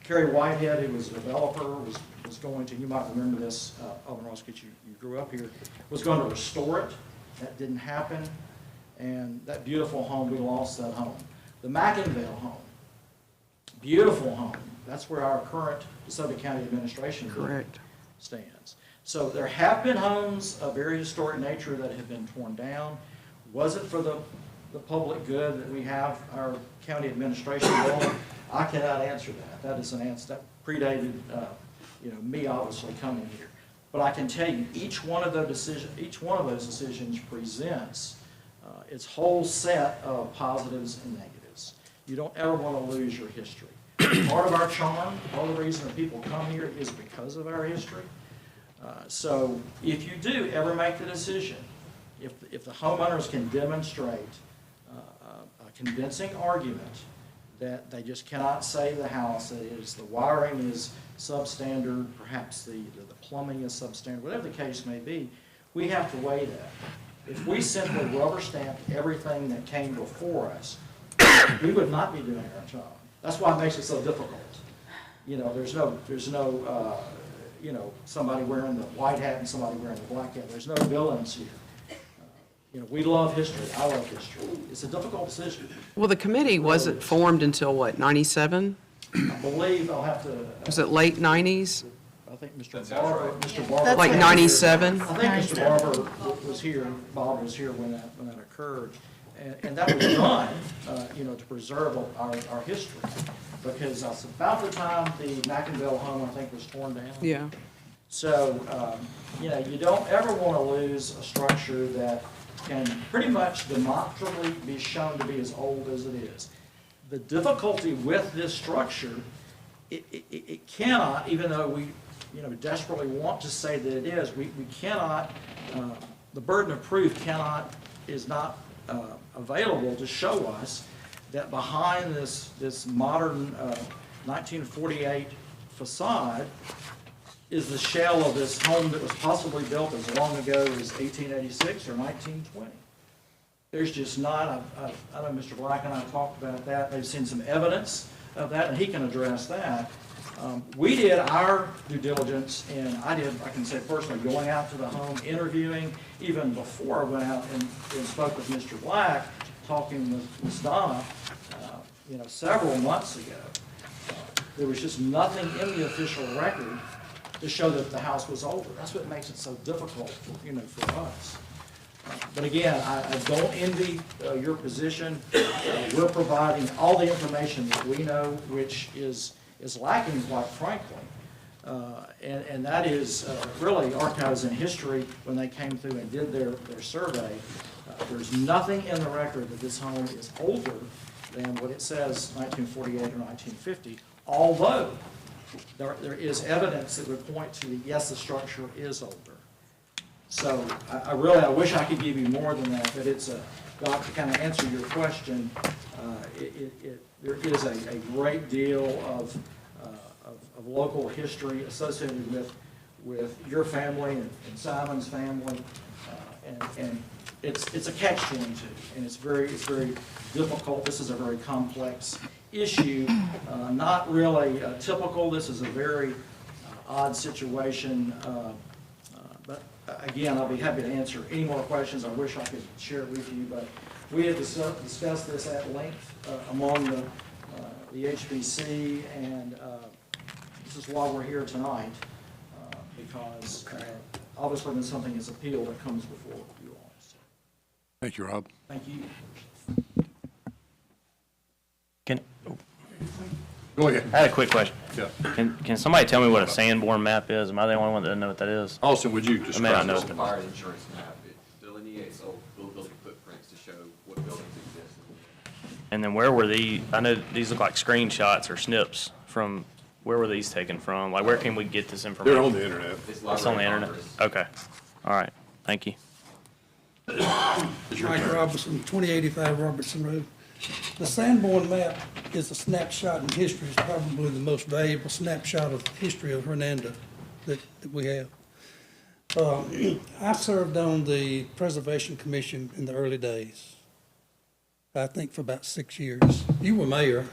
Speaker 20: Kerry Whitehead, who was a developer, was going to, you might remember this, Alderman Ross, because you grew up here, was going to restore it. That didn't happen. And that beautiful home, we lost that home. The McInville home, beautiful home. That's where our current DeSoto County Administration stands. So there have been homes of very historic nature that have been torn down. Was it for the public good that we have our county administration going? I cannot answer that. That is an answer that predated me obviously coming here. But I can tell you each one of those decisions presents its whole set of positives and negatives. You don't ever want to lose your history. Part of our charm, part of the reason that people come here is because of our history. So if you do ever make the decision, if the homeowners can demonstrate a convincing argument that they just cannot save the house, that is, the wiring is substandard, perhaps the plumbing is substandard, whatever the case may be, we have to weigh that. If we simply rubber stamped everything that came before us, we would not be doing our job. That's why it makes it so difficult. There's no somebody wearing the white hat and somebody wearing the black hat. There's no villains here. We love history. I love history. It's a difficult decision.
Speaker 21: Well, the committee wasn't formed until what, 97?
Speaker 20: I believe I'll have to.
Speaker 21: Was it late 90s?
Speaker 20: I think Mr. Barber.
Speaker 21: Like 97?
Speaker 20: I think Mr. Barber was here, Bob was here when that occurred. And that was done, to preserve our history. Because that's about the time the McInville home, I think, was torn down.
Speaker 21: Yeah.
Speaker 20: So, you don't ever want to lose a structure that can pretty much demonstrably be shown to be as old as it is. The difficulty with this structure, it cannot, even though we desperately want to say that it is, we cannot, the burden of proof is not available to show us that behind this modern 1948 facade is the shell of this home that was possibly built as long ago as 1886 or 1920. There's just not, I know Mr. Black and I talked about that. They've seen some evidence of that, and he can address that. We did our due diligence, and I can say personally, going out to the home, interviewing, even before I went out and spoke with Mr. Black, talking with Ms. Donna, several months ago. There was just nothing in the official record to show that the house was older. That's what makes it so difficult, for us. But again, I don't envy your position. We're providing all the information that we know, which is lacking, quite frankly. And that is really Archives and History, when they came through and did their survey. There's nothing in the record that this home is older than what it says, 1948 or 1950, although there is evidence that would point to, yes, the structure is older. So I wish I could give you more than that, but Doc, to kind of answer your question, there is a great deal of local history associated with your family and Simon's family, and it's a catch-22, and it's very difficult. This is a very complex issue, not really typical. This is a very odd situation, but again, I'll be happy to answer any more questions. I wish I could share it with you, but we have discussed this at length among the HBC, and this is why we're here tonight, because obviously when something is appealed, it comes before you all. So.
Speaker 1: Thank you, Rob.
Speaker 20: Thank you.
Speaker 1: Go ahead.
Speaker 9: I had a quick question.
Speaker 1: Yeah.
Speaker 9: Can somebody tell me what a Sanborn map is? Am I the only one that doesn't know what that is?
Speaker 1: Austin, would you
Speaker 9: I may not
Speaker 1: describe
Speaker 9: know
Speaker 1: this?
Speaker 9: what that
Speaker 6: Fire insurance map, it delineates old building footprints to show what buildings exist.
Speaker 9: And then where were I know these look like screenshots or snips from, where were these taken from? Like, where can we get this information?
Speaker 1: They're on the internet.
Speaker 9: It's on the internet? Okay. All right. Thank you.
Speaker 10: Mike Robertson, 2085 Robertson Road. The Sanborn map is a snapshot in history. It's probably the most valuable snapshot of the history of Hernando that we have. I served on the Preservation Commission in the early days, I think for about 6 years. You were mayor.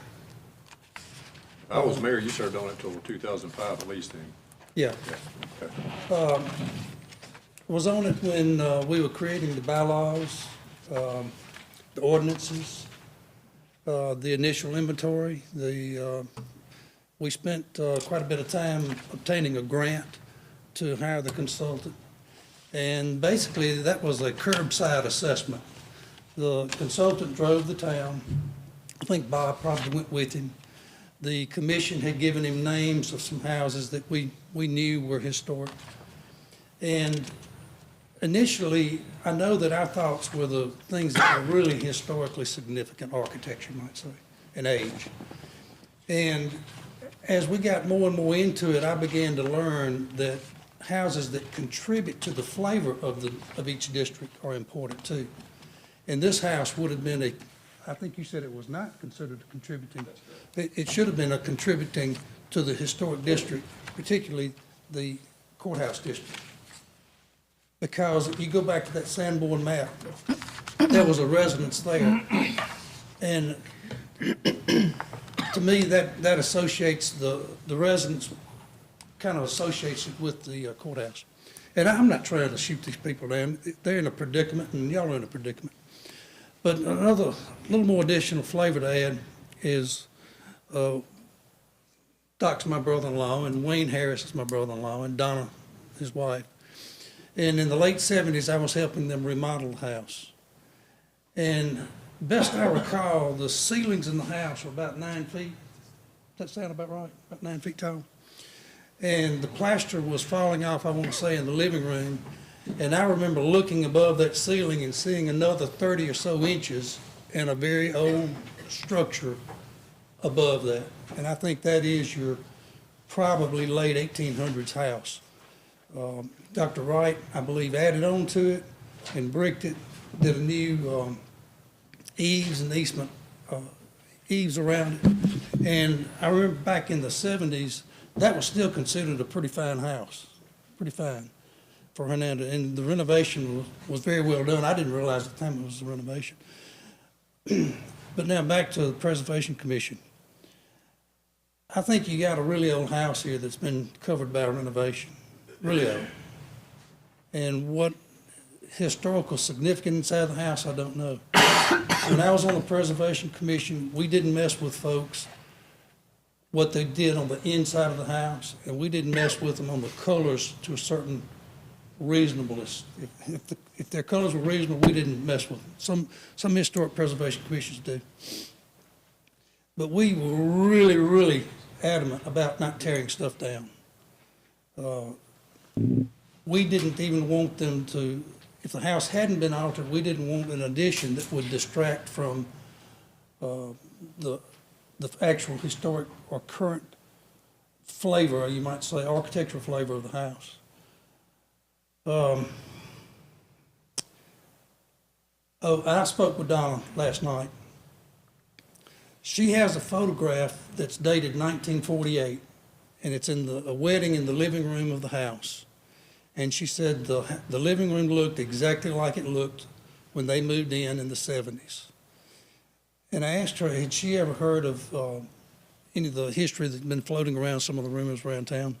Speaker 1: I was mayor, you served on it until 2005 at least then.
Speaker 10: Yeah.
Speaker 1: Okay.
Speaker 10: Was on it when we were creating the bylaws, the ordinances, the initial inventory. We spent quite a bit of time obtaining a grant to hire the consultant. And basically, that was a curbside assessment. The consultant drove the town. I think Bob probably went with him. The commission had given him names of some houses that we knew were historic. And initially, I know that our thoughts were the things that were really historically significant, architecture, you might say, and age. And as we got more and more into it, I began to learn that houses that contribute to the flavor of each district are important too. And this house would have been I think you said it was not considered a contributing. It should have been a contributing to the historic district, particularly the courthouse district. Because if you go back to that Sanborn map, there was a residence there. And to me, that associates the residence, kind of associates it with the courthouse. And I'm not trying to shoot these people down. They're in a predicament, and y'all are in a predicament. But another little more additional flavor to add is Doc's my brother-in-law, and Wayne Harris is my brother-in-law, and Donna, his wife. And in the late 70s, I was helping them remodel the house. And best I recall, the ceilings in the house were about 9 feet. Does that sound about right? About 9 feet tall. And the plaster was falling off, I want to say, in the living room. And I remember looking above that ceiling and seeing another 30 or so inches and a very old structure above that. And I think that is your probably late 1800s house. Dr. Wright, I believe, added on to it and bricked it, did a new eaves and easement, eaves around it. And I remember back in the 70s, that was still considered a pretty fine house, pretty fine for Hernando. And the renovation was very well done. I didn't realize at the time it was a renovation. But now back to the Preservation Commission. I think you got a really old house here that's been covered by renovation, really old. And what historical significance inside the house, I don't know. When I was on the Preservation Commission, we didn't mess with folks what they did on the inside of the house, and we didn't mess with them on the colors to a certain reasonableness. If their colors were reasonable, we didn't mess with them. Some historic preservation commissions do. But we were really, really adamant about not tearing stuff down. We didn't even want them to, if the house hadn't been altered, we didn't want an addition that would distract from the actual historic or current flavor, you might say, architectural flavor of the house. I spoke with Donna last night. She has a photograph that's dated 1948, and it's in a wedding in the living room of the house. And she said the living room looked exactly like it looked when they moved in the 70s. And I asked her, had she ever heard of any of the history that's been floating around, some of the rumors around town?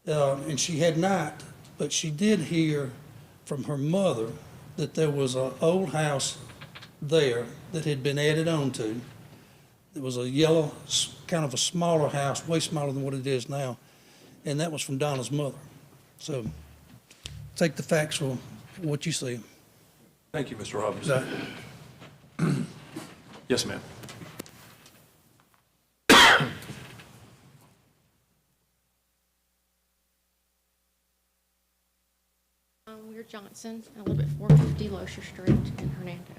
Speaker 10: And she had not, but she did hear from her mother that there was an old house there that had been added on to. It was a yellow, kind of a smaller house, way smaller than what it is now. And that was from Donna's mother. So take the facts for what you see.
Speaker 1: Thank you, Mr. Robinson. Yes, ma'am.
Speaker 3: Johnson. I live at 450 Loescher Street in Hernando.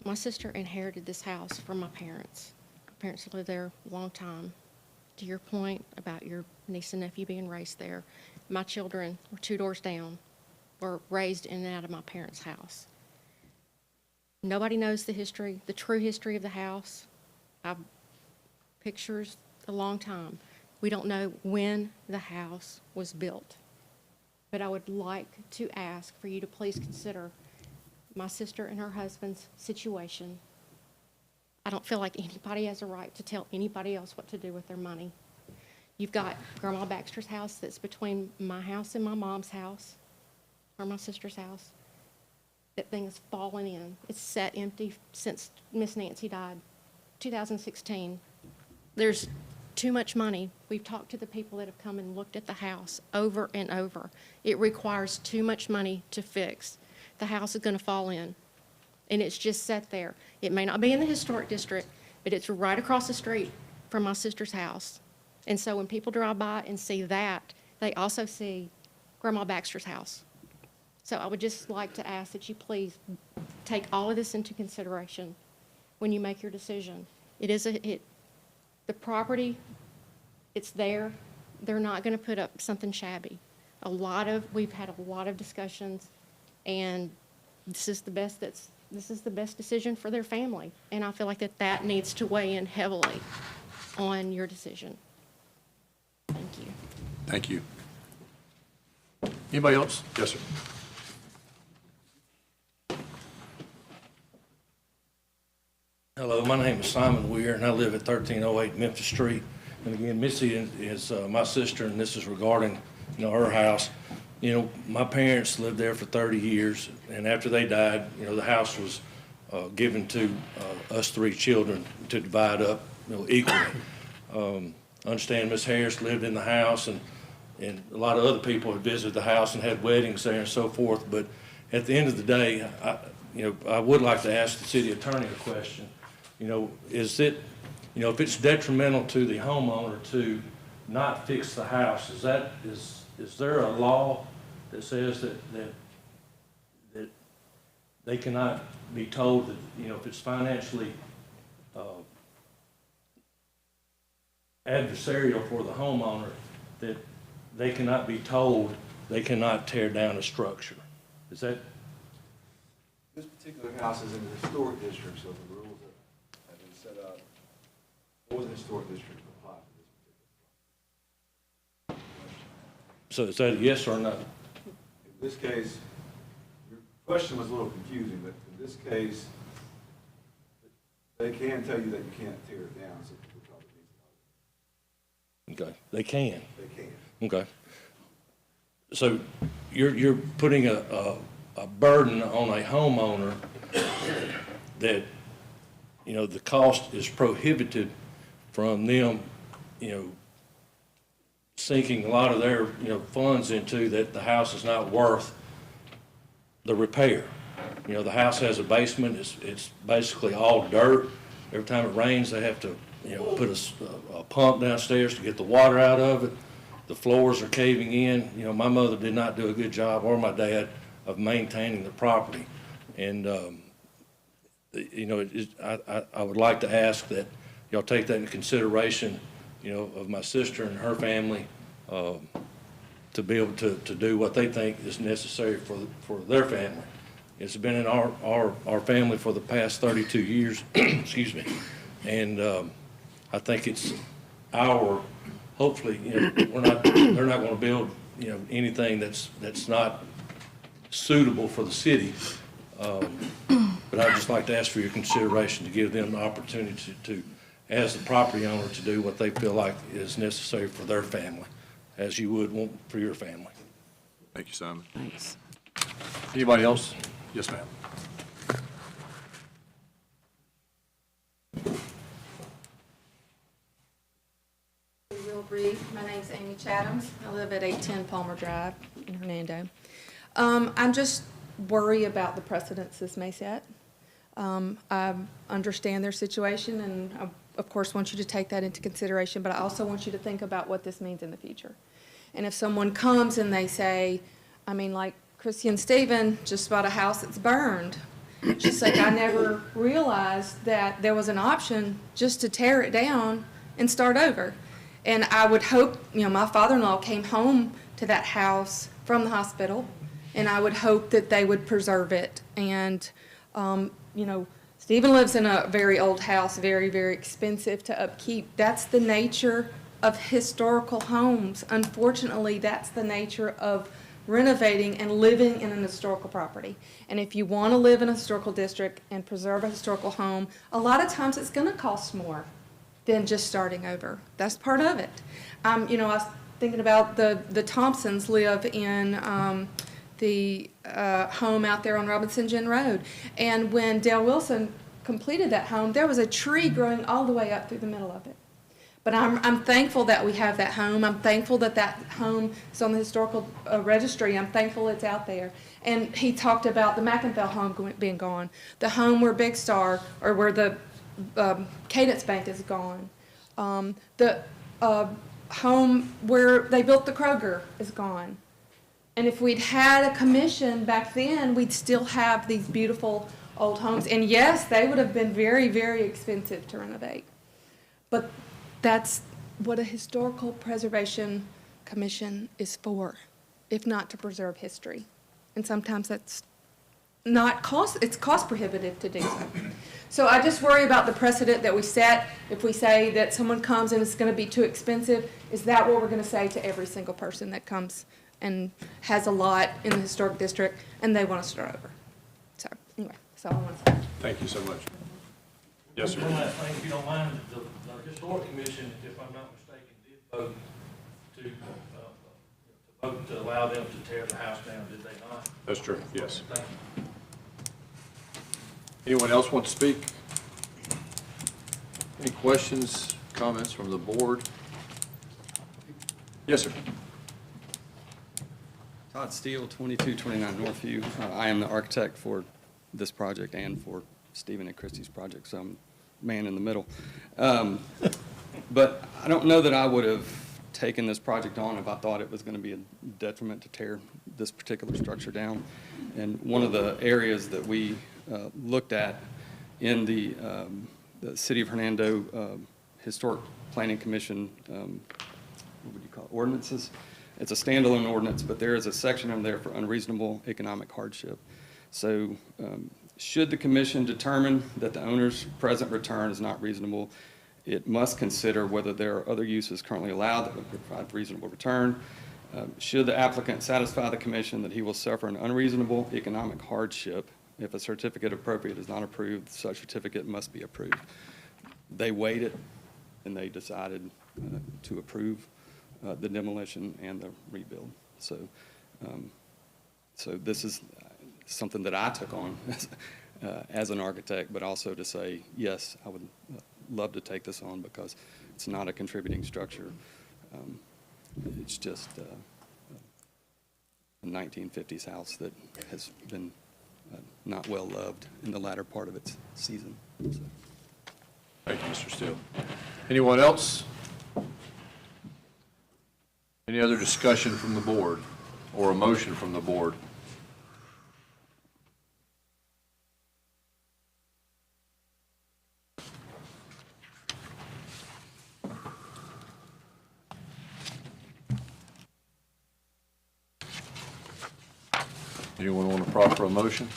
Speaker 3: My sister inherited this house from my parents. My parents lived there a long time. To your point about your niece and nephew being raised there, my children were 2 doors down, were raised in and out of my parents' house. Nobody knows the history, the true history of the house. I've pictures a long time. We don't know when the house was built. But I would like to ask for you to please consider my sister and her husband's situation. I don't feel like anybody has a right to tell anybody else what to do with their money. You've got Grandma Baxter's house that's between my house and my mom's house, or my sister's house. That thing has fallen in. It's sat empty since Miss Nancy died, 2016. There's too much money. We've talked to the people that have come and looked at the house over and over. It requires too much money to fix. The house is going to fall in, and it's just sat there. It may not be in the historic district, but it's right across the street from my sister's house. And so when people drive by and see that, they also see Grandma Baxter's house. So I would just like to ask that you please take all of this into consideration when you make your decision. The property, it's there. They're not going to put up something shabby. We've had a lot of discussions, and this is the best decision for their family. And I feel like that needs to weigh in heavily on your decision. Thank you.
Speaker 1: Thank you. Anybody else? Yes, sir.
Speaker 22: Hello, my name is Simon Weir, and I live at 1308 Memphis Street. And again, Missy is my sister, and this is regarding, her house. My parents lived there for 30 years, and after they died, the house was given to us 3 children to divide up, equally. I understand Miss Harris lived in the house, and a lot of other people had visited the house and had weddings there and so forth. But at the end of the day, I would like to ask the city attorney a question. Is it, if it's detrimental to the homeowner to not fix the house, is there a law that says that they cannot be told that, if it's financially adversarial for the homeowner, that they cannot be told they cannot tear down a structure? Is that?
Speaker 23: This particular house is in the historic district, so the rules that have been set up for the historic district apply for this particular question.
Speaker 22: So is that a yes or no?
Speaker 23: In this case, your question was a little confusing, but in this case, they can tell you that you can't tear it down, so people probably need to know.
Speaker 22: Okay, they can.
Speaker 23: They can.
Speaker 22: Okay. So you're putting a burden on a homeowner that, the cost is prohibited from them, sinking a lot of their, funds into that the house is not worth the repair. The house has a basement. It's basically all dirt. Every time it rains, they have to, put a pump downstairs to get the water out of it. The floors are caving in. My mother did not do a good job, or my dad, of maintaining the property. And, I would like to ask that y'all take that into consideration, of my sister and her family, to be able to do what they think is necessary for their family. It's been in our family for the past 32 years, excuse me. And I think it's hopefully, they're not going to build, anything that's not suitable for the city. But I'd just like to ask for your consideration to give them the opportunity to, as the property owner, to do what they feel like is necessary for their family, as you would want for your family.
Speaker 1: Thank you, Simon.
Speaker 21: Thanks.
Speaker 1: Anybody else? Yes, ma'am.
Speaker 24: Real brief. My name's Amy Chathams. I live at 810 Palmer Drive in Hernando. I'm just worried about the precedents this may set. I understand their situation, and I, of course, want you to take that into consideration, but I also want you to think about what this means in the future. And if someone comes and they say, I mean, like Christy and Stephen just bought a house that's burned. Just like I never realized that there was an option just to tear it down and start over. And I would hope, my father-in-law came home to that house from the hospital, and I would hope that they would preserve it. And, Stephen lives in a very old house, very, very expensive to upkeep. That's the nature of historical homes. Unfortunately, that's the nature of renovating and living in an historical property. And if you want to live in a historical district and preserve a historical home, a lot of times it's going to cost more than just starting over. That's part of it. I was thinking about the Thompsons live in the home out there on Robinson Gin Road. And when Dale Wilson completed that home, there was a tree growing all the way up through the middle of it. But I'm thankful that we have that home. I'm thankful that that home is on the historical registry. I'm thankful it's out there. And he talked about the McInfell home being gone, the home where Big Star, or where the Cadence Bank is gone, the home where they built the Kroger is gone. And if we'd had a commission back then, we'd still have these beautiful old homes. And yes, they would have been very, very expensive to renovate. But that's what a historical preservation commission is for, if not to preserve history. And sometimes that's not it's cost prohibitive to do so. So I just worry about the precedent that we set. If we say that someone comes and it's going to be too expensive, is that what we're going to say to every single person that comes and has a lot in the historic district and they want to start over? So anyway, that's all I want to say.
Speaker 1: Thank you so much. Yes, sir.
Speaker 22: One last thing, if you don't mind, the Historic Commission, if I'm not mistaken, did vote to allow them to tear the house down, did they not?
Speaker 1: That's true, yes.
Speaker 22: Thank you.
Speaker 1: Anyone else want to speak? Any questions, comments from the board? Yes, sir.
Speaker 12: Todd Steele, 2229 Northview. I am the architect for this project and for Stephen and Christie's project, so I'm man in the middle. But I don't know that I would have taken this project on if I thought it was going to be a detriment to tear this particular structure down. And one of the areas that we looked at in the City of Hernando Historic Planning Commission, what would you call it, ordinances? It's a standalone ordinance, but there is a section in there for unreasonable economic hardship. So should the commission determine that the owner's present return is not reasonable, it must consider whether there are other uses currently allowed that would provide reasonable return. Should the applicant satisfy the commission that he will suffer an unreasonable economic hardship if a certificate appropriate is not approved, such certificate must be approved. They weighed it and they decided to approve the demolition and the rebuild. So, so this is something that I took on as an architect, but also to say, yes, I would love to take this on because it's not a contributing structure. It's just a 1950s house that has been not well loved in the latter part of its season. So.
Speaker 1: Thank you, Mr. Steele. Anyone else? Any other discussion from the board or a motion from the board? Anyone want to proffer a motion?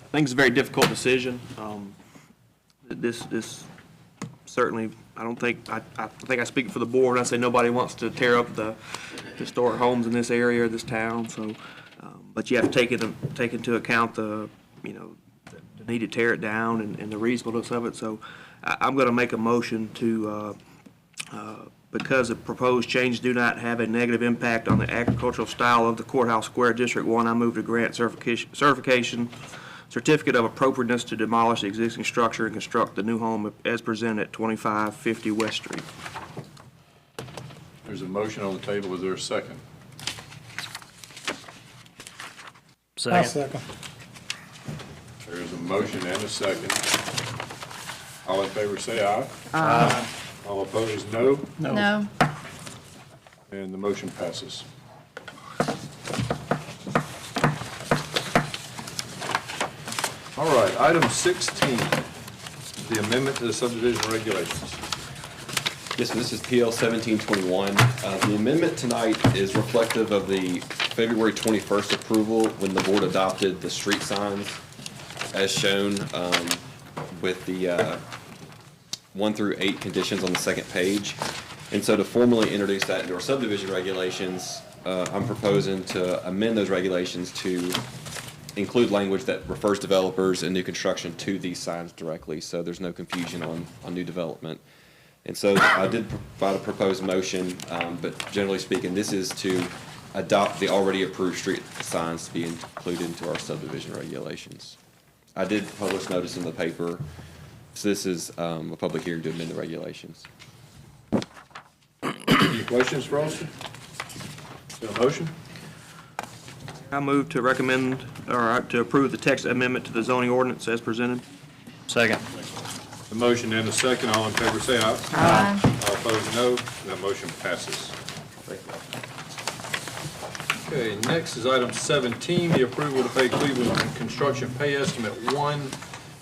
Speaker 4: I think it's a very difficult decision. This certainly, I think I speak for the board. I say nobody wants to tear up the historic homes in this area or this town. So, but you have to take into account the need to tear it down and the reasonableness of it. So, I'm going to make a motion to. Because the proposed changes do not have a negative impact on the agricultural style of the Courthouse Square District 1, I move to grant certification, certificate of appropriateness to demolish the existing structure and construct the new home as presented at 2550 West Street.
Speaker 1: There's a motion on the table. Is there a second?
Speaker 22: Second.
Speaker 10: Second.
Speaker 1: There is a motion and a second. All in favor say aye.
Speaker 22: Aye.
Speaker 1: All opposed, no.
Speaker 2: No.
Speaker 1: And the motion passes. All right, item 16, the amendment to the subdivision regulations.
Speaker 6: Yes, sir, this is PL 1721. The amendment tonight is reflective of the February 21st approval when the board adopted the street signs as shown with the 1 through 8 conditions on the second page. And so to formally introduce that into our subdivision regulations, I'm proposing to amend those regulations to include language that refers developers and new construction to these signs directly, so there's no confusion on new development. And so I did provide a proposed motion, but generally speaking, this is to adopt the already approved street signs to be included into our subdivision regulations. I did publish notice in the paper, so this is a public hearing to amend the regulations.
Speaker 1: Any questions for Austin? Is there a motion?
Speaker 4: I move to recommend, or to approve the text amendment to the zoning ordinance as presented.
Speaker 9: Second.
Speaker 1: The motion and a second, all in favor say aye.
Speaker 2: Aye.
Speaker 1: All opposed, no. That motion passes. Okay, next is item 17, the approval to pay Cleveland Construction Pay Estimate 1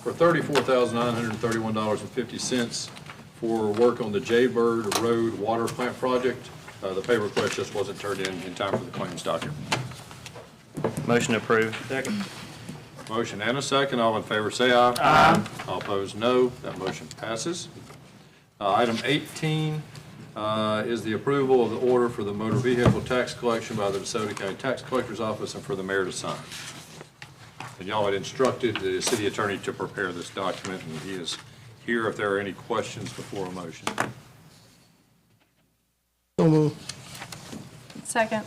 Speaker 1: for $34,931.50 for work on the Jaybird Road Water Plant Project. The pay request just wasn't turned in time for the claims docket.
Speaker 9: Motion approved.
Speaker 4: Second.
Speaker 1: Motion and a second. All in favor say aye. Aye. All opposed, no. That motion passes. Item 18 is the approval of the order for the motor vehicle tax collection by the DeSoto County Tax Collector's Office and for the mayor to sign. And y'all had instructed the city attorney to prepare this document, and he is here if there are any questions before a motion.
Speaker 2: Second.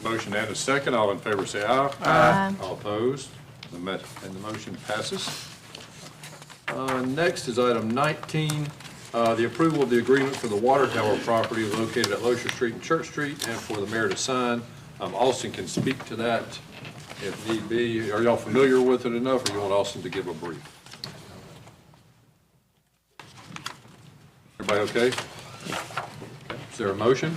Speaker 1: Motion and a second. All in favor say aye.
Speaker 2: Aye.
Speaker 1: All opposed? And the motion passes. Next is item 19, the approval of the agreement for the water tower property located at Loescher Street and Church Street, and for the mayor to sign. Austin can speak to that if need be. Are y'all familiar with it enough, or you want Austin to give a brief? Everybody okay? Is there a motion?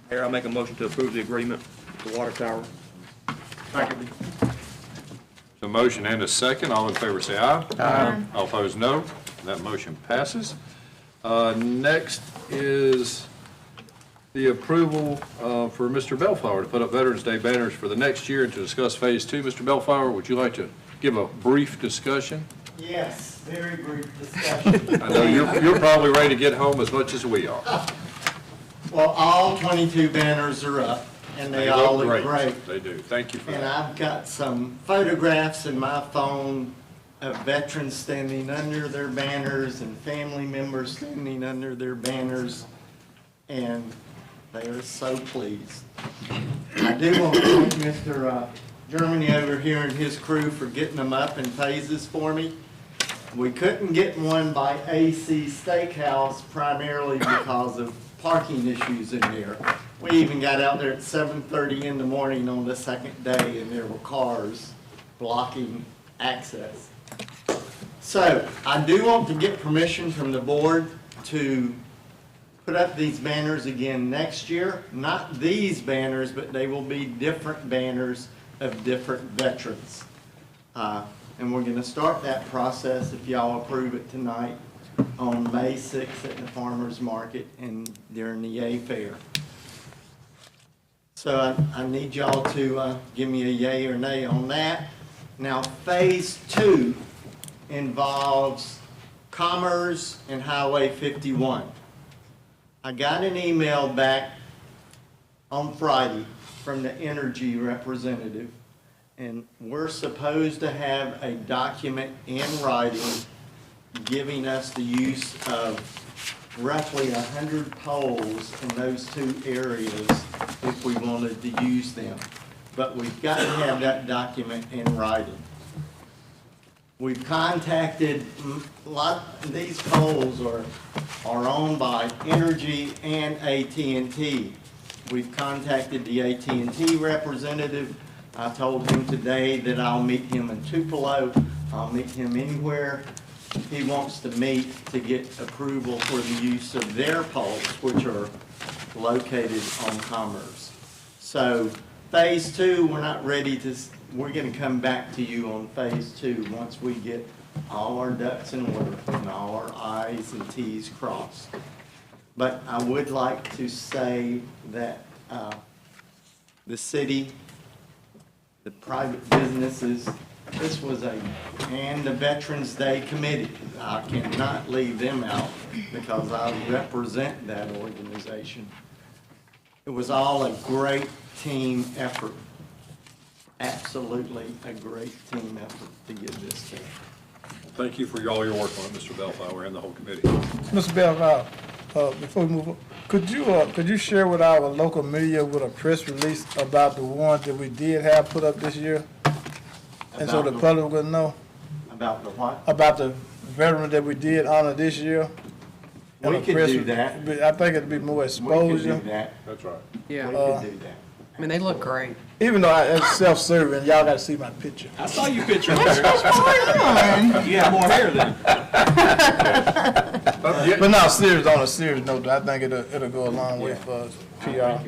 Speaker 4: Mayor, I'll make a motion to approve the agreement with the water tower.
Speaker 1: A motion and a second. All in favor say aye. Aye. All opposed, no. That motion passes. Next is the approval for Mr. Bellflower to put up Veterans Day banners for the next year and to discuss Phase 2. Mr. Bellflower, would you like to give a brief discussion?
Speaker 8: Yes, very brief discussion.
Speaker 1: I know you're probably ready to get home as much as we are.
Speaker 8: Well, all 22 banners are up, and they all look great.
Speaker 1: They do. Thank you for that.
Speaker 8: And I've got some photographs in my phone of veterans standing under their banners and family members standing under their banners, and they are so pleased. I do want to thank Mr. Germany over here and his crew for getting them up in phases for me. We couldn't get one by AC Steakhouse primarily because of parking issues in there. We even got out there at 7:30 in the morning on the second day, and there were cars blocking access. So I do want to get permission from the board to put up these banners again next year. Not these banners, but they will be different banners of different veterans. And we're going to start that process, if y'all approve it tonight, on May 6th at the farmer's market and during the A Fair. So I need y'all to give me a yay or nay on that. Now, Phase 2 involves Commerce and Highway 51. I got an email back on Friday from the energy representative, and we're supposed to have a document in writing giving us the use of roughly 100 poles in those two areas if we wanted to use them. But we've got to have that document in writing. We've contacted, these poles are owned by Energy and AT&T. We've contacted the AT&T representative. I told him today that I'll meet him in Tupelo. I'll meet him anywhere he wants to meet to get approval for the use of their poles, which are located on Commerce. So phase 2, we're not ready to, we're going to come back to you on phase 2 once we get all our ducks in order and all our I's and T's crossed. But I would like to say that the city, the private businesses, this was and the Veterans Day Committee, I cannot leave them out because I represent that organization. It was all a great team effort. Absolutely a great team effort to get this done.
Speaker 1: Thank you for all your work on it, Mr. Bellflower, and the whole committee.
Speaker 13: Mr. Bellflower, before we move on, could you share with our local media with a press release about the ones that we did have put up this year? And so the public will know?
Speaker 8: About the what?
Speaker 13: About the veteran that we did honor this year?
Speaker 8: We could do that.
Speaker 13: I think it'd be more exposure.
Speaker 8: We could do that.
Speaker 1: That's right.
Speaker 21: Yeah.
Speaker 8: We could do that.
Speaker 21: I mean, they look great.
Speaker 13: Even though it's self-serving, y'all gotta see my picture.
Speaker 4: I saw your picture. You have more hair than.
Speaker 13: But no, serious, on a serious note, I think it'll go a long way for PR.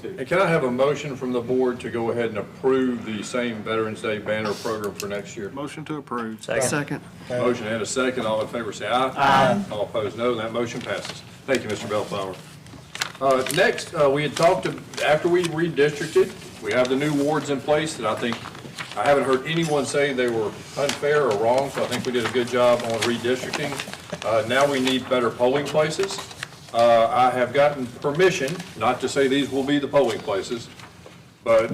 Speaker 1: And can I have a motion from the board to go ahead and approve the same Veterans Day banner program for next year?
Speaker 5: Motion to approve.
Speaker 21: Second.
Speaker 1: Motion and a second. All in favor say aye. Aye. All opposed, no. That motion passes. Thank you, Mr. Bellflower. Next, we had talked, after we redistricted, we have the new wards in place that I haven't heard anyone say they were unfair or wrong, so I think we did a good job on redistricting. Now we need better polling places. I have gotten permission, not to say these will be the polling places, but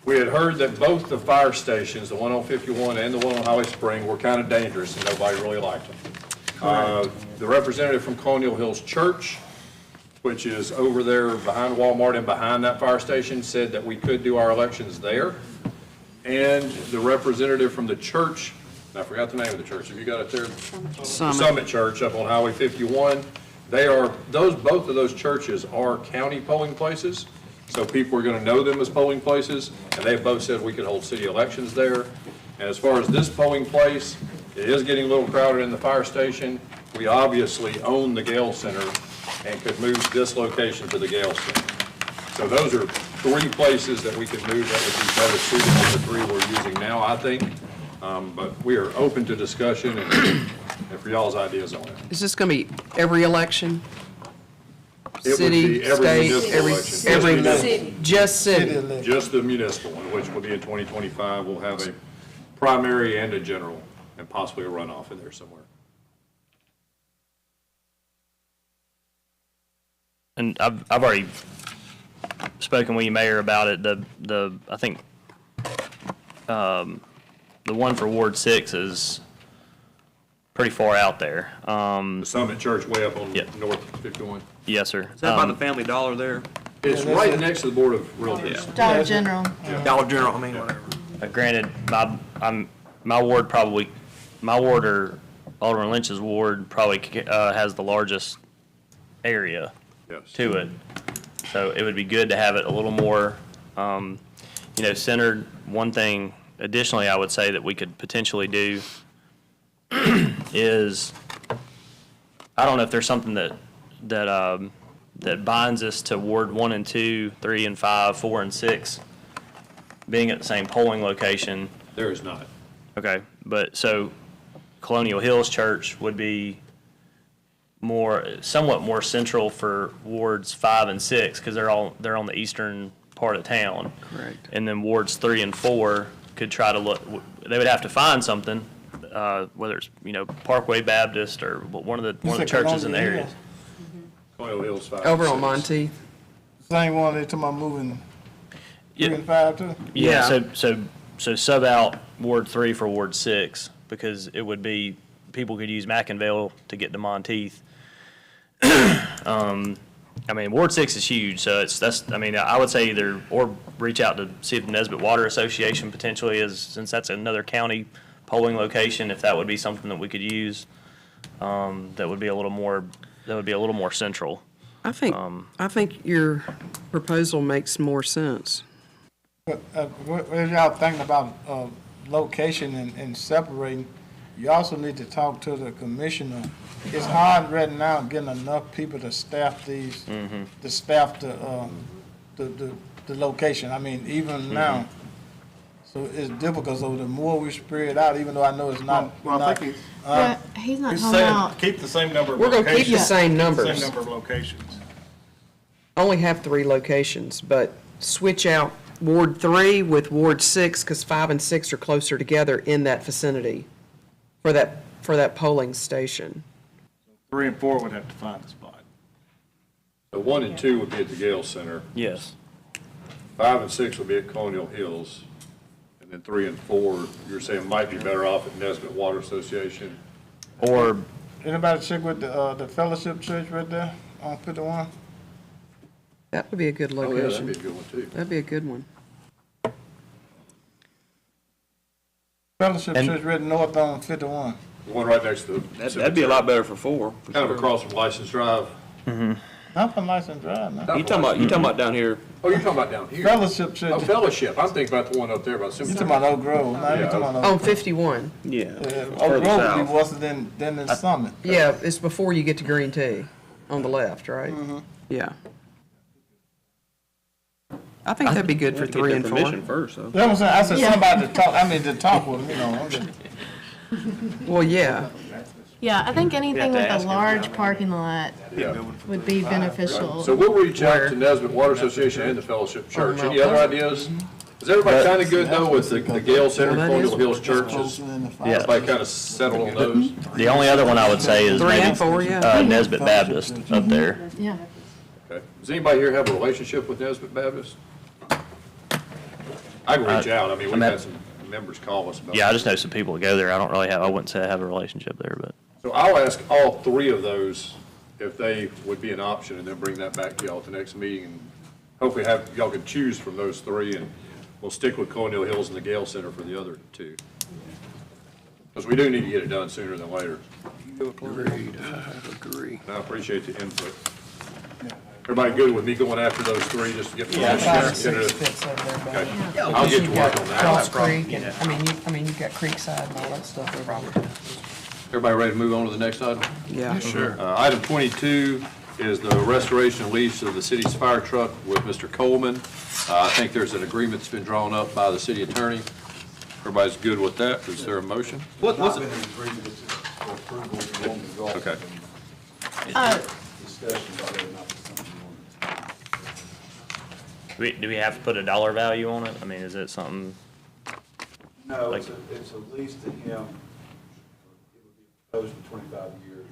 Speaker 1: we had heard that both the fire stations, the one on 51 and the one on Holly Spring, were kind of dangerous and nobody really liked them. The representative from Colonial Hills Church, which is over there behind Walmart and behind that fire station, said that we could do our elections there. And the representative from the church, I forgot the name of the church, have you got it there? Summit Church up on Highway 51. Both of those churches are county polling places, so people are going to know them as polling places, and they both said we could hold city elections there. And as far as this polling place, it is getting a little crowded in the fire station. We obviously own the Gale Center and could move this location to the Gale Center. So those are 3 places that we could move that would be better suited than the 3 we're using now, I think. But we are open to discussion and for y'all's ideas on it.
Speaker 21: Is this going to be every election?
Speaker 1: It would
Speaker 21: City,
Speaker 1: be every
Speaker 21: state,
Speaker 1: municipal election.
Speaker 21: every, just city?
Speaker 1: Just the municipal one, which will be in 2025. We'll have a primary and a general, and possibly a runoff in there somewhere.
Speaker 9: And I've already spoken with you, Mayor, about it. I think the one for Ward 6 is pretty far out there.
Speaker 1: The Summit Church way up on North 51.
Speaker 9: Yes, sir.
Speaker 4: Is that by the Family Dollar there?
Speaker 1: It's right next to the Board of Realtors.
Speaker 14: Dollar General.
Speaker 4: Dollar General, I mean, whatever.
Speaker 9: Granted, my ward or Alderman Lynch's ward probably has the largest area to it. So it would be good to have it a little more, centered. One thing additionally I would say that we could potentially do is, I don't know if there's something that binds us to Ward 1 and 2, 3 and 5, 4 and 6 being at the same polling location.
Speaker 1: There is not.
Speaker 9: Okay, but so Colonial Hills Church would be somewhat more central for Wards 5 and 6 because they're on the eastern part of town.
Speaker 21: Correct.
Speaker 9: And then Wards 3 and 4 could try to look. They would have to find something, whether it's Parkway Baptist or one of the churches in the area.
Speaker 1: Colonial Hills 5.
Speaker 21: Over on Monteith.
Speaker 13: Same one they talking about moving 3 and 5 too?
Speaker 9: Yeah. So sub out Ward 3 for Ward 6 because it would be people could use McInville to get to Monteith. Ward 6 is huge, so I would say either or reach out to see if the Nesbitt Water Association potentially is, since that's another county polling location, if that would be something that we could use. That would be a little more central.
Speaker 21: I think your proposal makes more sense.
Speaker 13: What are y'all thinking about location and separating? you also need to talk to the commissioner. It's hard right now getting enough people to staff these, to staff the location. I mean, even now. So it's difficult, so the more we spread out, even though I know it's not.
Speaker 5: Well, I think
Speaker 3: He's not
Speaker 5: he's
Speaker 3: talking
Speaker 5: saying
Speaker 3: about,
Speaker 5: keep the same number of
Speaker 21: We're
Speaker 5: locations.
Speaker 21: gonna keep the same numbers.
Speaker 5: Same number of locations.
Speaker 21: Only have 3 locations, but switch out Ward 3 with Ward 6, because 5 and 6 are closer together in that vicinity for that polling station.
Speaker 5: 3 and 4 would have to find a spot.
Speaker 1: So 1 and 2 would be at the Gale Center.
Speaker 9: Yes.
Speaker 1: 5 and 6 would be at Colonial Hills. And then 3 and 4, you're saying might be better off at Nesbit Water Association.
Speaker 9: Or,
Speaker 13: Anybody check with the Fellowship Church right there on 51?
Speaker 21: That would be a good
Speaker 1: Oh, yeah, that'd
Speaker 21: location.
Speaker 1: be a good one, too.
Speaker 21: That'd be a good one.
Speaker 13: Fellowship Church right north on 51.
Speaker 1: The one right next to the.
Speaker 4: That'd be a lot better for 4.
Speaker 1: Kind of across from License Drive.
Speaker 13: Not from License Drive, man.
Speaker 4: You talking about down here?
Speaker 1: Oh, you're talking about down here?
Speaker 13: Fellowship Church.
Speaker 1: Oh, Fellowship. I'm thinking about the one up there about
Speaker 13: You
Speaker 1: Super.
Speaker 13: talking about Oak Grove? No, you talking about
Speaker 21: On
Speaker 13: Oak
Speaker 21: 51.
Speaker 4: Yeah.
Speaker 13: Oak Grove would be worse than the Summit.
Speaker 21: Yeah, it's before you get to Green Tea, on the left, right? Yeah. I think that'd be good for 3 and 4.
Speaker 4: Permission first, though.
Speaker 13: That's what I'm saying. I said somebody to talk, to talk with them, you know. I'm just-
Speaker 21: Well, yeah.
Speaker 7: Yeah, I think anything
Speaker 4: to
Speaker 7: with
Speaker 4: ask
Speaker 7: a
Speaker 4: him.
Speaker 7: large parking lot
Speaker 1: Yeah.
Speaker 7: would be beneficial.
Speaker 1: So we'll reach out to Nesbit Water Association and the Fellowship Church. Any other ideas? Is everybody kind of good though with the Gale Center, Colonial Hills churches?
Speaker 9: Yeah.
Speaker 1: Everybody kind of settled on those?
Speaker 9: the only other one I would say is
Speaker 21: 3
Speaker 9: maybe
Speaker 21: and 4, yeah.
Speaker 9: Nesbit Baptist up there.
Speaker 7: Yeah.
Speaker 1: Okay. Does anybody here have a relationship with Nesbit Baptist? I can reach out. I mean, we've had some members call us about it.
Speaker 9: Yeah, I just know some people that go there. I don't really have, I wouldn't say I have a relationship there, but.
Speaker 1: So I'll ask all 3 of those if they would be an option, and then bring that back to y'all at the next meeting. And hopefully y'all can choose from those 3, and we'll stick with Colonial Hills and the Gale Center for the other 2. Because we do need to get it done sooner than later.
Speaker 11: Agreed, I agree.
Speaker 1: And I appreciate the input. Everybody good with me going after those 3, just to get
Speaker 21: Yeah,
Speaker 1: permission?
Speaker 21: 5 and 6 fits over there. but-
Speaker 1: Okay. I'll get to work on that.
Speaker 21: Cross Creek, and, you've got Creekside and all that stuff over there.
Speaker 1: Everybody ready to move on to the next item?
Speaker 21: Yeah.
Speaker 1: Sure. Item 22 is the restoration and lease of the city's fire truck with Mr. Coleman. I think there's an agreement that's been drawn up by the city attorney. Everybody's good with that? Is there a motion?
Speaker 23: What's it?
Speaker 1: Okay.
Speaker 9: Do we have to put a dollar value on it? I mean, is it something?
Speaker 23: No,
Speaker 9: Like-
Speaker 23: it's a lease to him. It would be proposed for 25 years.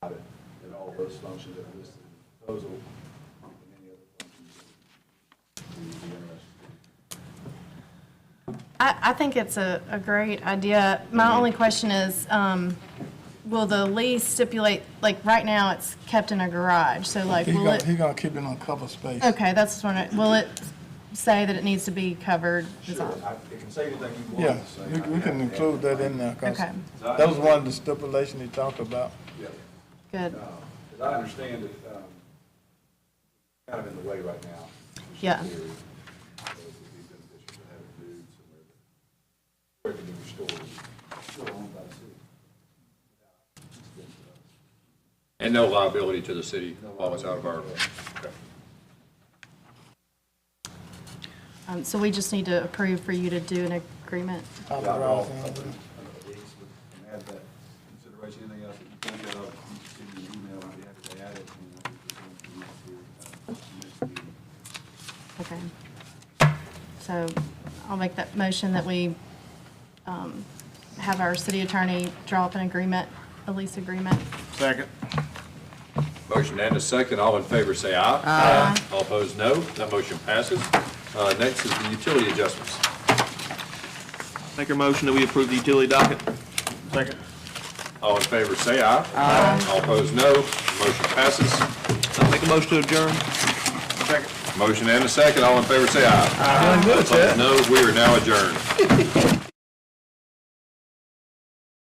Speaker 23: And all those functions that are listed in the proposal, and any other functions that you'd be interested in.
Speaker 7: I think it's a great idea. My only question is, will the lease stipulate, like, right now it's kept in a garage, so like,
Speaker 13: He
Speaker 7: will
Speaker 13: gonna,
Speaker 7: it?
Speaker 13: he gonna keep it on cover space.
Speaker 7: Okay, that's what will it say that it needs to be covered?
Speaker 23: Sure, it can say anything you
Speaker 13: Yeah,
Speaker 23: want to say.
Speaker 13: we can include that in there, cause
Speaker 7: Okay.
Speaker 13: that was one of the stipulations he talked about.
Speaker 23: Yeah.
Speaker 7: Good.
Speaker 23: As I understand it, kind of in the way right now.
Speaker 7: Yeah.
Speaker 23: So it would be beneficial to have it moved somewhere where it can be restored, still owned by the city.
Speaker 1: And no liability to the city while it's out of our. Okay.
Speaker 7: So we just need to approve for you to do an agreement?
Speaker 23: And add that consideration, anything else that you think of, you can send me an email, I'd be happy to add it. And I can present to you,
Speaker 7: Okay. So I'll make that motion that we have our city attorney draw up an agreement, a lease agreement.
Speaker 5: Second.
Speaker 1: Motion and a second. All in favor say aye. Aye. All opposed, no. That motion passes. Next is the utility adjustments.
Speaker 4: Make a motion that we approve the utility docket.
Speaker 5: Second.
Speaker 1: All in favor say aye. Aye. All opposed, no. Motion passes.
Speaker 4: Make a motion to adjourn.
Speaker 5: Second.
Speaker 1: Motion and a second. All in favor say aye. Aye. All opposed, no. We are now adjourned.